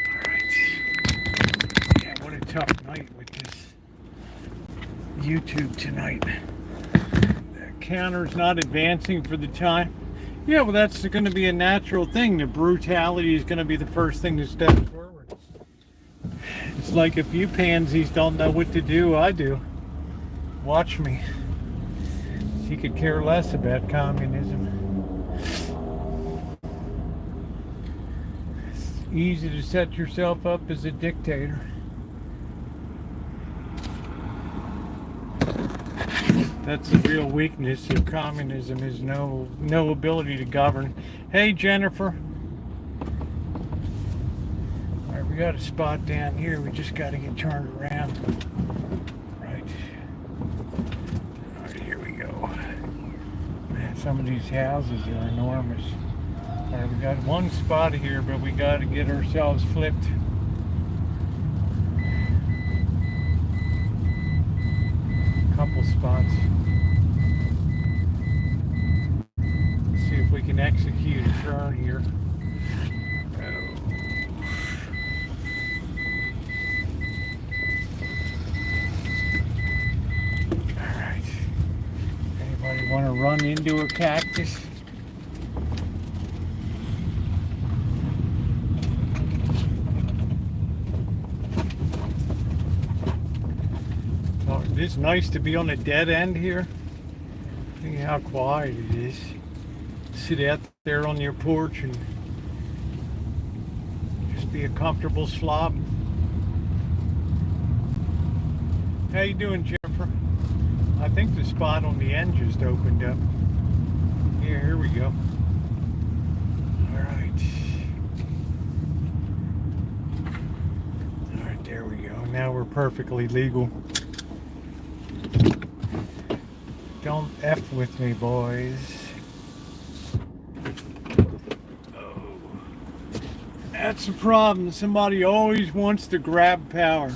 All right. Yeah, what a tough night with this YouTube tonight. The counter's not advancing for the time. Yeah, well, that's going to be a natural thing. The brutality is going to be the first thing to step forward. It's like if you pansies don't know what to do, I do. Watch me. He could care less about communism. It's easy to set yourself up as a dictator. That's the real weakness of communism, is no ability to govern. Hey, Jennifer. All right, we got a spot down here. We just got to get turned around. Right. All right, here we go. Man, some of these houses are enormous. All right, we got one spot here, but we got to get ourselves flipped. Couple spots. Let's see if we can execute a turn here. All right. Anybody want to run into a cactus? It's nice to be on a dead end here. See how quiet it is. Sit out there on your porch and just be a comfortable slob. How you doing, Jennifer? I think the spot on the end just opened up. Yeah, here we go. All right. All right, there we go. Now we're perfectly legal. Don't F with me, boys. Oh. That's the problem. Somebody always wants to grab power.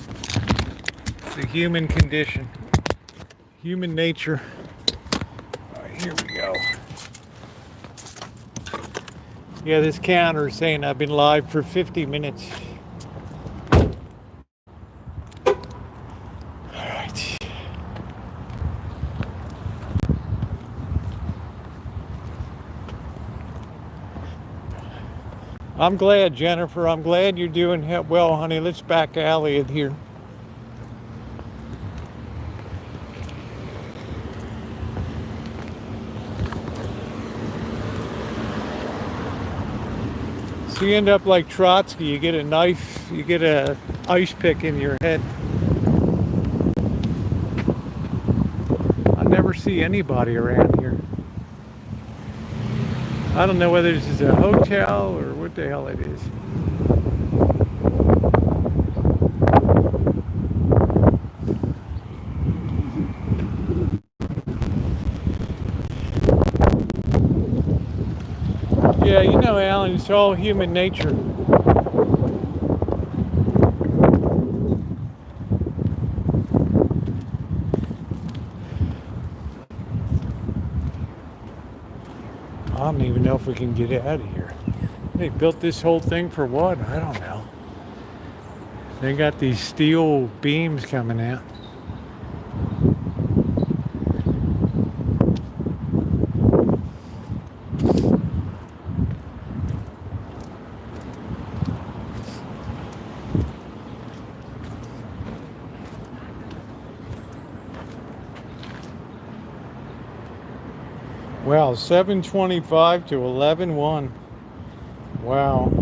It's a human condition. Human nature. All right, here we go. Yeah, this counter is saying I've been live for 50 minutes. I'm glad, Jennifer. I'm glad you're doing well, honey. Let's back alley it here. So you end up like Trotsky. You get a knife, you get a ice pick in your head. I never see anybody around here. I don't know whether this is a hotel or what the hell it is. Yeah, you know, Alan, it's all human nature. we can get out of here. They built this whole thing for what? I don't know. They got these steel beams coming out. Wow, 7:25 to 11:01. Wow.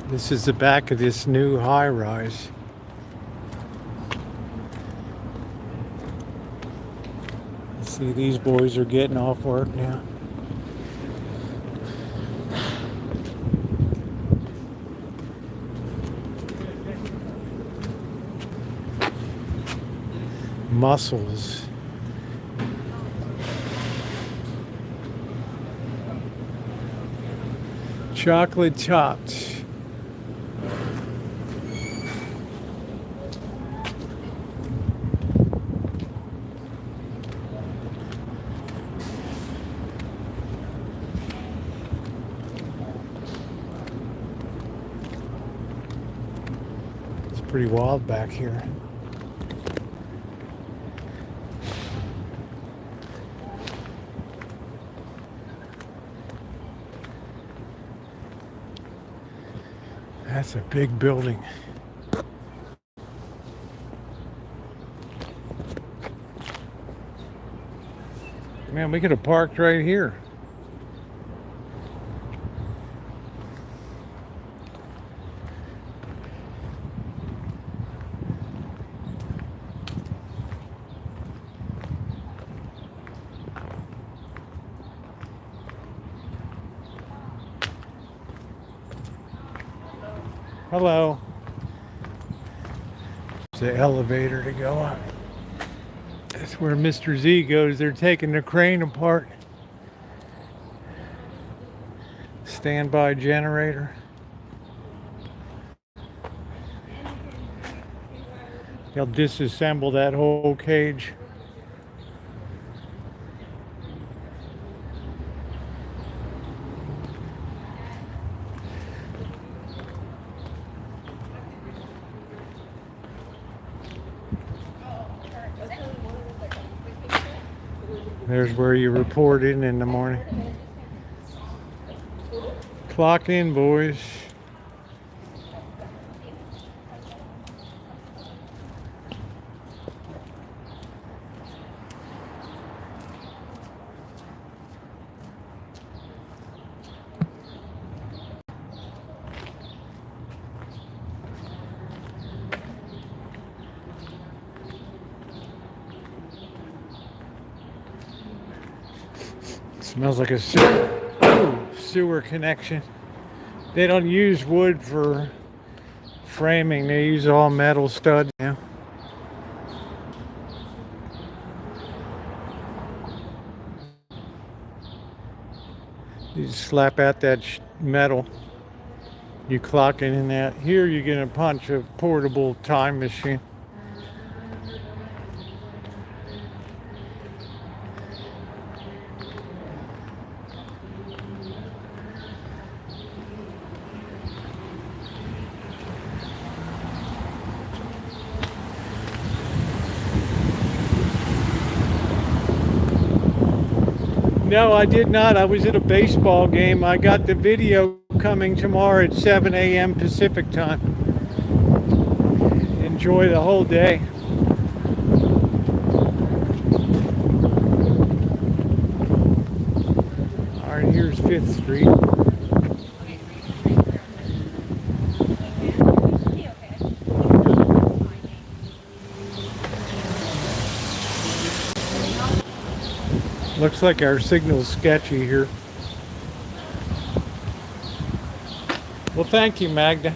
This is the back of this new high rise. See, these boys are getting off work now. Mussels. Chocolate topped. It's pretty wild back here. That's a big building. Man, we could have parked right here. Hello. There's the elevator to go up. That's where Mr. Z goes. They're taking the crane apart. Standby generator. They'll disassemble that whole cage. There's where you report in the morning. Clock in, boys. Smells like a sewer connection. They don't use wood for framing. They use all metal studs now. You just slap out that metal. You clock it in that. Here you're gonna punch a portable time machine. No, I did not. I was at a baseball game. I got the video coming tomorrow at 7 a.m. Pacific time. Enjoy the whole day. All right, here's 5th Street. Looks like our signal's sketchy here. Well, thank you, Magda.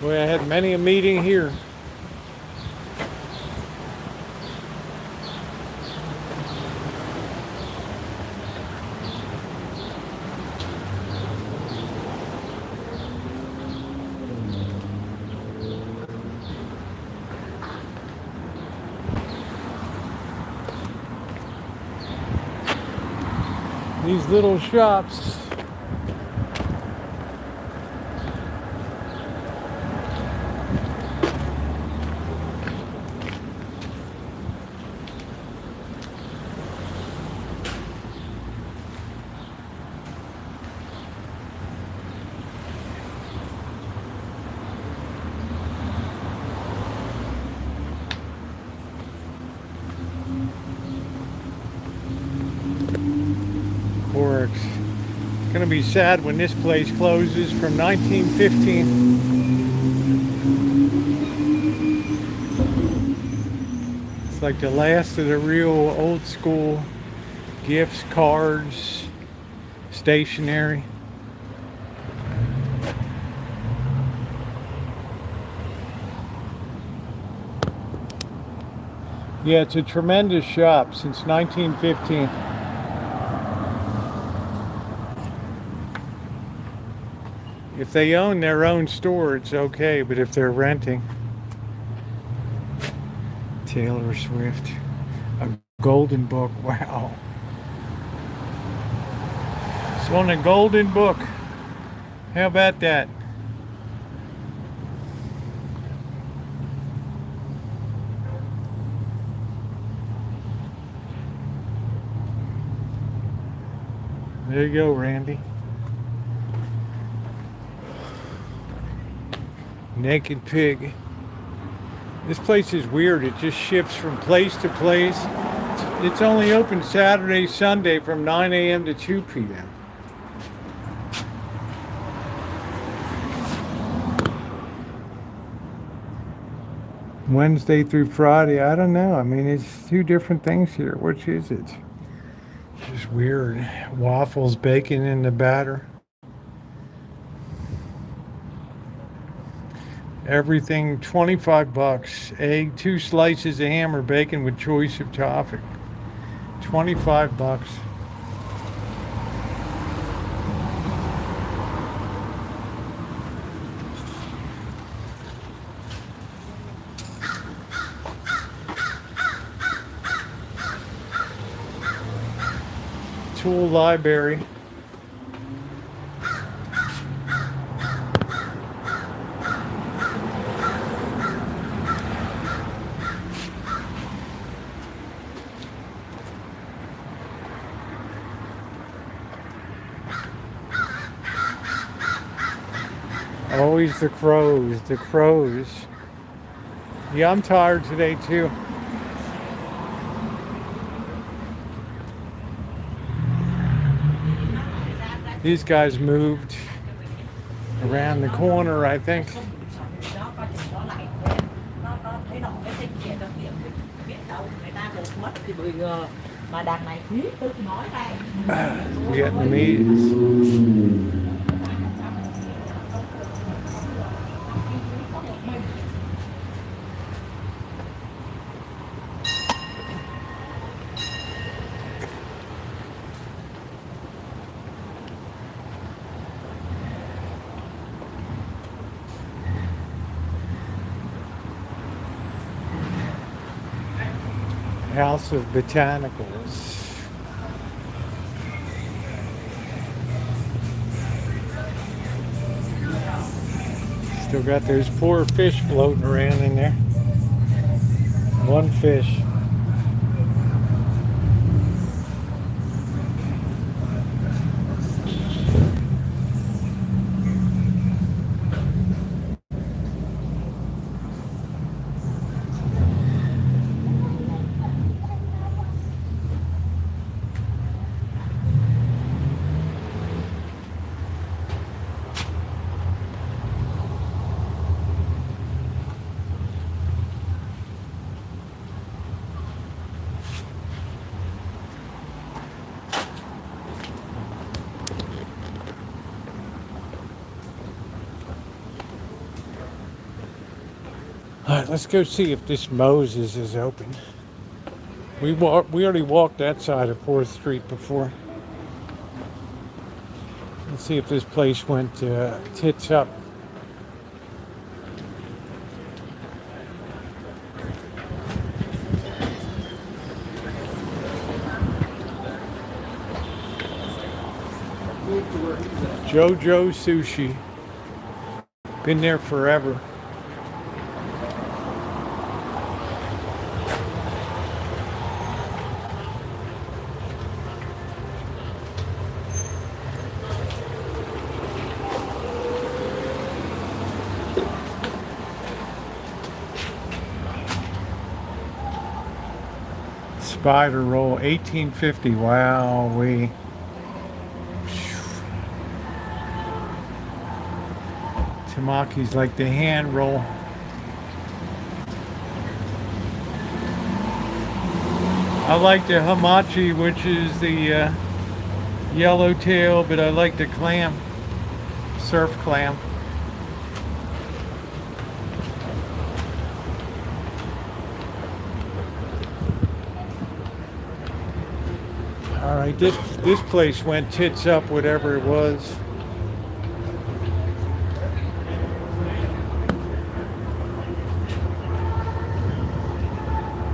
Boy, I had many a meeting here. these little shops. Or it's gonna be sad when this place closes from 1915. It's like the last of the real old school gifts, cards, stationery. Yeah, it's a tremendous shop since 1915. If they own their own store, it's okay, but if they're renting. Taylor Swift. A golden book, wow. It's on a golden book. How about that? There you go, Randy. Naked Pig. This place is weird. It just shifts from place to place. It's only open Saturday, Sunday from 9 a.m. to 2 p.m. Wednesday through Friday, I don't know. I mean, it's two different things here. Which is it? Just weird. Waffles, bacon in the batter. Everything 25 bucks. Egg, 2 slices of ham or bacon with choice of topping. 25 bucks. Tool library. Always the crows, the crows. Yeah, I'm tired today too. These guys moved around the corner, I think. Vietnamese. House of Botanicals. Still got those poor fish floating around in there. One fish. All right, let's go see if this Moses is open. We already walked that side of 4th Street before. Let's see if this place went tits up. JoJo Sushi. Been there forever. Spider roll, 1850. Wow, we. Tamaki's like the hand roll. I like the hamachi, which is the yellowtail, but I like the clam, surf clam. All right, this place went tits up, whatever it was.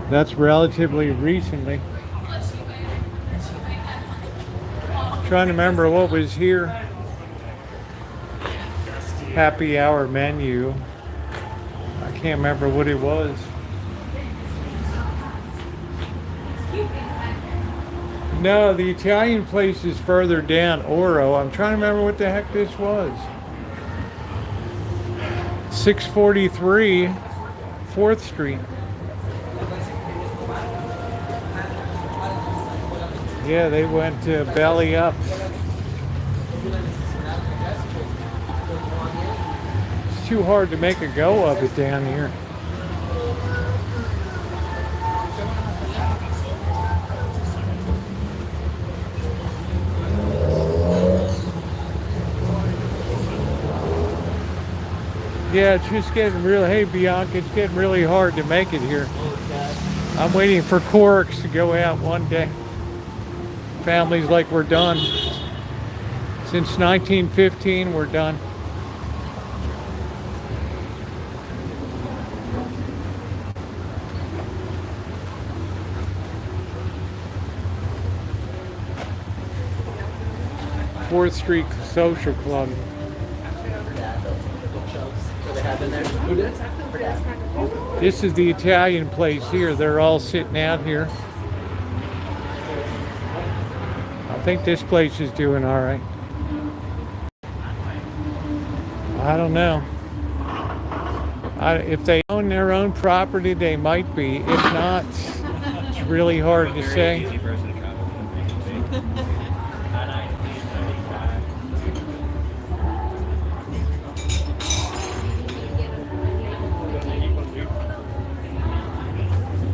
That's relatively recently. Trying to remember what was here. Happy hour menu. I can't remember what it was. No, the Italian place is further down, Oro. I'm trying to remember what the heck this was. 643 4th Street. Yeah, they went belly up. It's too hard to make a go of it down here. Yeah, it's just getting real. Hey, Bianca, it's getting really hard to make it here. I'm waiting for Corks to go out one day. Family's like, we're done. Since 1915, we're done. Fourth Street Social Club. This is the Italian place here. They're all sitting out here. I think this place is doing all right. I don't know. If they own their own property, they might be. If not, it's really hard to say.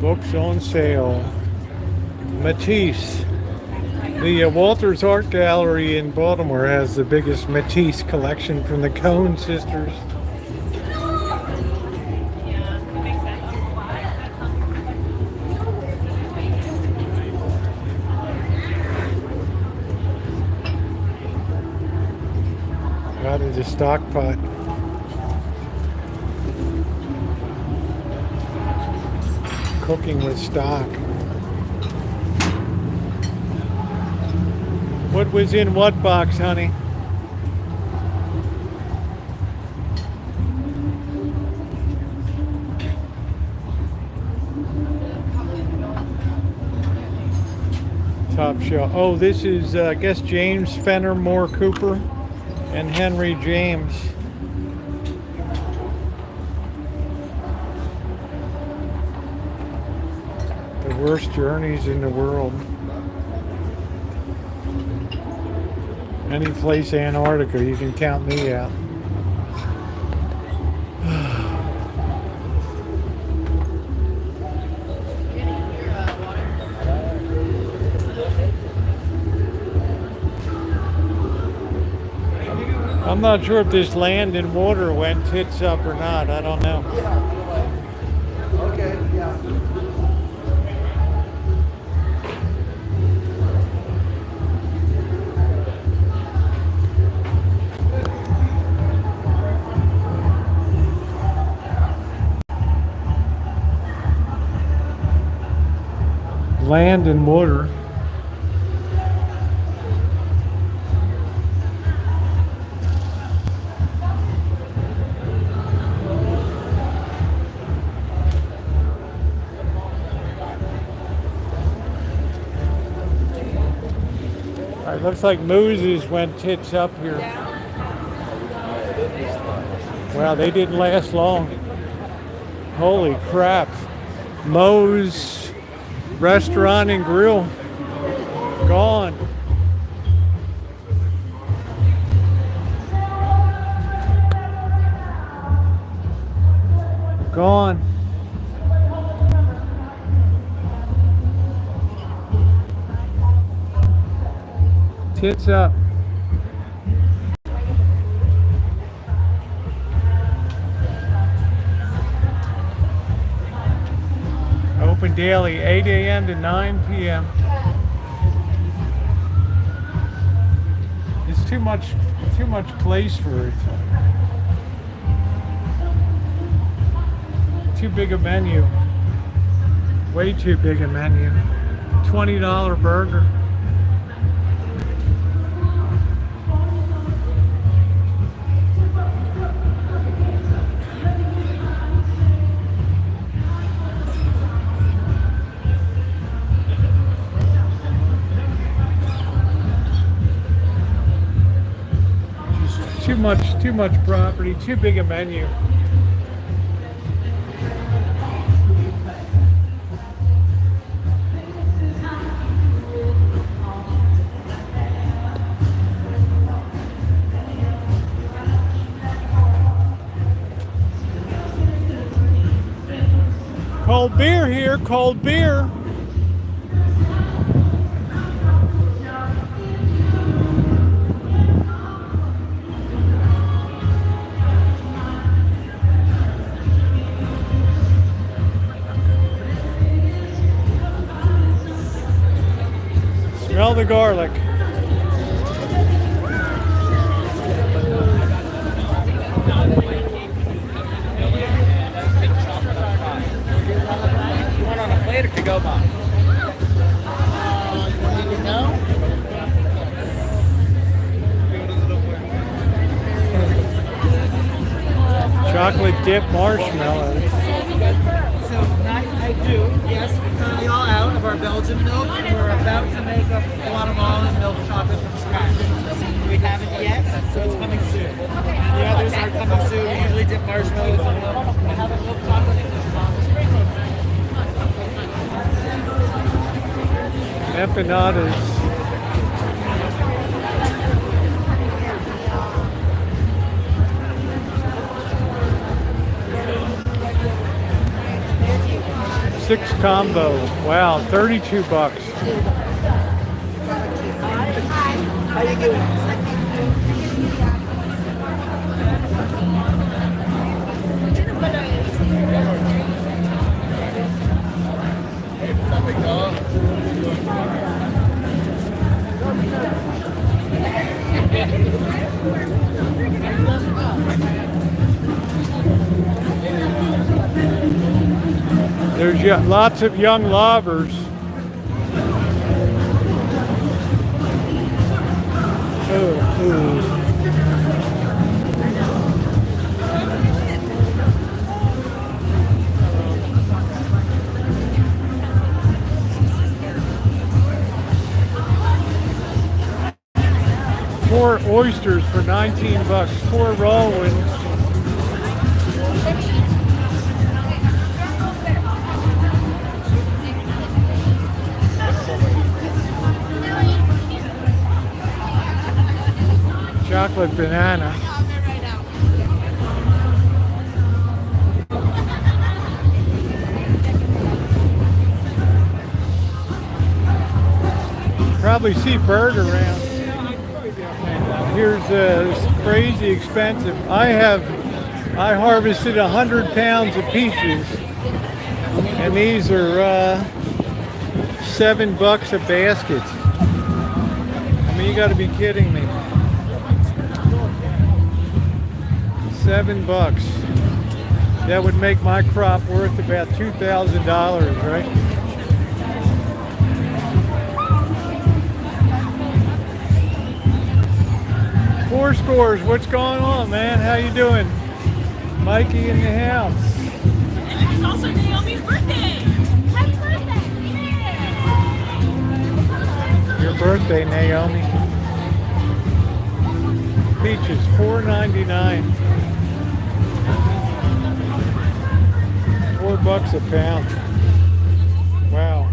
Books on sale. Matisse. The Walters Art Gallery in Baltimore has the biggest Matisse collection from the Coen sisters. Out of the stock pot. Cooking with stock. What was in what box, honey? Top shelf. Oh, this is, I guess, James Fenimore Cooper and Henry James. The worst journeys in the world. Any place Antarctica, you can count me out. I'm not sure if this land and water went tits up or not. I don't know. Okay, yeah. Land and water. It looks like Moses went tits up here. Wow, they didn't last long. Holy crap. Moe's Restaurant and Grill. Gone. Gone. Tits up. Open daily, 8 a.m. to 9 p.m. It's too much place for it. Too big a menu. Way too big a menu. $20 burger. Too much property, too big a menu. Cold beer here, cold beer. Smell the garlic. You want on a plate or to go box? You know? Chocolate dip marshmallows. So I do, yes, we're currently all out of our Belgian milk and we're about to make a lot of almond milk chocolate from scratch. We haven't yet, so it's coming soon. The others are coming soon. We usually dip marshmallows in milk. We have a milk chocolate sprinkles. Empanadas. Six combo. Wow, 32 bucks. How you doing? There's lots of young lovers. Oh. 4 oysters for 19 bucks. 4 raw ones. Chocolate banana. Probably see bird around. Here's crazy expensive. I harvested 100 pounds of peaches, and these are $7 a basket. I mean, you got to be kidding me. $7. That would make my crop worth about $2,000, right? Four Scores, what's going on, man? How you doing? Mikey in the house. And it's also Naomi's birthday. Happy birthday! Your birthday, Naomi. Peaches, $4.99. $4 a pound. Wow.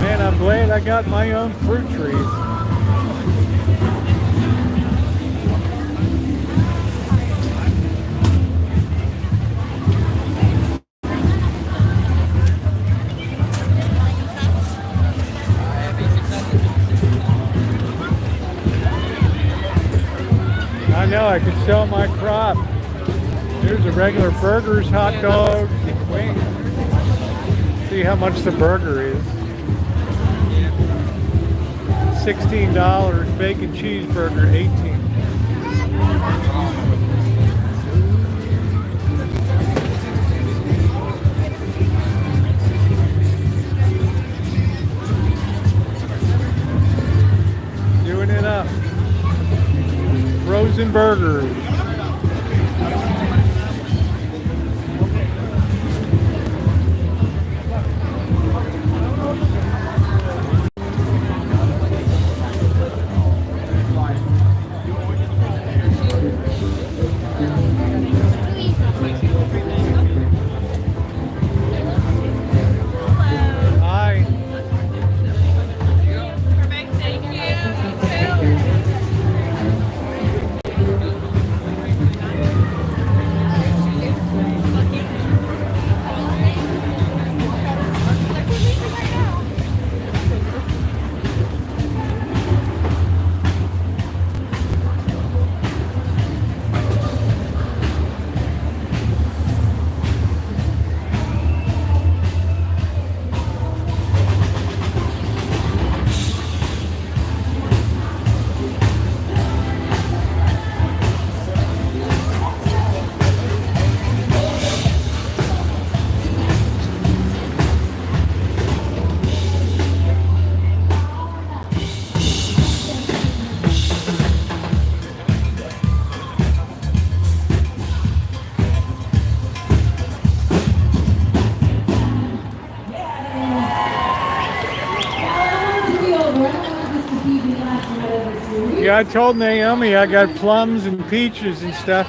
Man, I'm glad I got my own fruit trees. I know, I could sell my crop. Here's a regular burgers, hot dogs, and wings. See how much the burger is. $16, bacon cheeseburger, $18. Doing it up. Frozen burgers. Hi. Perfect, thank you. Yeah, I told Naomi I got plums and peaches and stuff.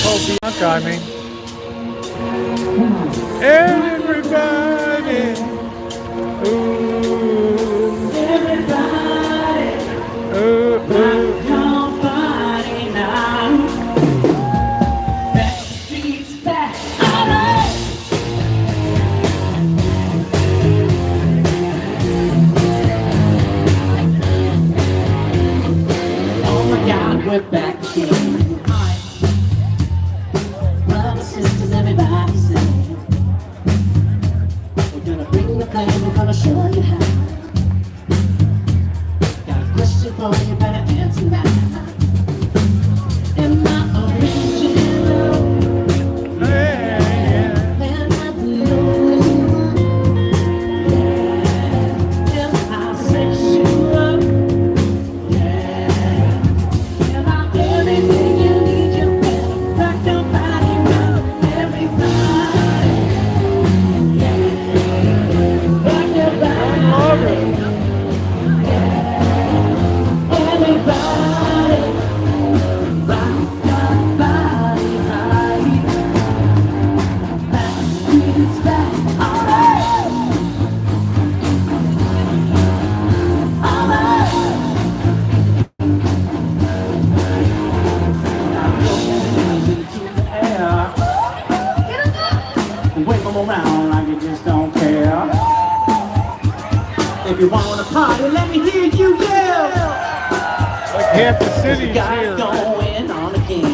Oh, Bianca, I mean. Everybody. Ooh. Everybody, Ooh, ooh. nobody now. Back streets back, alright. Oh my God, we're back again. Brothers, sisters, everybody sing. We're gonna bring the flame, we're gonna show you how. Got a question for you, better answer now. Am I original? Am I blue? Yeah. Am I sexual? Yeah. Am I everything you need? You better rock your body round. Everybody. Yeah. Rock your body. Everybody, rock your body right. Back streets back, alright. Alright. Now throw your hands into the air. Wave them around like you just don't care. If you wanna party, let me hear you yell. Like half the city's Got here. it going on again.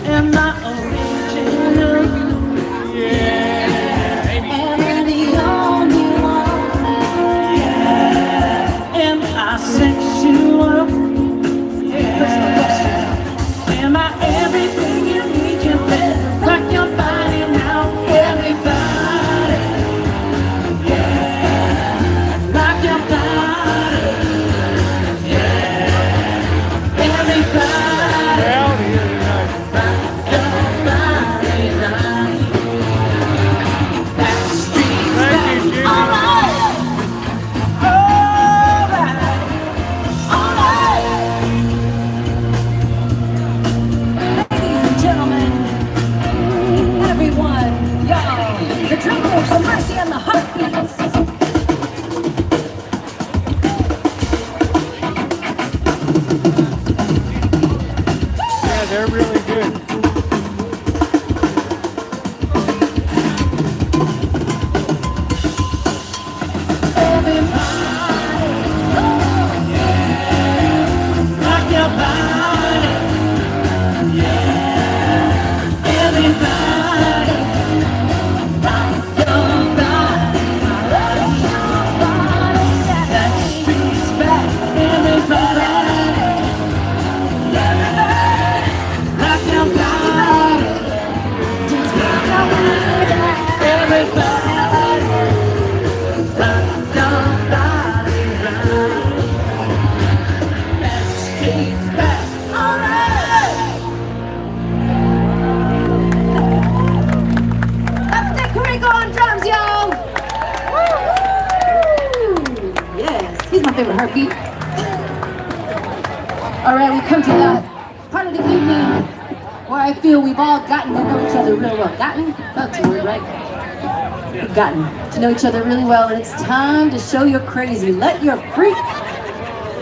Am I original? Yeah. Am I the only one? Yeah. Am I sexual? Yeah. Am I everything you need? You better Yeah, they're really good. Rock your body, yeah. Everybody, rock your body. That street's back. Everybody, rock your body. Everybody, rock your body right. That street's back. All right. That's Nick Rico on drums, y'all. Woo! Yes, he's my favorite heartbeat. All right, we come to that part of the evening where I feel we've all gotten to know each other real well. Gotten? That's the word, right? We've gotten to know each other really well, and it's time to show your crazy. Let your freak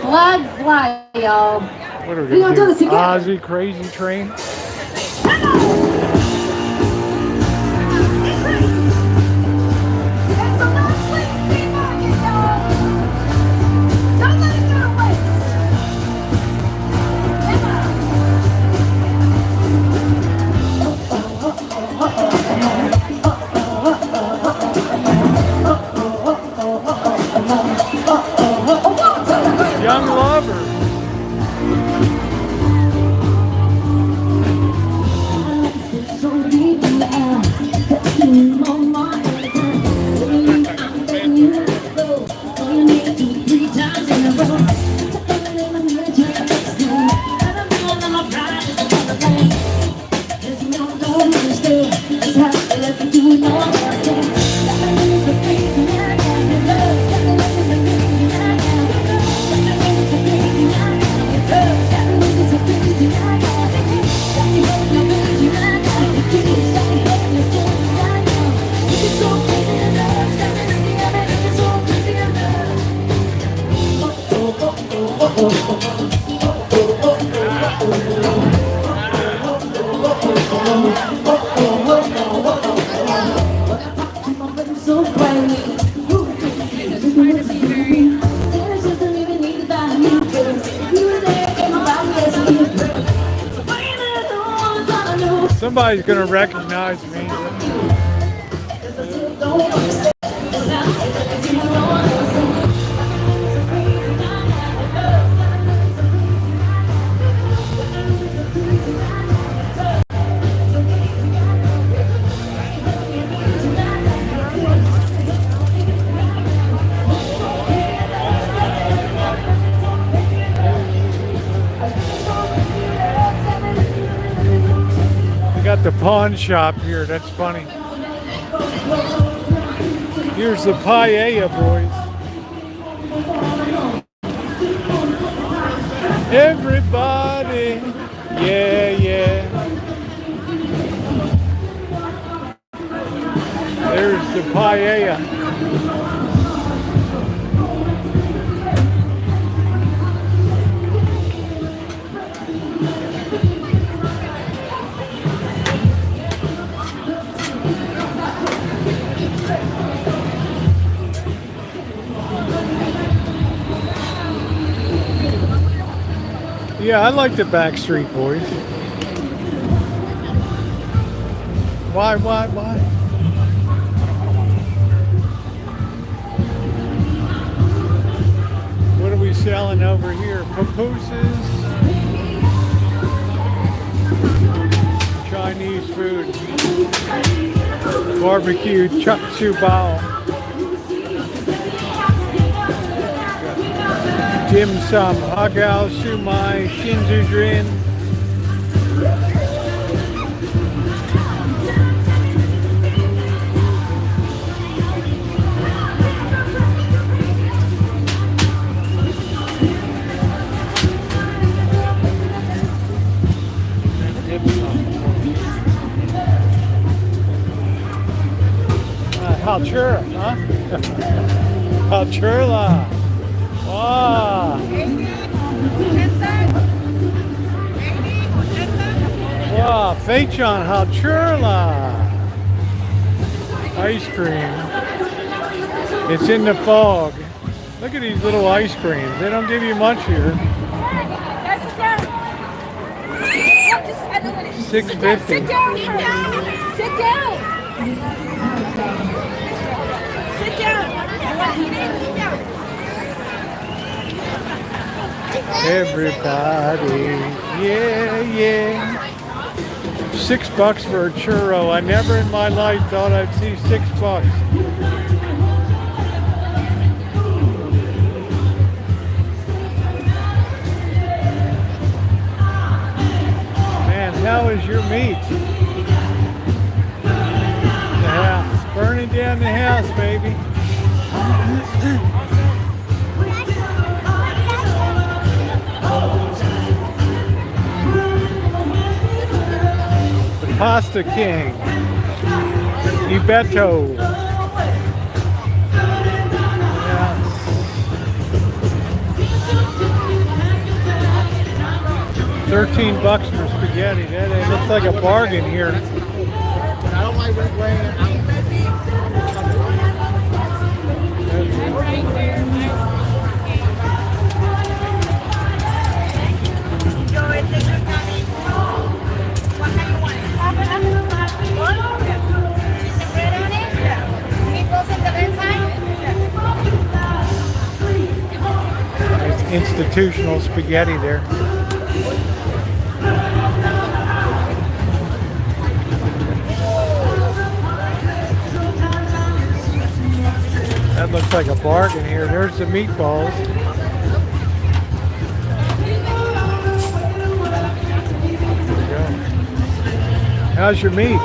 flag fly, y'all. What are we We gonna do this together. Ozzy Crazy Train? Young lover. Somebody's gonna recognize me. Got the pawn shop here. That's funny. Here's the paella, boys. Everybody, yeah, yeah. There's the paella. Yeah, I like the Backstreet Boys. Why? What are we selling over here? Pupusas. Chinese food. Barbecue chop suey bao. Dim sum, hagao, shumai, shinzudrin. Halchura, huh? Halchura. Wow. Wow, Feichon Hachurla. Ice cream. It's in the fog. Look at these little ice creams. They don't give you much here. $6.50. Sit down. Sit down. Sit down. Everybody, yeah. $6 for a churro. I never in my life thought I'd see $6. Man, how is your meat? The house. Burning down the house, baby. Pasta King, Ibeto. Yes. $13 for spaghetti. That looks like a bargain here. I don't like wearing it. It's institutional spaghetti there. That looks like a bargain here. There's the meatballs. There you go. How's your meat?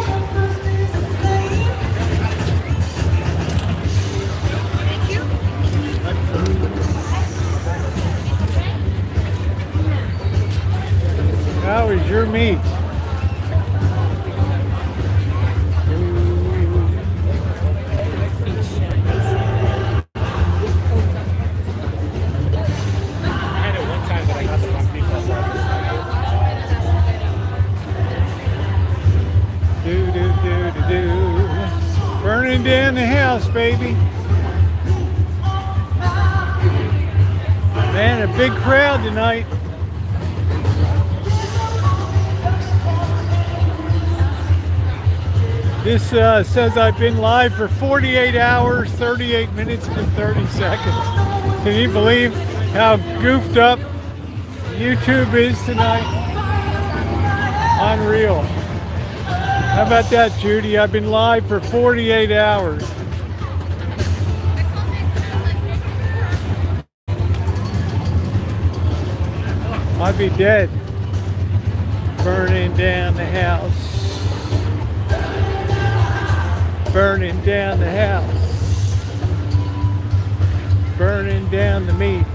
How is your meat? Burning down the house, baby. Man, a big crowd tonight. This says I've been live for 48 hours, 38 minutes, and 30 seconds. Can you believe how goofed up YouTube is tonight? Unreal. How about that, Judy? I've been live for 48 hours. I'd be dead. Burning down the house. Burning down the house. Burning down the meat.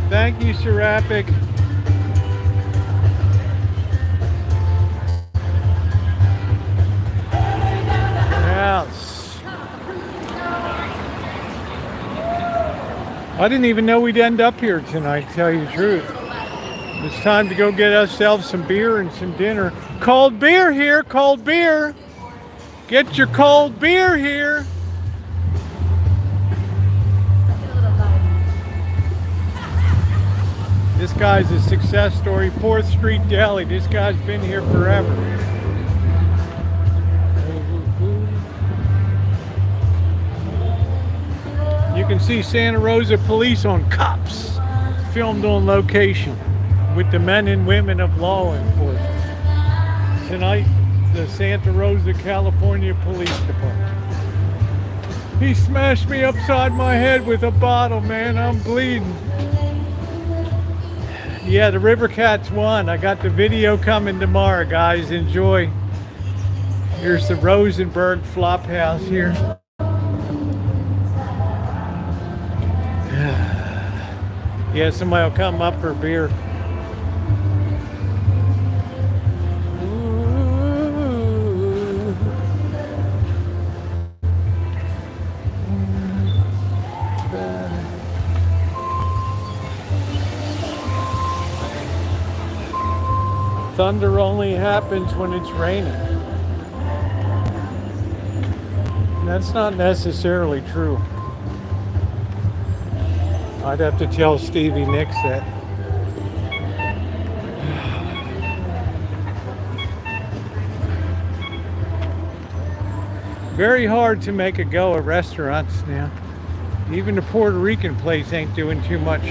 Thank you, Seraphic. House. I didn't even know we'd end up here tonight, to tell you the truth. It's time to go get ourselves some beer and some dinner. Cold beer here, cold beer. Get your cold beer here. This guy's a success story. 4th Street Deli. This guy's been here forever. You can see Santa Rosa police on cops, filmed on location with the men and women of law enforcement. Tonight, the Santa Rosa, California Police Department. He smashed me upside my head with a bottle, man. I'm bleeding. Yeah, the River Cats won. I got the video coming tomorrow, guys. Enjoy. Here's the Rosenberg flop house here. Yeah, somebody will come up for a beer. Thunder only happens when it's raining. That's not necessarily true. I'd have to tell Stevie Nicks that. Very hard to make a go at restaurants now. Even the Puerto Rican place ain't doing too much.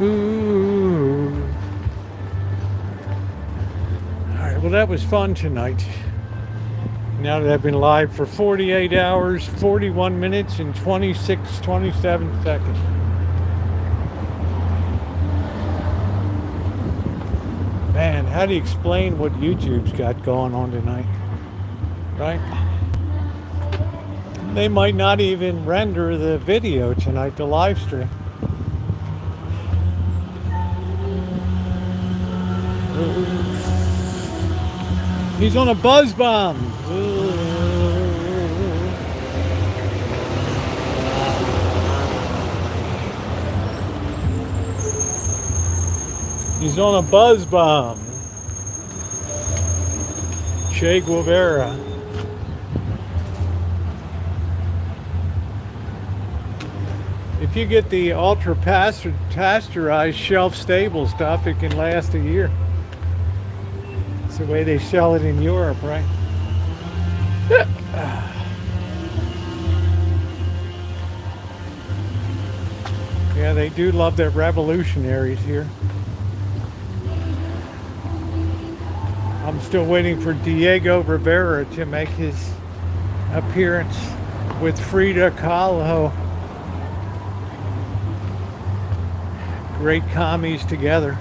Ooh. All right, well, that was fun tonight. Now that I've been live for 48 hours, 41 minutes, and 27 seconds. Man, how do you explain what YouTube's got going on tonight? Right? They might not even render the video tonight, the live stream. He's on a buzz bomb. He's on a buzz bomb. Che Guevara. If you get the ultra pasteurized shelf stable stuff, it can last a year. It's the way they sell it in Europe, right? Yeah, they do love their revolutionaries here. I'm still waiting for Diego Rivera to make his appearance with Frida Kahlo. Great commies together.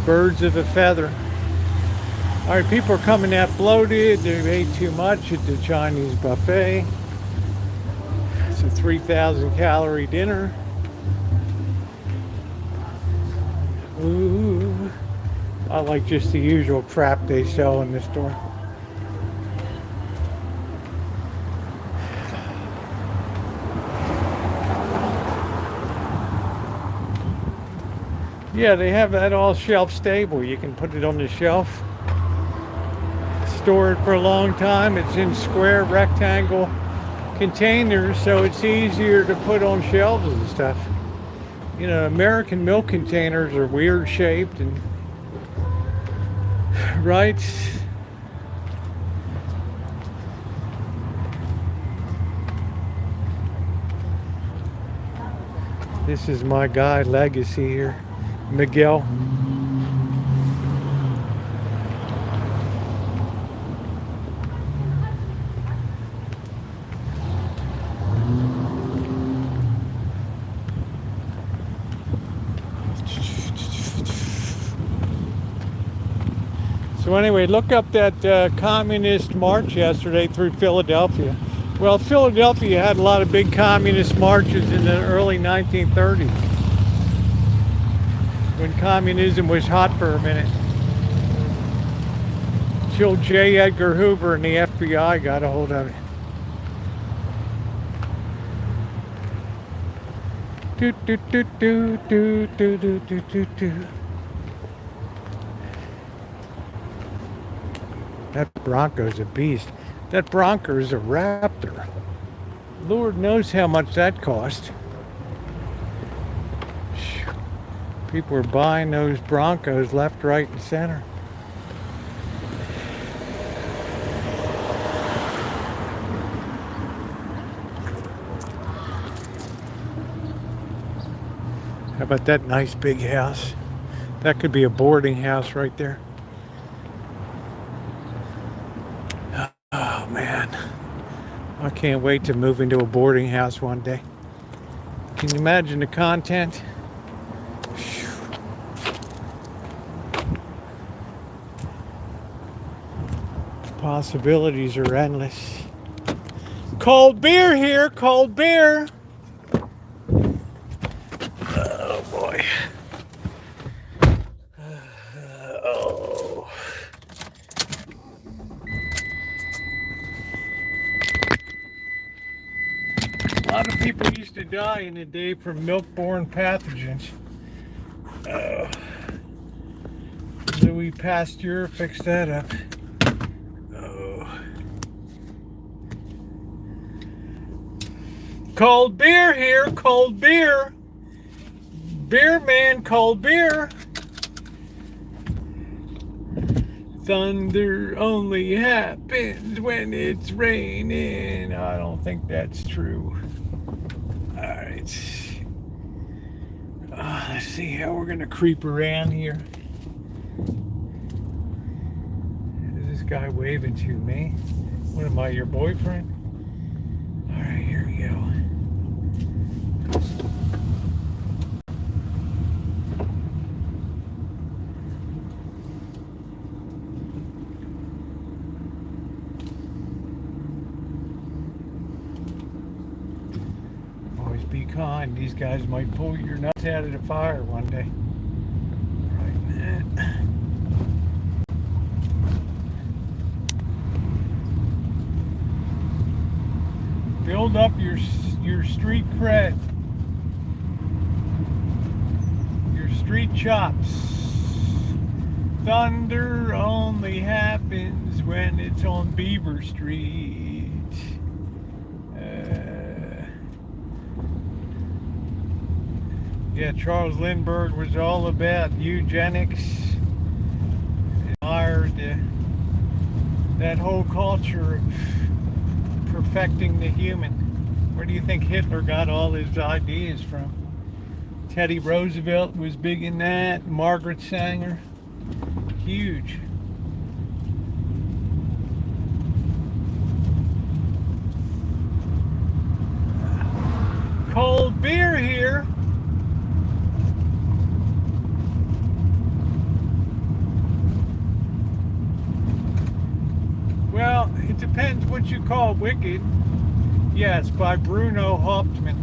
Birds of a feather. All right, people are coming out bloated. They ate too much at the Chinese buffet. It's a 3,000 calorie dinner. Ooh. I like just the usual crap they sell in the store. Yeah, they have that all shelf stable. You can put it on the shelf, store it for a long time. It's in square rectangle containers, so it's easier to put on shelves and stuff. You know, American milk containers are weird shaped and right. This is my guy Legacy here, Miguel. So anyway, look up that communist march yesterday through Philadelphia. Well, Philadelphia had a lot of big communist marches in the early 1930s, when communism was hot for a minute. Till J. Edgar Hoover and the FBI got a hold of it. Do do do do do do do do do do. That Bronco's a beast. That Bronco is a Raptor. Lord knows how much that cost. People are buying those Broncos left, right, and center. How about that nice big house? That could be a boarding house right there. Oh man, I can't wait to move into a boarding house one day. Can you imagine the content? Possibilities are endless. Cold beer here, cold beer. Oh boy. Oh. lot of people used to die in the day from milk-borne pathogens. Louis Pasteur fixed that up. Cold beer here, cold beer. Beer man, cold beer. Thunder only happens when it's raining. I don't think that's true. Alright. Let's see how we're going to creep around here. Is this guy waving to me? What am I, your boyfriend? Alright, here we go. Always be kind. These guys might pull your nuts out of the fire one day. Right, man. Build up your street cred, your street chops. Thunder only happens when it's on Beaver Street. Yeah, Charles Lindbergh was all about eugenics. Admired that whole culture of perfecting the human. Where do you think Hitler got all his ideas from? Teddy Roosevelt was big in that. Margaret Sanger. Huge. Cold beer here. Well, it depends what you call wicked. Yes, by Bruno Hauptmann,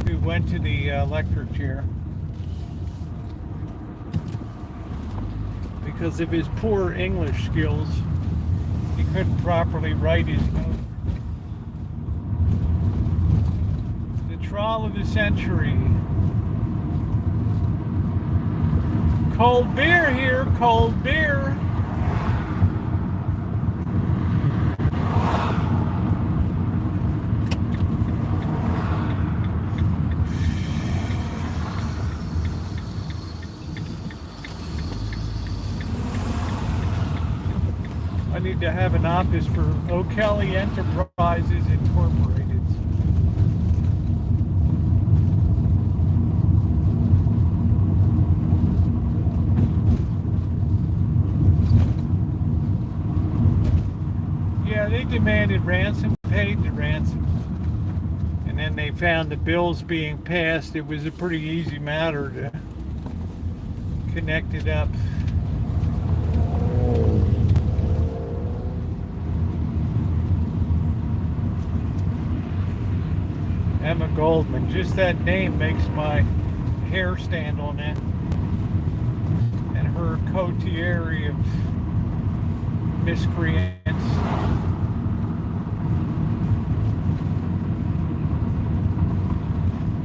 who went to the lecture chair. Because of his poor English skills, he couldn't properly write his note. The trial of the century. Cold beer here, cold beer. I need to have an office for Okelly Enterprises Incorporated. Yeah, they demanded ransom, paid the ransom. And then they found the bills being passed. It was a pretty easy matter to connect it up. Emma Goldman, just that name makes my hair stand on end. And her coterie of miscreants.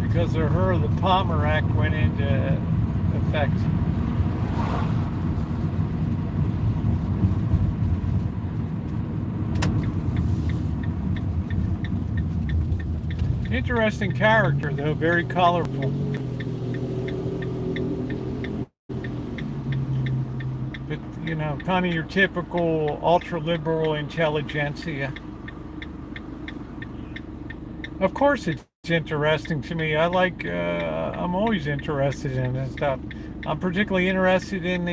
Because of her, the Palmer Act went into effect. Interesting character, though, very colorful. But, you know, kind of your typical ultra-liberal intelligentsia. Of course it's interesting to me. I like, I'm always interested in this stuff. I'm particularly interested in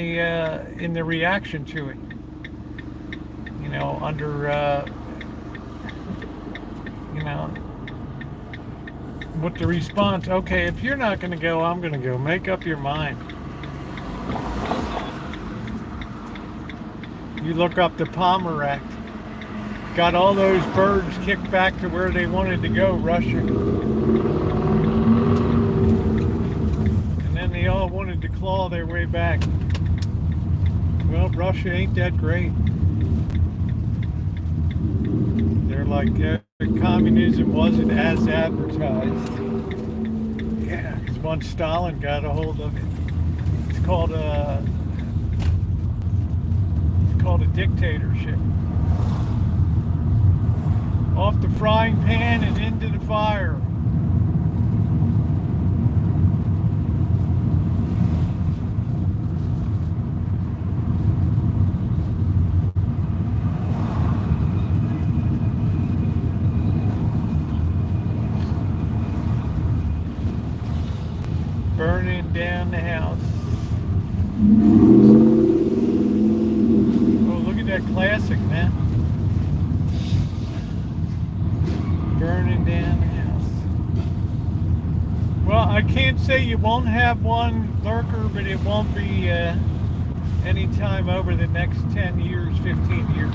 the reaction to it. You know, under, you know, what the response, okay, if you're not going to go, I'm going to go. Make up your mind. You look up the Palmer Act. Got all those birds kicked back to where they wanted to go, Russia. And then they all wanted to claw their way back. Well, Russia ain't that great. Their like communism wasn't as advertised. Yeah, because once Stalin got a hold of it, it's called a dictatorship. Off the frying pan and into the fire. Burning down the house. Oh, look at that classic, man. Burning down the house. Well, I can't say you won't have one lurker, but it won't be any time over the next 10 years, 15 years.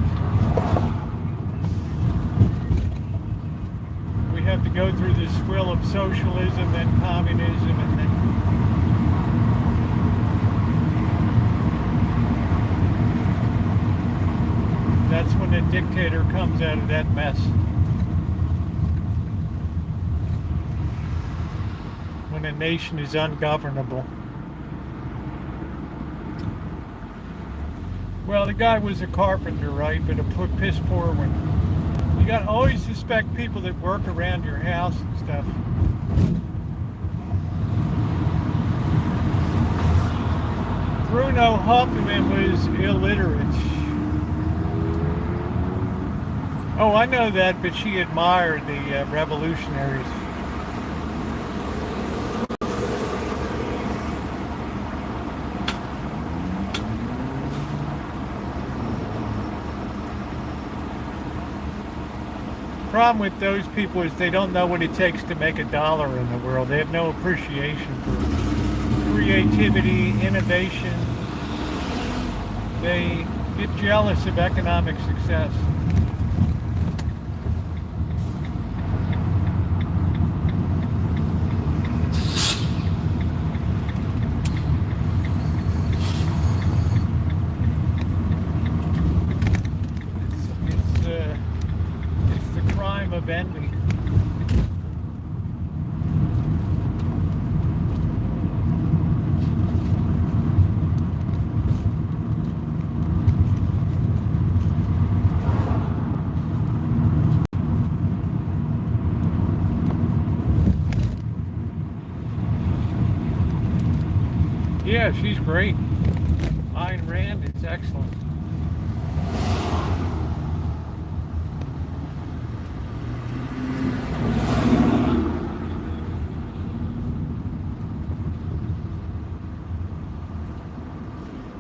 We have to go through this swill of socialism, then communism, and then that's when the dictator comes out of that mess. When a nation is ungovernable. Well, the guy was a carpenter, right? But a piss poor one. You got to always suspect people that work around your house and stuff. Bruno Hauptmann was illiterate. Oh, I know that, but she admired the revolutionaries. The problem with those people is they don't know what it takes to make $1 in the world. They have no appreciation for creativity, innovation. They get jealous of economic success. It's the crime of envy. Yeah, she's great. Ayn Rand is excellent.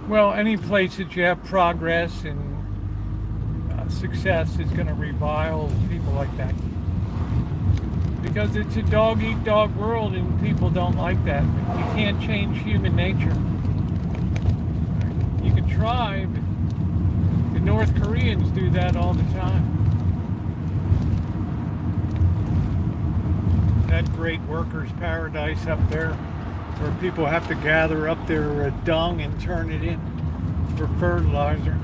Well, any place that you have progress and success is going to revile people like that. Because it's a dog-eat-dog world and people don't like that. You can't change human nature. You can try, but the North Koreans do that all the time. That great workers' paradise up there, where people have to gather up their dung and turn it in for fertilizer.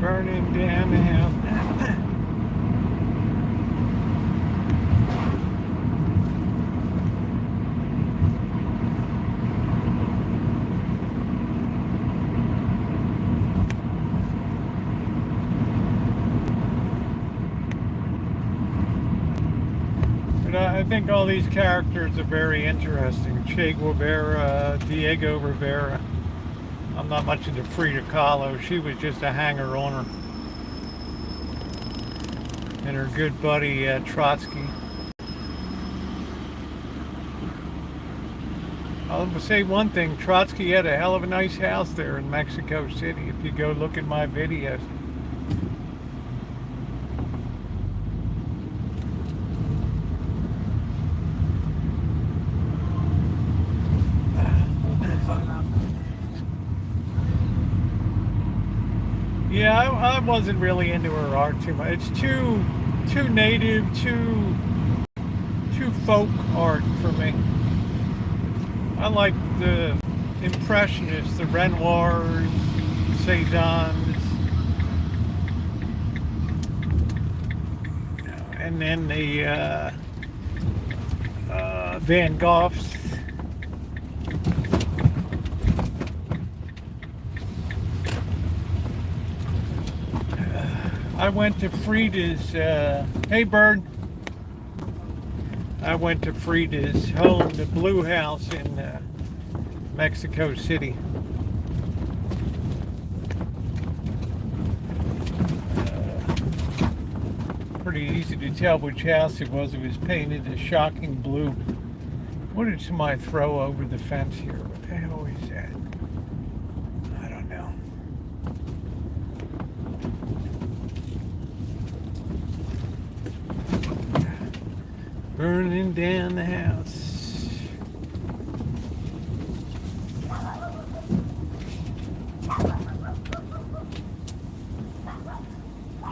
Burning down the house. I think all these characters are very interesting. Che Guevara, Diego Rivera. I'm not much into Frida Kahlo. She was just a hanger-oner. And her good buddy Trotsky. I'll say one thing. Trotsky had a hell of a nice house there in Mexico City. If you go look at my videos. Yeah, I wasn't really into her art too much. It's too native, too folk art for me. I like the Impressionists, the Renoirs, Cézannes, and then the Van Goghs. I went to Frida's, hey Bird. I went to Frida's home, the Blue House in Mexico City. Pretty easy to tell which house it was. It was painted a shocking blue. What did somebody throw over the fence here? What the hell is that? I don't know. Burning down the house.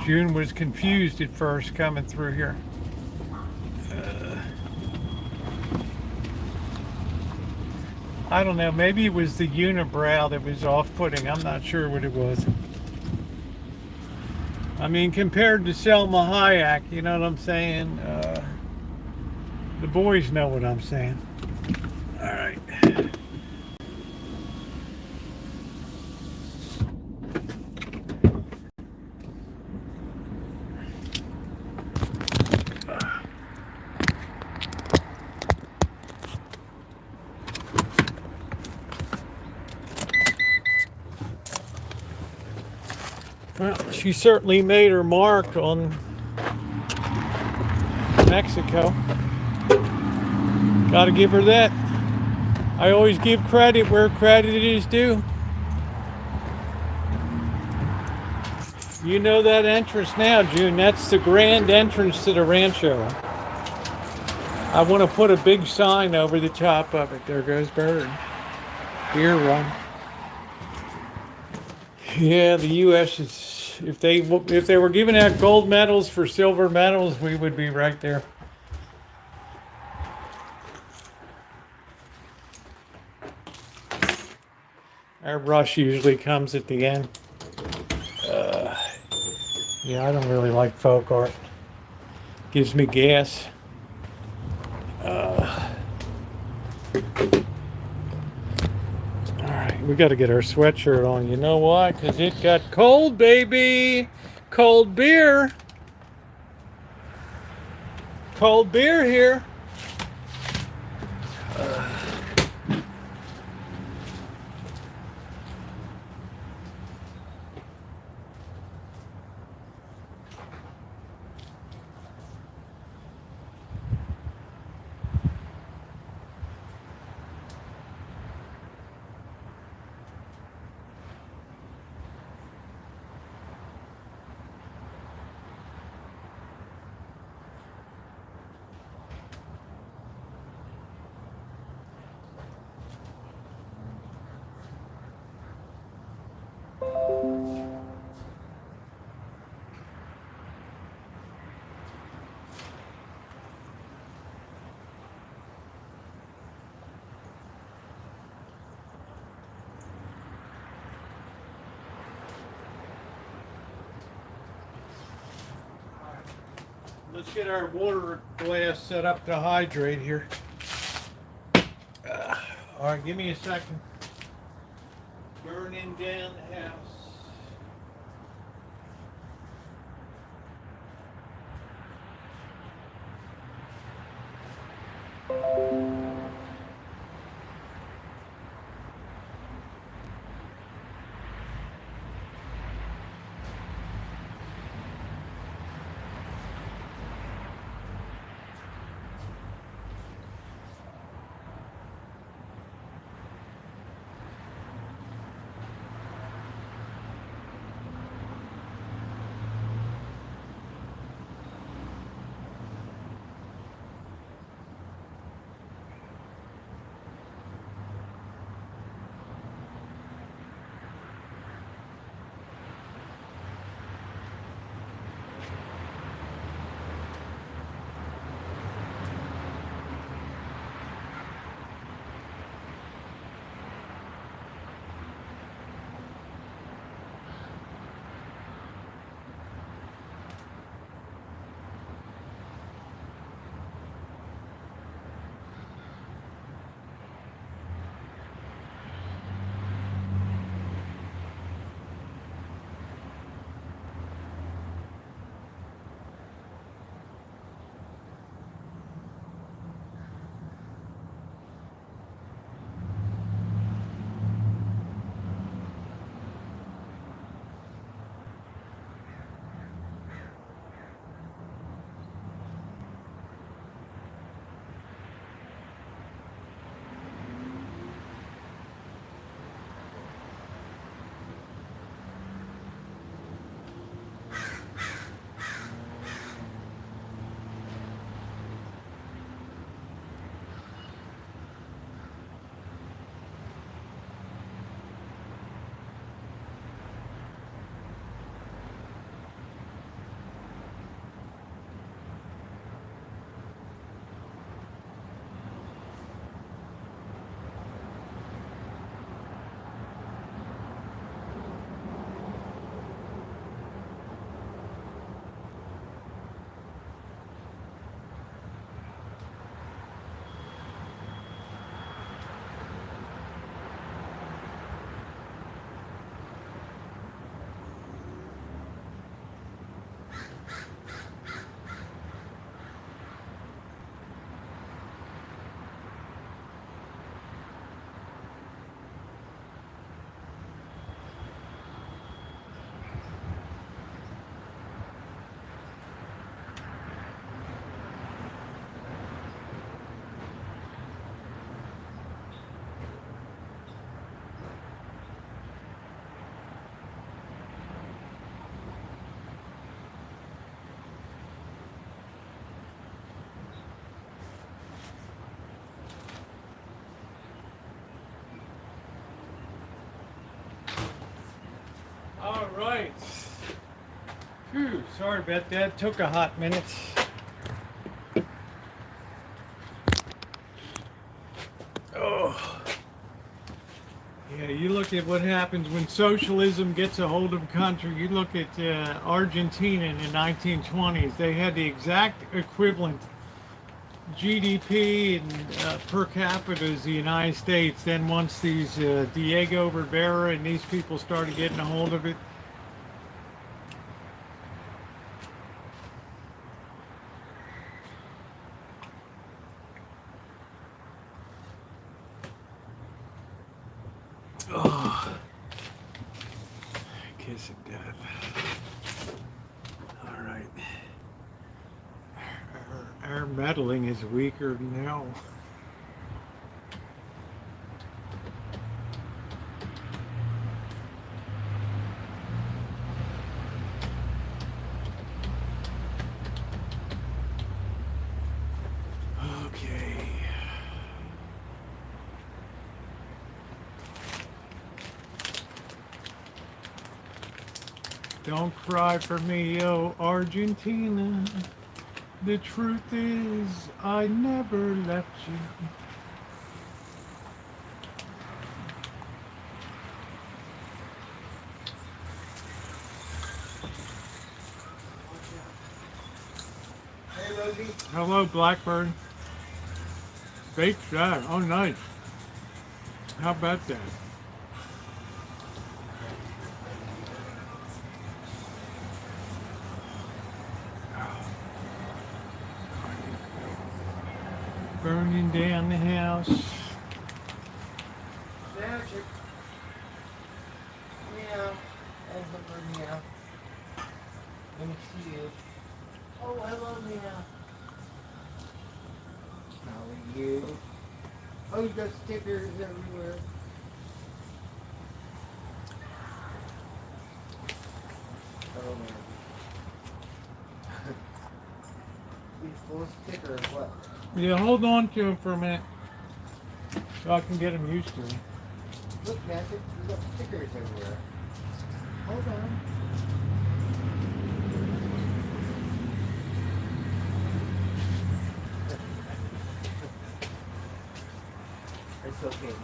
June was confused at first coming through here. I don't know, maybe it was the unibrow that was off-putting. I'm not sure what it was. I mean, compared to Selma Hayek, you know what I'm saying? The boys know what I'm saying. All right. Well, she certainly made her mark on Mexico. Gotta give her that. I always give credit where credit is due. You know that entrance now, June. That's the grand entrance to the Rancho. I want to put a big sign over the top of it. There goes Bird. Beer run. Yeah, the U.S. is. If they were giving out gold medals for silver medals, we would be right there. Our rush usually comes at the end. Yeah, I don't really like folk art. Gives me gas. Alright, we got to get our sweatshirt on. You know why? Because it got cold, baby. Cold beer. Cold beer here. Let's get our water glass set up to hydrate here. All right, give me a second. Burning down the house. right. Phew, sorry about that. Took a hot minute. Oh. Yeah, you look at what happens when socialism gets a hold of a country. You look at Argentina in the 1920s. They had the exact equivalent GDP and per capita as the United States. Then once these Diego Rivera and these people started getting a hold of it, oh, kiss of death. All right. Our meddling is weaker now. Okay. Don't cry for me, oh Argentina. The truth is, I never left you. Hey, Rosie. Hello, Blackbird. Baked shot. Oh, nice. How about that? Burning down the house. Magic. Meow. Oh, meow. Let me see you. Oh, hello, meow. How are you? Oh, you got stickers everywhere. Oh, man. You full of stickers, what? Yeah, hold on to him for a minute so I can get him used to it. Look, Magic, you got stickers everywhere. Hold on. It's okay, Magic.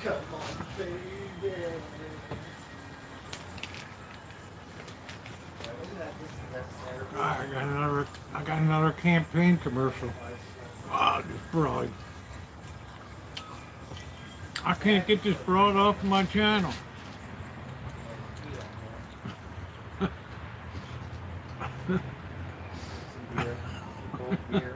Come on, baby. I got another campaign commercial. Ah, this broad. I can't get this broad off of my channel. Beer. Cold beer.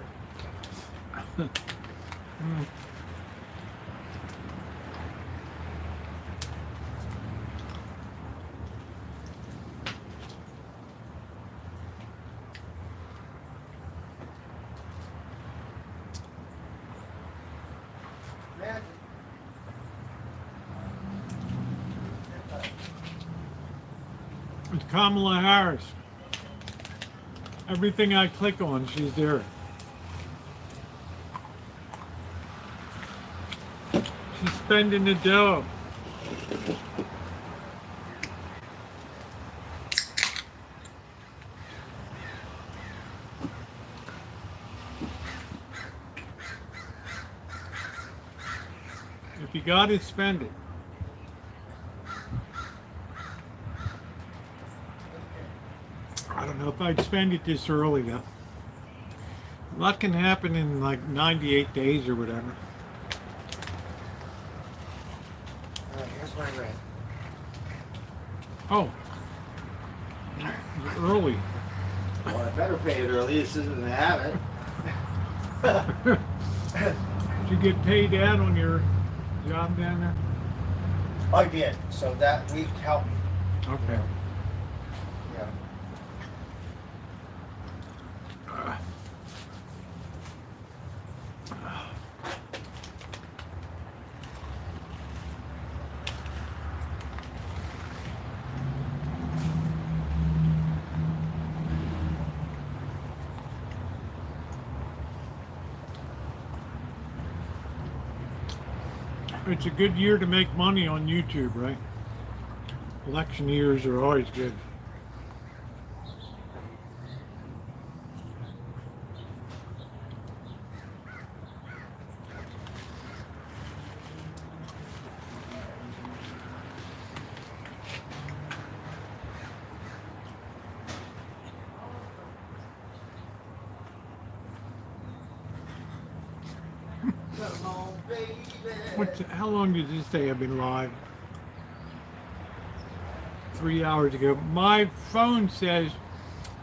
Magic. It's Kamala Harris. Everything I click on, she's there. She's spending the dough. If you got it, spend it. I don't know if I'd spend it this early though. A lot can happen in like 98 days or whatever. Alright, here's my rent. Oh, early. Well, I better pay it early. This isn't a habit. Did you get paid out on your job down there? I did. So that week helped me. Okay. Yeah. It's a good year to make money on YouTube, right? Election years are always good. How long did this day have been live? 3 hours ago. My phone says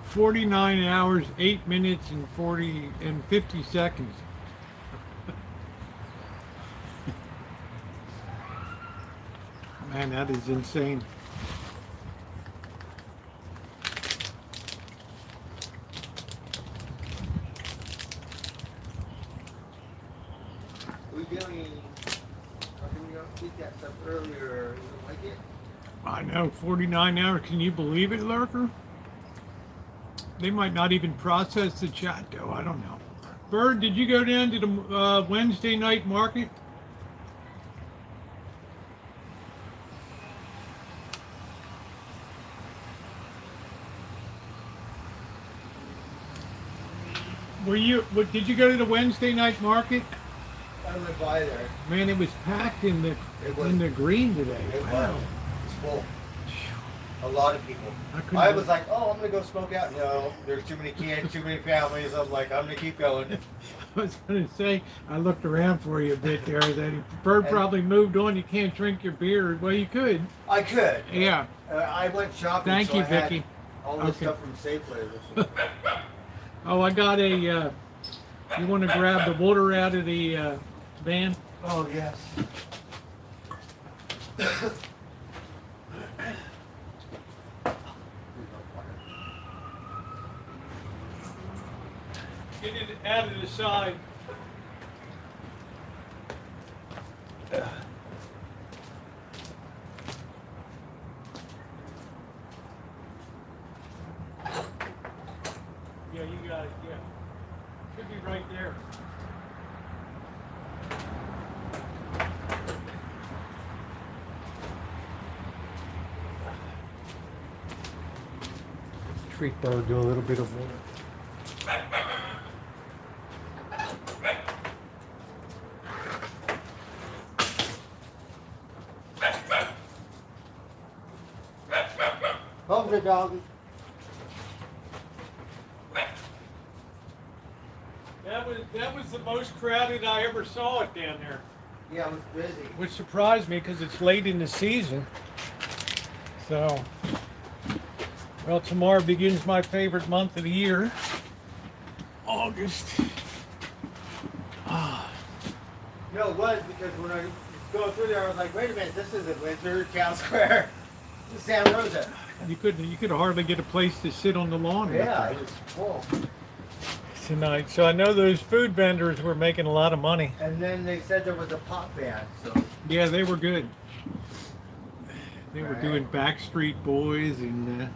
49 hours, 8 minutes, and 50 seconds. Man, that is insane. That stuff earlier. You don't like it? I know, 49 hours. Can you believe it, Lurker? They might not even process the chat, though. I don't know. Bird, did you go down to the Wednesday night market? Did you go to the Wednesday night market? I went by there. Man, it was packed in the green today. It Wow. was. It's full. A lot of people. I was like, oh, I'm gonna go smoke out. No, there's too many kids, too many families. I'm like, I'm gonna keep going. I was going to say, I looked around for you a bit there. That Bird probably moved on. You can't drink your beer. Well, you could. I could. Yeah. I went shopping. Thank so you, I had Vicky. all this Okay. stuff from Safe Flavors. Oh, I got a. You want to grab the water out of the van? Oh yes. Get it out of the side. Yeah, you got it, yeah. Should be right there. Treat Bird to a little bit of water. Hungry doggy. That was the most crowded I ever saw it down there. Yeah, it was busy. Which surprised me because it's late in the season. So, well, tomorrow begins my favorite month of the year, August. No, it was because when I was going through there, I was like, wait a minute, this isn't Winter Town Square. This is Santa Rosa. You could hardly get a place to sit on the lawn. Yeah, it was full. Tonight. So I know those food vendors were making a lot of money. And then they said there was a pop band, so. Yeah, they were good. They were Right. doing Backstreet Boys and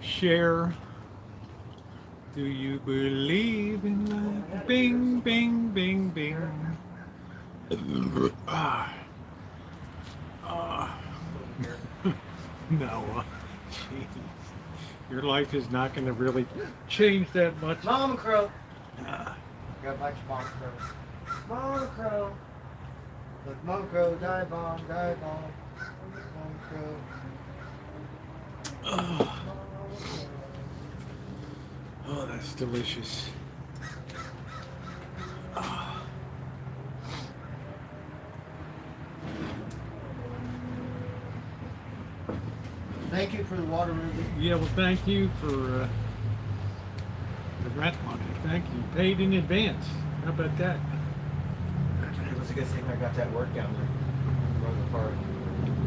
Cher. Do you believe in love? Bing, bing, bing, bing. No. Jeez. Your life is not going to really change that much. Mama Crow. Got a bunch of Mama Crows. Mama Crow. Look, Mama Crow, die bomb, die bomb. Mama Crow. Oh, that's delicious. Thank you for the water, Rosie. Yeah, well, thank you for the rent money. Thank you. Paid in advance. How about that? It was a good thing I got that work down there. Rosa Park.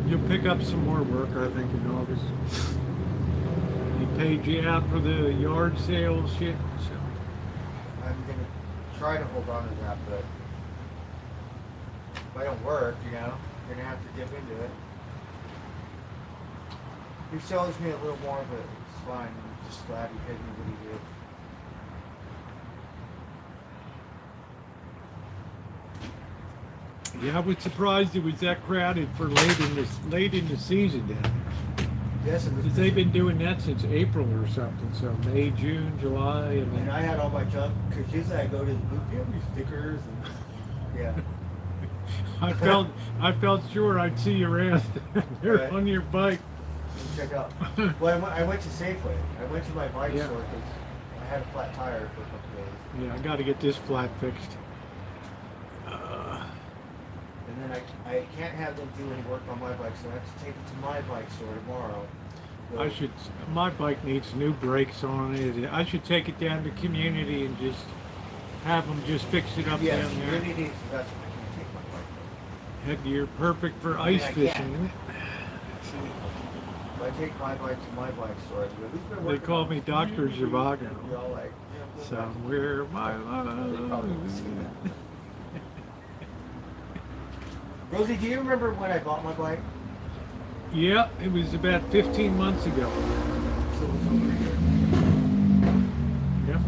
You'll pick up some more work, I think, in August. He paid you out for the yard sale shit. So. I'm going to try to hold on to that, but if I don't work, you know, I'm going to have to dip into it. He sells me a little more, but it's fine. I'm just glad he paid me what he did. Yeah, I was surprised it was that crowded for late in the season down there. Yes, it was. Because they've been doing that since April or something. So May, June, July, and And then I had all my junk, because usually I go to the booth, do you have any stickers? And, yeah. I felt sure I'd see you around there Right. on your bike. Check out. Well, I went to Safeway. I went to my bike Yeah. store because I had a flat tire for a couple days. Yeah, I got to get this flat fixed. And then I can't have them do any work on my bike, so I have to take it to my bike store tomorrow. My bike needs new brakes on it. I should take it down to community and just have them just fix it up Yes, down there. really needs the best. I can't take my bike. Heck, you're perfect for I mean, ice I fishing, can't. isn't it? If I take my bike to my bike store, I go, who's been They working call on me this? Dr. Zhivago. You're all like, yeah, Somewhere my They probably won't see love. that. Rosie, do you remember when I bought my bike? Yeah, it was about 15 months ago. So it was over a year. Yep.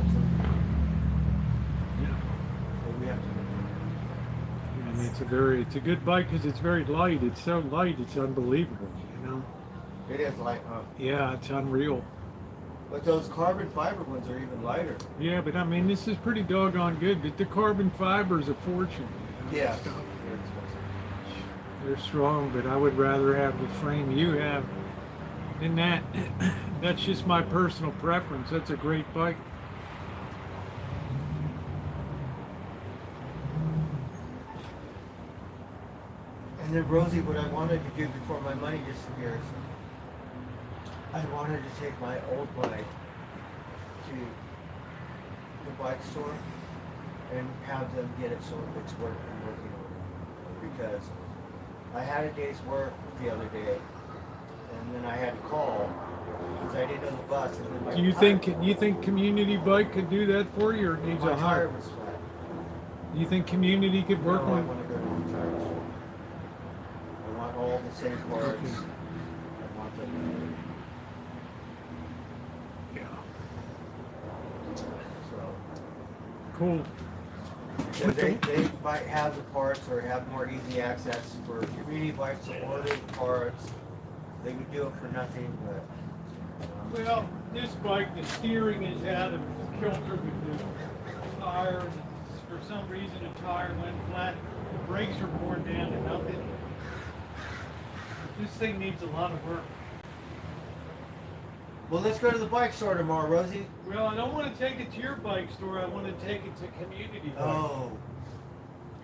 So we have to. And it's a good bike because it's very light. It's so light, it's unbelievable, you know? It is light, huh? Yeah, it's unreal. But those carbon fiber ones are even lighter. Yeah, but I mean, this is pretty doggone good. But the carbon fiber is a fortune. You know? Yeah. They're expensive. They're strong, but I would rather have the frame you have than that. That's just my personal preference. That's a great bike. And then Rosie, what I wanted to do before my money disappears, I wanted to take my old bike to the bike store and have them get it so it's working order. Because I had a day's work the other day, and then I had to call because I didn't know the bus. And then my Do you tire- think Community Bike could do that for you, or it needs my a tire hire? was flat? Do you think Community could work No, I on? want to go to the tire store. I want all the same parts. Okay. I want them. Yeah. So. Cool. Yeah, they might have the parts or have more easy access for community bikes to order the parts. They would do it for nothing, but. Well, this bike, the steering is out of kilter with the tire. And for some reason, the tire went flat. The brakes are worn down to nothing. This thing needs a lot of work. Well, let's go to the bike store tomorrow, Rosie. Well, I don't want to take it to your bike store. I want to take it to Community Bike. Oh,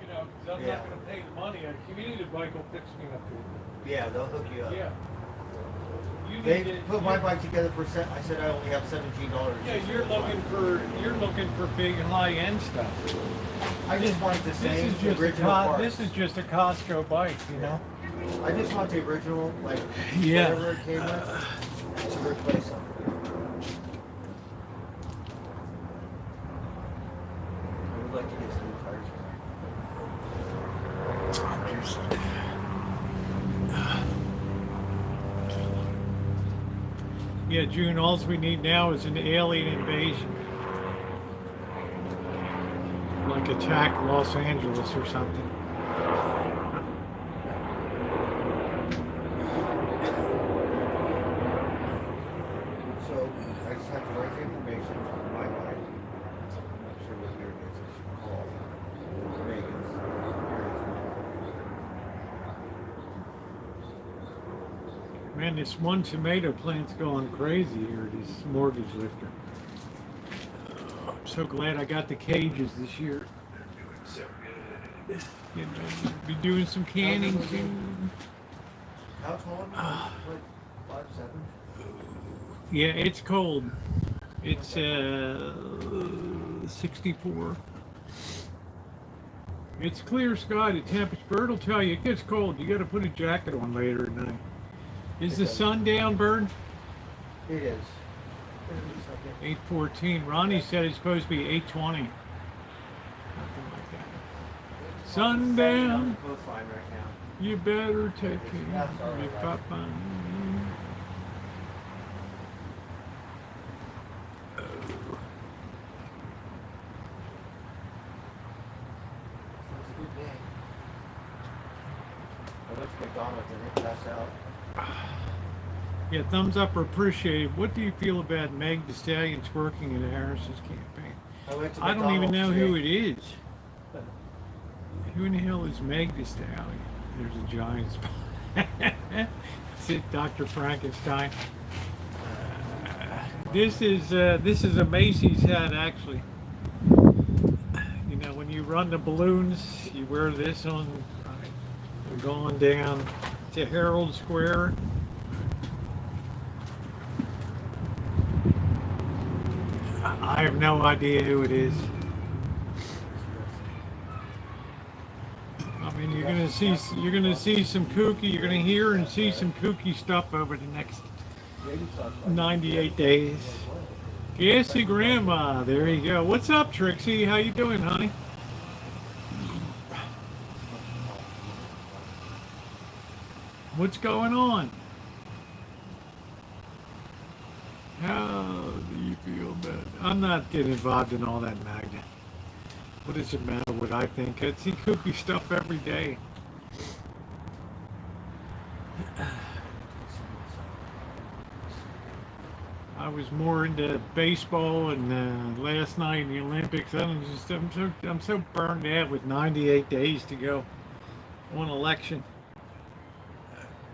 You know, because I'm Yeah. not going to pay the money. A Community Bike will fix me up here. yeah, they'll hook you up. Yeah. You They need to- put my bike together for I said I only have $17. Yeah, you're looking for big high end stuff. I just want the This same is just original parts. this is just a Costco bike, you know. I just want the original, like Yeah. whatever it came with, to replace them. I would like to get some new tires. Yeah, June. All we need now is an alien invasion, like attack Los Angeles or something. So I just have to write the information on my bike. I'm not sure what year it is. I should call Vegas. Man, this one tomato plant's going crazy here. This mortgage lifter. I'm so glad I got the cages this year. They're doing so good. Getting ready to be doing some canning soon. How tall are you? Like 5'7"? Yeah, it's cold. It's 64. It's clear sky. The temperature, Bird will tell you it gets cold. You got to put a jacket on later at night. Is the sun down, Bird? It is. 8:14. Ronnie said it's supposed to be 8:20. Something like that. Sundown. We're fine right now. You better take care That's all of me, right. Papa. It's a good day. went to McDonald's and they pass out. Yeah, thumbs up or appreciated. What do you feel about Meg the Stallion's working in Harris's campaign? I went to I don't even know who it today. is. Who in the hell is Meg the Stallion? There's a giant spot. That's it, Dr. Frankenstein. This is a Macy's hat, actually. You know, when you run the balloons, you wear this on. We're going down to Herald Square. I have no idea who it is. I mean, you're gonna see some kooky. You're gonna hear and see some kooky stuff over the next 98 days. Gassy Grandma, there you go. What's up, Trixie? How you doing, honey? What's going on? How do you feel about it? I'm not getting involved in all that, Magda. What does it matter what I think? I see kooky stuff every day. I was more into baseball and last night in the Olympics. I'm so burned out with 98 days to go on election.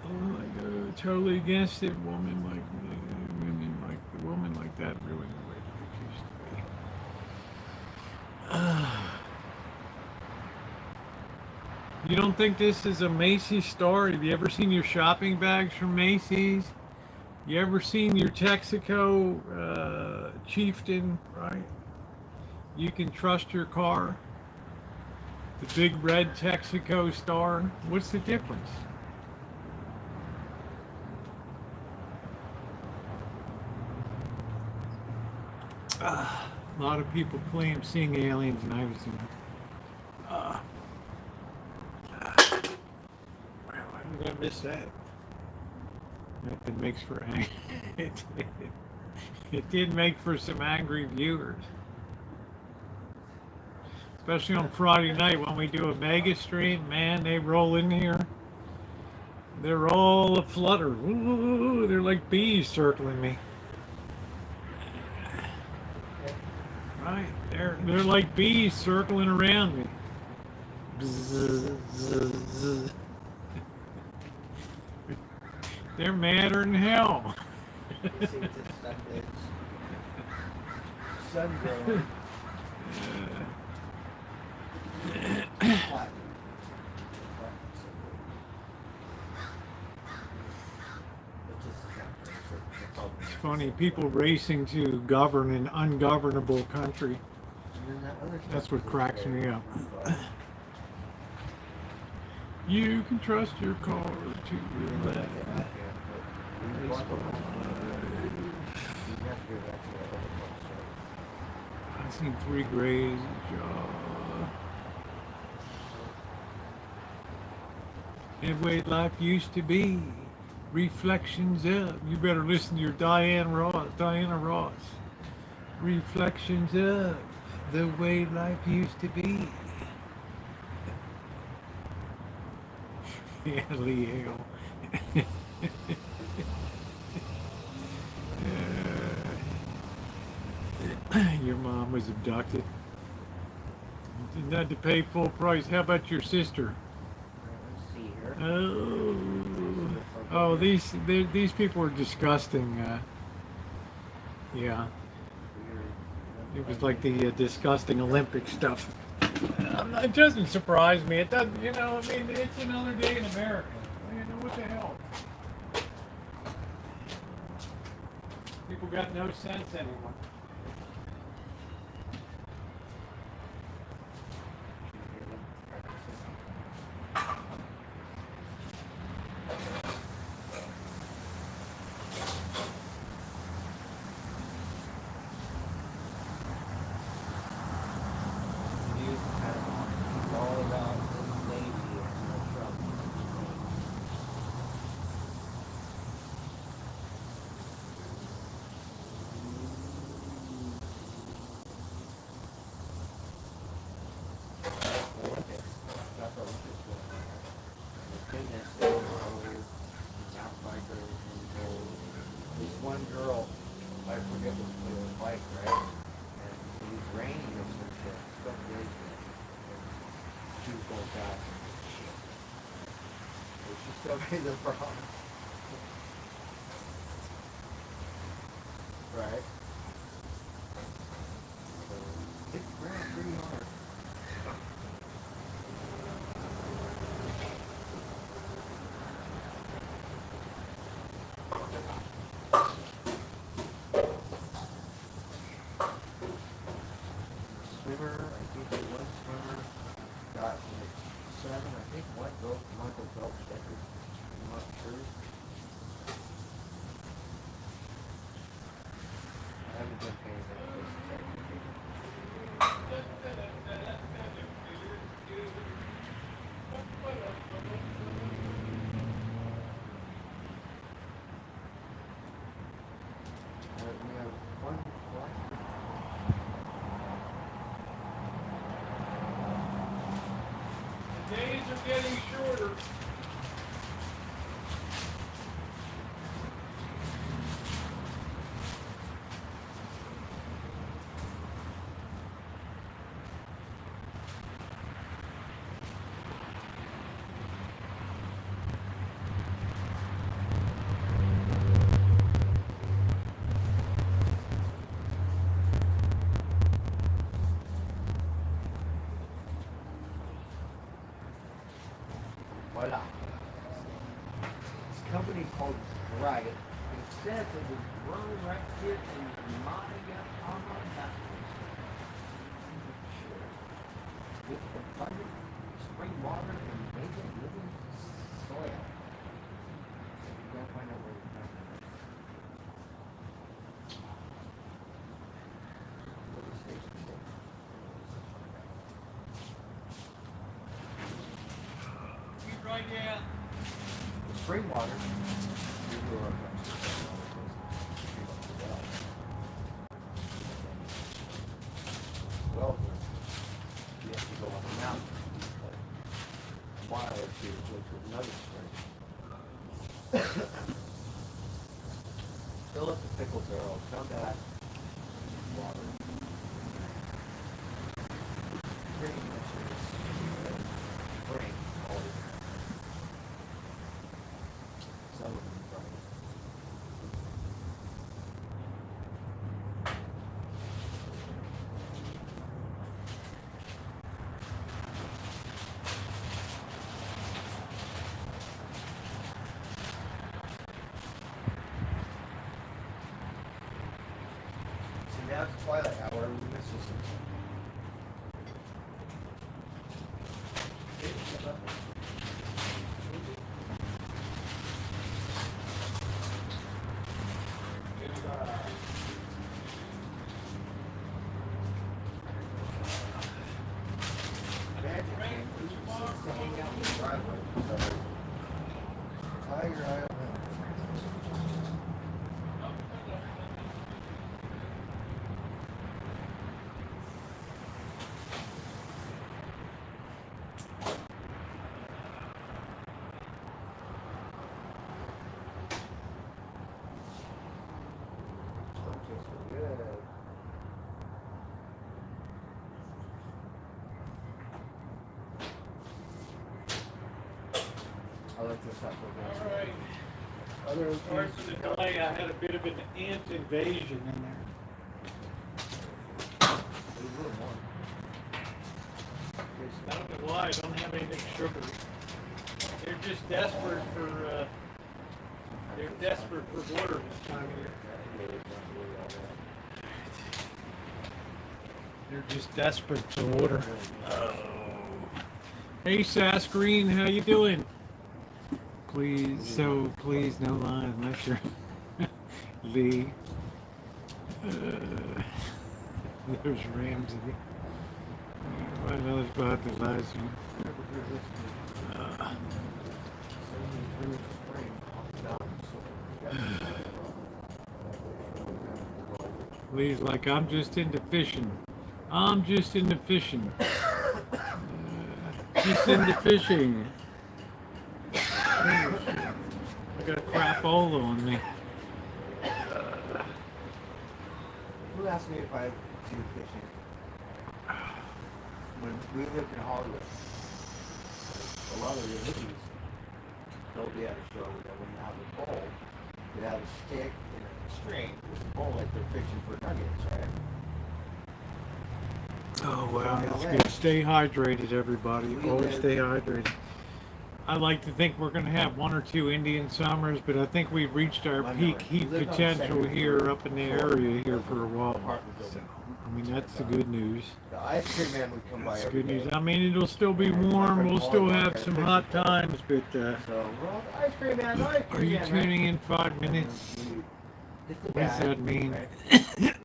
Oh my God, totally against it. Women like the woman like that ruined the way life used to be. You don't think this is a Macy's store? Have you ever seen your shopping bags from Macy's? You ever seen your Texaco Chieftain, right? You can trust your car. The big red Texaco star. What's the difference? A lot of people claim seeing aliens, and I was in. I'm gonna miss that. That makes for it did make for some angry viewers, especially on Friday night when we do a mega stream. Man, they roll in here. They're all aflutter. Ooh, they're like bees circling me. Right, they're like bees circling around me. Bzz, bzz, bzz. They're madder than hell. Sunburn. It's funny, people racing to govern an ungovernable country. That's what cracks me up. You can trust your car to the left. I've seen 3 grays. And the way life used to be. Reflections up. You better listen to your Diana Ross. Reflections up. The way life used to be. Yeah, Lee Hale. Your mom was abducted. Didn't have to pay full price. How about your sister? Oh, these people are disgusting. Yeah, it was like the disgusting Olympic stuff. It doesn't surprise me. It doesn't, you know. I mean, it's another day in America. You know what the hell? People got no sense anymore. God. Which is still be the problem. Right. So, it's pretty hard. Swimmer, I think the one swimmer got like 7. I think one broke Michael Phelps record. I'm not sure. I haven't been paying attention. We have one black. The days are getting shorter. Voila. This company called Riot. It says it was grown right here in Maya, with abundant spring water and native living soil. You gotta find out where it's from. What the station said. Keep right down. Spring water. Well, you have to go up a mountain, a mile or two to go to another spring. Fill up the pickle barrel, come back, water. Pretty much is spring all the time. Some of them dry. See, now it's twilight hour, we miss this. Tiger, I don't know. Don't taste so good. I like this stuff. All right. Other Sorry for the delay. I had a bit of an ant invasion in there. a little more. I don't know why I don't have anything sugary. They're just desperate for water this time of year. They're just desperate for water. Oh. Hey Sass Green, how you doing? Please, no line unless you're Lee. There's Ramsey. What else about the last one? Lee's like, I'm just into fishing. I'm just into fishing. Just into fishing. I got crapola on me. Who asked me if I do fishing? When we lived in Hollywood. a lot of the hippies, they'll be at a show that when you have a pole, you have a stick and a string with a pole like they're fishing for nuggets, right? Oh wow, that's good. Stay hydrated, everybody. Always stay hydrated. I like to think we're going to have 1 or 2 Indian summers, but I think we've reached our peak heat potential here up in the area here for a while. So, I mean, that's the good news. The ice cream man would come by That's every good news. day. I mean, it'll still be warm. We'll still have some hot times, but So, well, the ice cream man, the ice are cream you man, tuning in 5 minutes? Get the What does bag, that mean?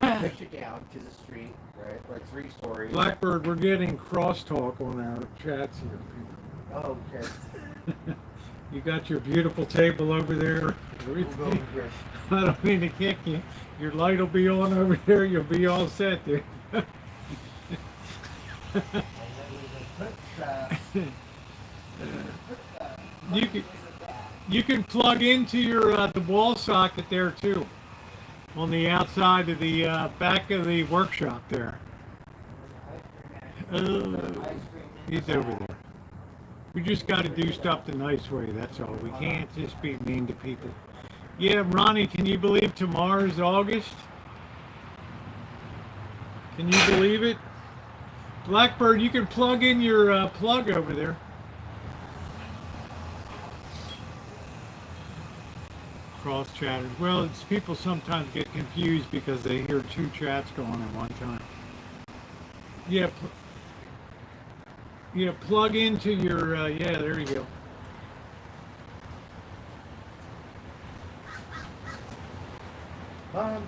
right? Push it down to the street, right? Like 3 stories. Blackbird, we're getting crosstalk on our chats here. Oh, okay. You got your beautiful table over there. We'll go over here. I don't mean to kick you. Your light will be on over there. You'll be all set there. And then we will put, You can plug into your the wall socket there too, on the outside of the back of the workshop there. He's over there. We just got to do stuff the nice way. That's all. We can't just be mean to people. Yeah, Ronnie, can you believe tomorrow's August? Can you believe it? Blackbird, you can plug in your plug over there. Cross chatters. Well, it's people sometimes get confused because they hear 2 chats going at one time. Yeah, plug into your, yeah, there you go. I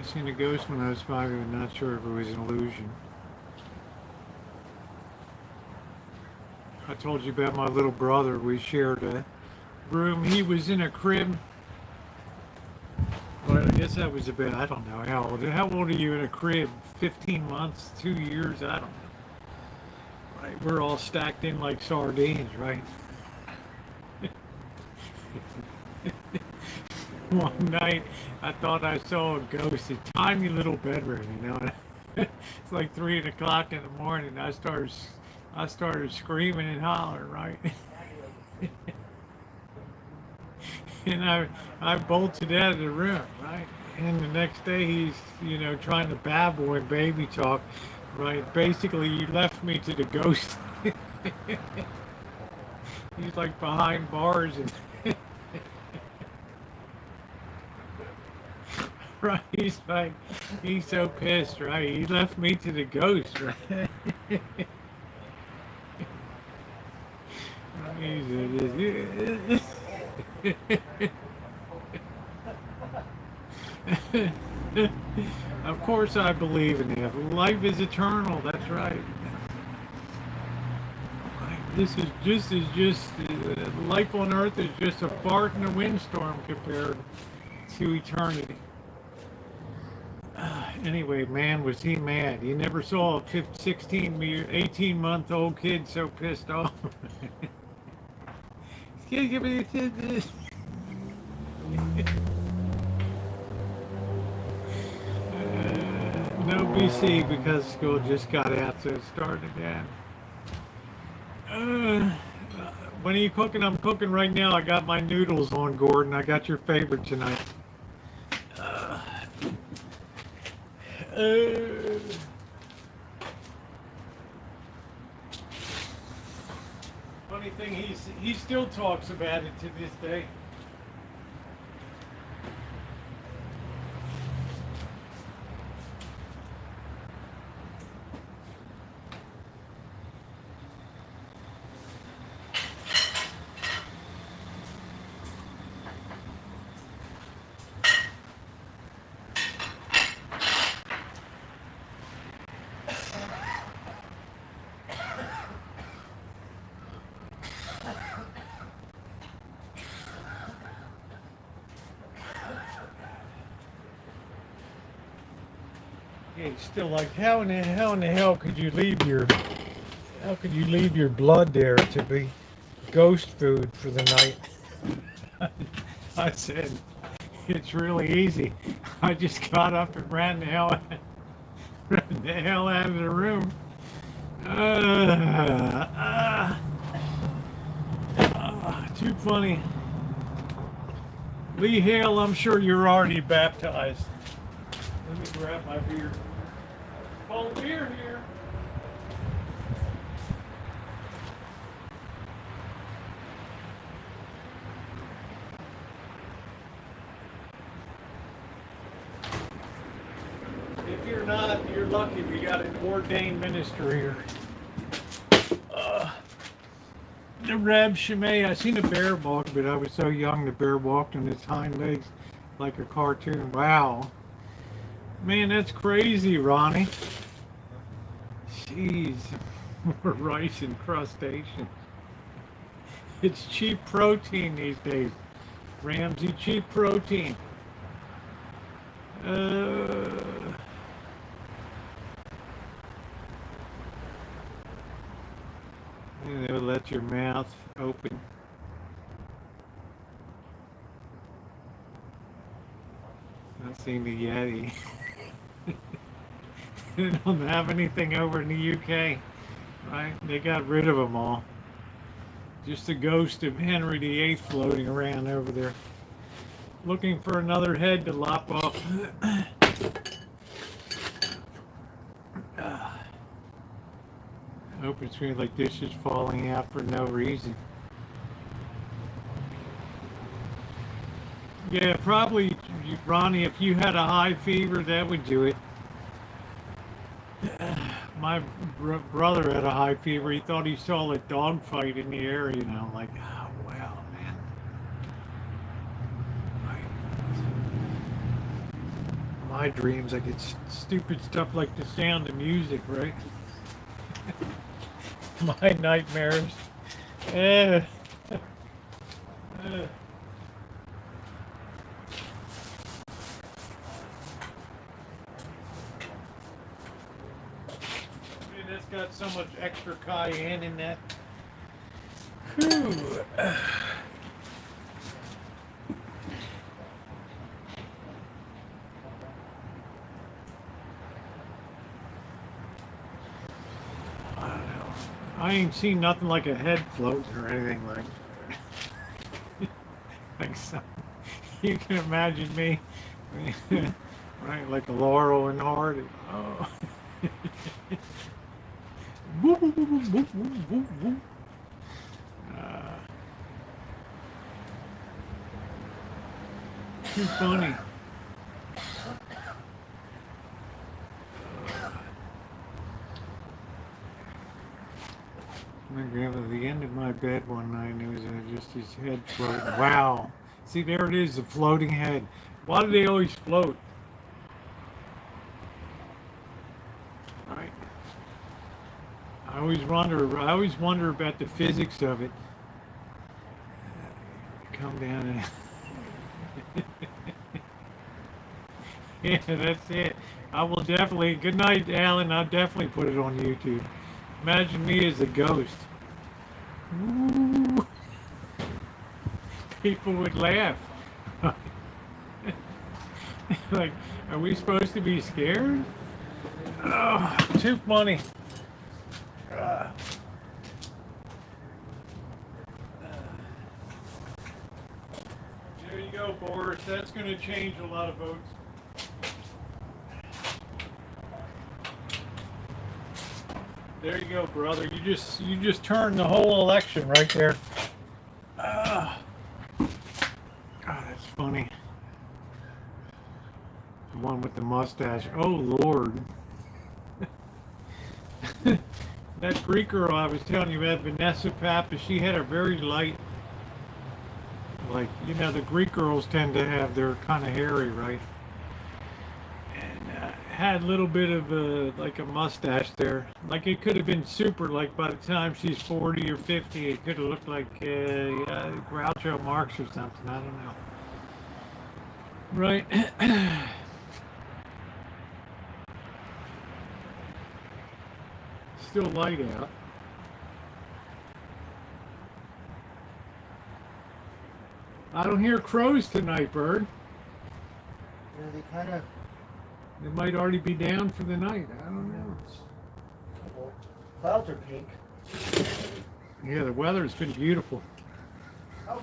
seen a ghost when I was 5, I'm not sure if it was an illusion. I told you about my little brother. We shared a room. He was in a crib. Well, I guess that was about, I don't know how old are you in a crib? 15 months, 2 years, I don't know. Right, we're all stacked in like sardines, right? One night, I thought I saw a ghost, a tiny little bedroom, you know. It's like 3 o'clock in the morning. I started screaming and hollering, right? And I bolted out of the room, right? And the next day he's, trying to babble and baby talk, right? Basically, you left me to the ghost. He's like behind bars and right? He's so pissed, right? He left me to the ghost, right? Of course I believe in it. Life is eternal, that's right. This is just life on earth is just a fart in a windstorm compared to eternity. Anyway, man, was he mad. You never saw a 18-month-old kid so pissed off. Give me this. No BC because school just got out, so it started again. When are you cooking? I'm cooking right now. I got my noodles on, Gordon. I got your favorite tonight. Funny thing, he still talks about it to this day. Yeah, he's still like, how in the hell could you leave your blood there to be ghost food for the night? I said, it's really easy. I just got up and ran the hell out of the room. Too funny. Lee Hale, I'm sure you're already baptized. Let me grab my beer. Cold beer here. If you're not, you're lucky. We got an ordained minister here. The Reb Shemay, I seen a bear walk, but I was so young the bear walked on its hind legs like a cartoon. Wow. Man, that's crazy, Ronnie. Jeez. More rice and crustacean. It's cheap protein these days. Ramsey, cheap protein. They would let your mouth open. I've seen the Yeti. They don't have anything over in the UK, right? They got rid of them all. Just the ghost of Henry VIII floating around over there, looking for another head to lop off. I hope it's really like dishes falling out for no reason. Yeah, probably, Ronnie, if you had a high fever, that would do it. My brother had a high fever. He thought he saw a dog fight in the area, and I'm like, oh, wow, man. My dreams, I get stupid stuff like the sound of music, right? My nightmares. Dude, that's got so much extra cayenne in that. Whew. I ain't seen nothing like a head float or anything like like so. You can imagine me, right, like a Laurel and Hardy. Oh. Too funny. My grandma at the end of my bed one night, and it was just his head floating. Wow. See, there it is, the floating head. Why do they always float? Right. I always wonder about the physics of it. Come down and yeah, that's it. I will definitely, good night, Alan. I'll definitely put it on YouTube. Imagine me as a ghost. Ooh. People would laugh. Like, are we supposed to be scared? Oh, too funny. There you go, Boris. That's going to change a lot of votes. There you go, brother. You just turned the whole election right there. God, that's funny. The one with the mustache. Oh Lord. That Greek girl I was telling you about, Vanessa Pappas, she had a very light, like, you know, the Greek girls tend to have, they're kind of hairy, right? Had a little bit of like a mustache there. Like it could have been super, like by the time she's 40 or 50, it could have looked like Groucho Marx or something. I don't know. Right. Still light out. I don't hear crows tonight, Bird. Yeah, they kind of. They might already be down for the night. I don't know. Clouds are pink. Yeah, the weather's been beautiful. As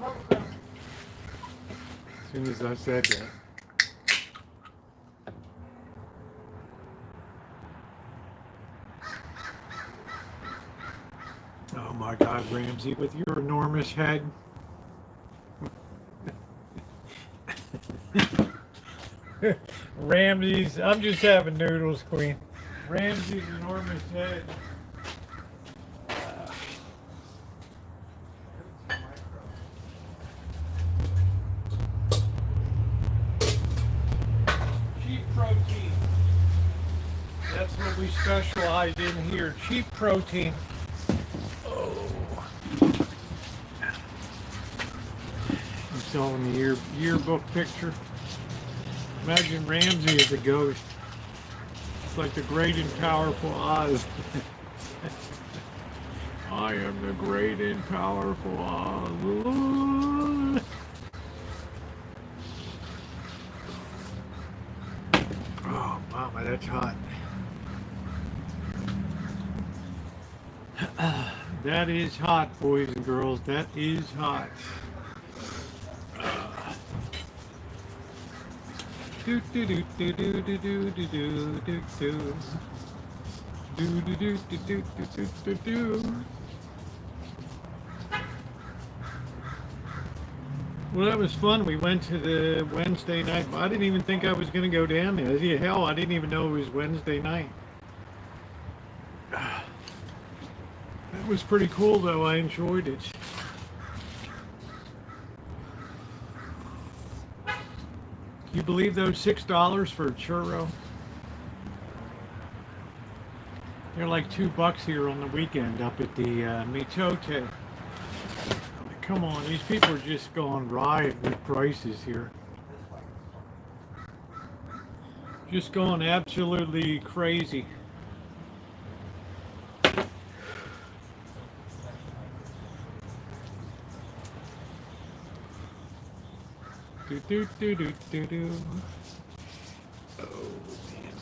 soon as I said that. Oh my God, Ramsey, with your enormous head. Ramsey's, I'm just having noodles, Queen. Ramsey's enormous head. Cheap protein. That's what we specialize in here. Cheap protein. Oh. You saw in the yearbook picture. Imagine Ramsey as a ghost. It's like the great and powerful Oz. I am the great and powerful Oz. Oh, mama, that's hot. That is hot, boys and girls. That is hot. Do do do do do do do do do do do do do do do do do do. Well, that was fun. We went to the Wednesday night. I didn't even think I was going to go down there. Hell, I didn't even know it was Wednesday night. That was pretty cool, though. I enjoyed it. You believe those $6 for a churro? They're like $2 here on the weekend up at the Mitote. Come on, these people are just going riot with prices here. Just going absolutely crazy. Do do do do do do. Oh man.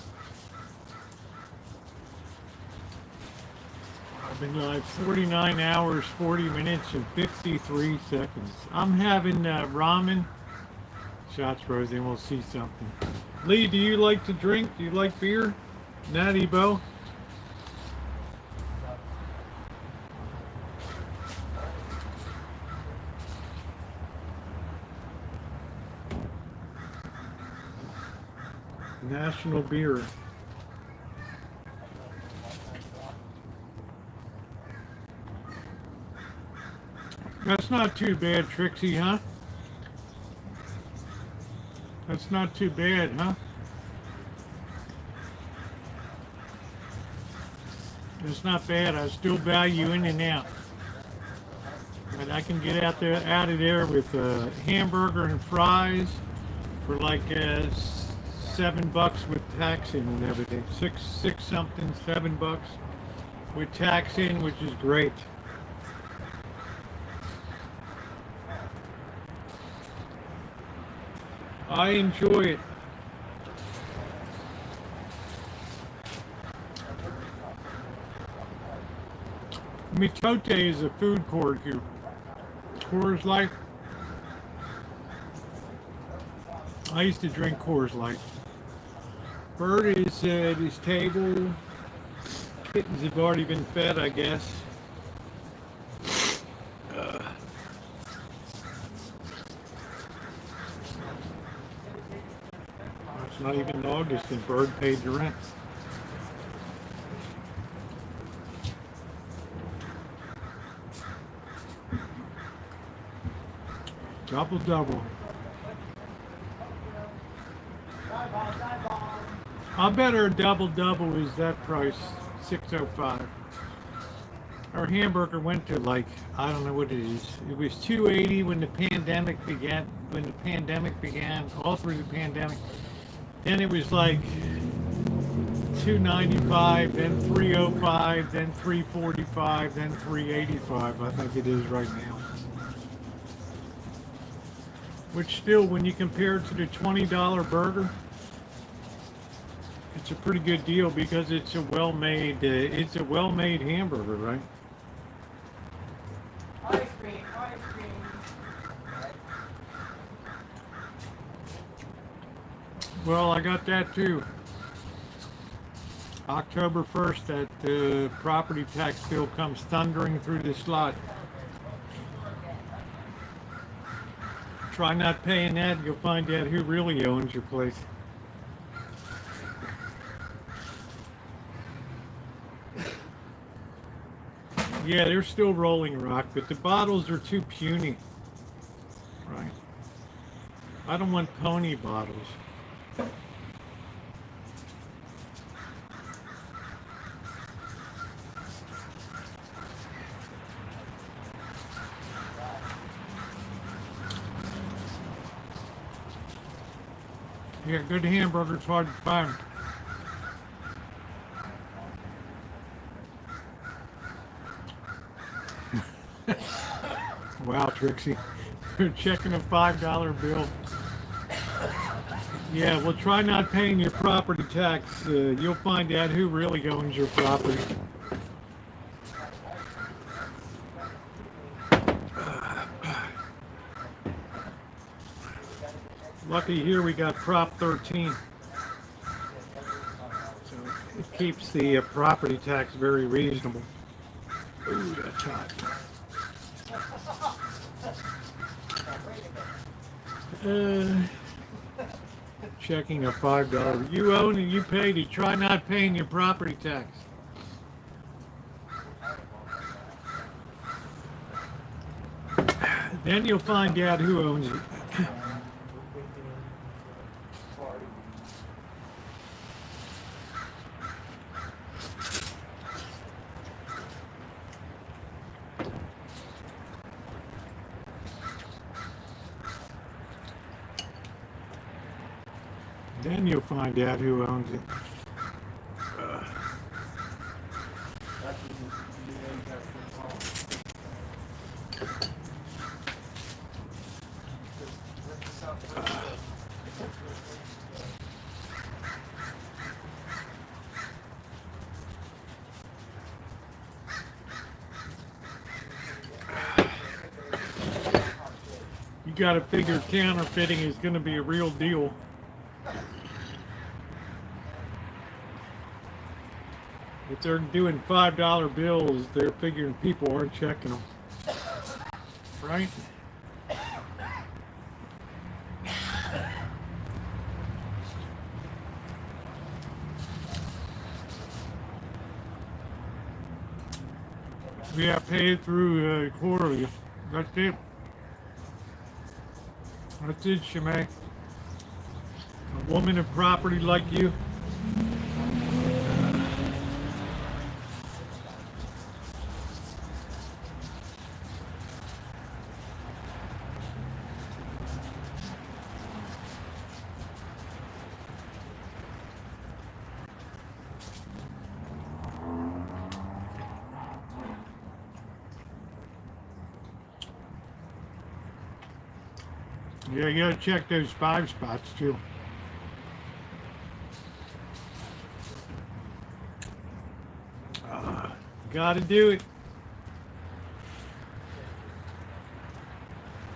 I've been live 49 hours, 40 minutes, and 53 seconds. I'm having ramen. Shots, Rosie, and we'll see something. Lee, do you like to drink? Do you like beer? Natty Bo? National beer. That's not too bad, Trixie, huh? That's not too bad, huh? It's not bad. I still value in and out. But I can get out of there with a hamburger and fries for like $7 with tax in and everything. Six something, $7 with tax in, which is great. I enjoy it. Mitote is a food court here. Coors Light. I used to drink Coors Light. Bird is at his table. Kittens have already been fed, I guess. It's not even August and Bird paid the rent. Double. I bet our double is that price, $6.05. Our hamburger went to like, I don't know what it is. It was $2.80 when the pandemic began. All through the pandemic. Then it was like $2.95, then $3.05, then $3.45, then $3.85. I think it is right now. Which still, when you compare it to the $20 burger, it's a pretty good deal because it's a well-made hamburger, right? Ice cream. Well, I got that too. October 1st, that property tax bill comes thundering through this lot. Try not paying that and you'll find out who really owns your place. Yeah, they're still Rolling Rock, but the bottles are too puny. Right. I don't want pony bottles. Yeah, good hamburgers hard to find. Wow, Trixie. You're checking a $5 bill. Yeah, well, try not paying your property tax. You'll find out who really owns your property. Lucky here we got Prop 13. So it keeps the property tax very reasonable. Ooh, that's hot. Checking a $5. You own and you pay to try not paying your property tax. Then you'll find out who owns it. Then you'll find out who owns it. You got to figure counterfeiting is going to be a real deal. If they're doing $5 bills, they're figuring people aren't checking them. Right? Yeah, pay it through quarterly. That's it. That's it, Shemay. A woman of property like you. Yeah, you gotta check those 5 spots too. Gotta do it.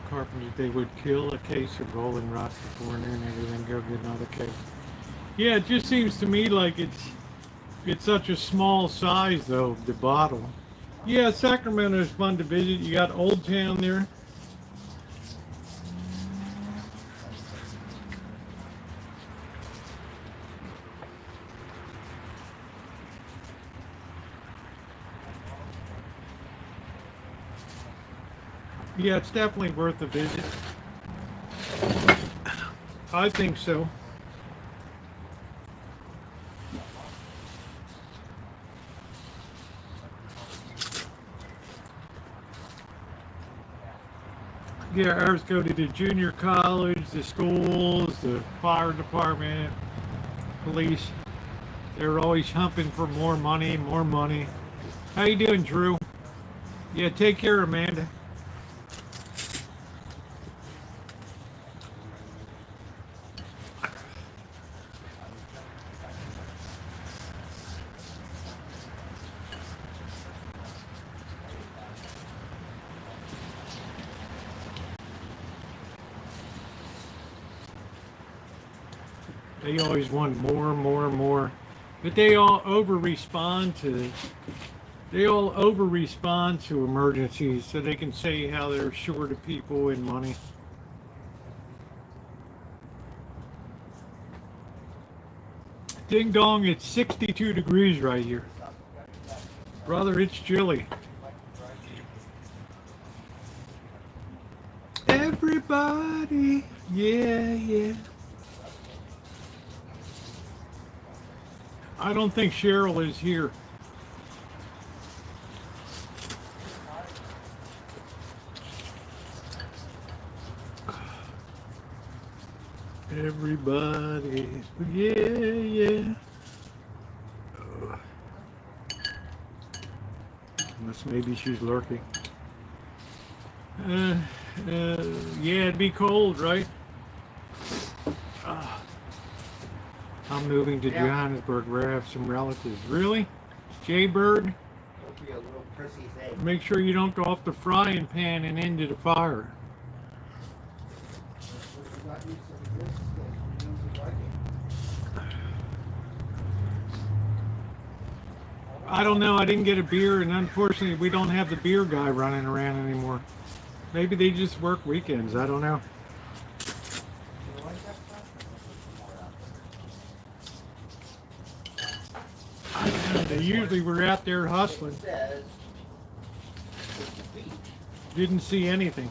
Carpenters, they would kill a case of Rolling Rock before noon and then go get another case. Yeah, it just seems to me like it's such a small size though, the bottle. Yeah, Sacramento's fun to visit. You got Old Town there. Yeah, it's definitely worth a visit. I think so. Yeah, ours go to the junior college, the schools, the fire department, police. They're always humping for more money, more money. How you doing, Drew? Yeah, take care, Amanda. They always want more, more, more. But they all over-respond to emergencies, so they can say how they're short of people and money. Ding dong, it's 62 degrees right here. Brother, it's chilly. Everybody, yeah. I don't think Cheryl is here. Everybody, yeah. Unless maybe she's lurking. Yeah, it'd be cold, right? I'm moving to Johannesburg where I have some relatives. Really? Jaybird? It'll be a little prissy thing. Make sure you don't go off the frying pan and into the fire. I don't know. I didn't get a beer, and unfortunately, we don't have the beer guy running around anymore. Maybe they just work weekends. I don't know. They usually were out there hustling. Didn't see anything.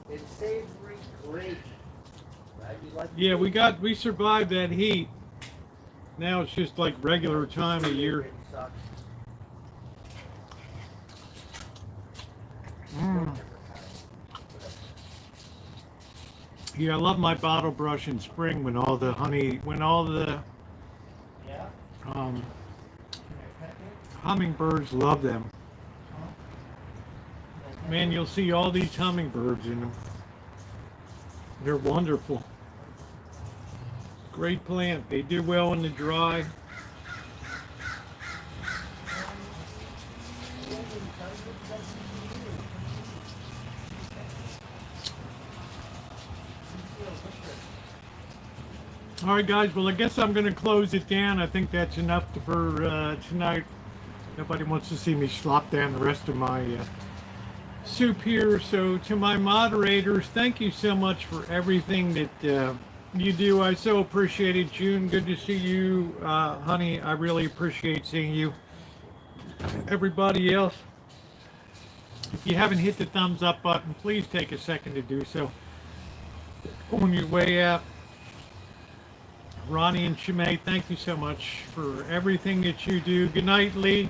It's savory great. Yeah, we survived that heat. Now it's just like regular time of year. Yeah, I love my bottle brush in spring when all the hummingbirds love them. Man, you'll see all these hummingbirds in them. They're wonderful. Great plant. They do well in the dry. All right, guys. Well, I guess I'm going to close it down. I think that's enough for tonight. Nobody wants to see me slop down the rest of my soup here. So to my moderators, thank you so much for everything that you do. I so appreciate it. June, good to see you. Honey, I really appreciate seeing you. Everybody else, if you haven't hit the thumbs up button, please take a second to do so. On your way out. Ronnie and Shimei, thank you so much for everything that you do. Good night, Lee.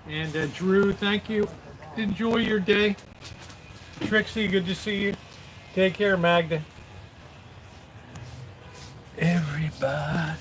And Drew, thank you. Enjoy your day. Trixie, good to see you. Take care, Magda. Everybody.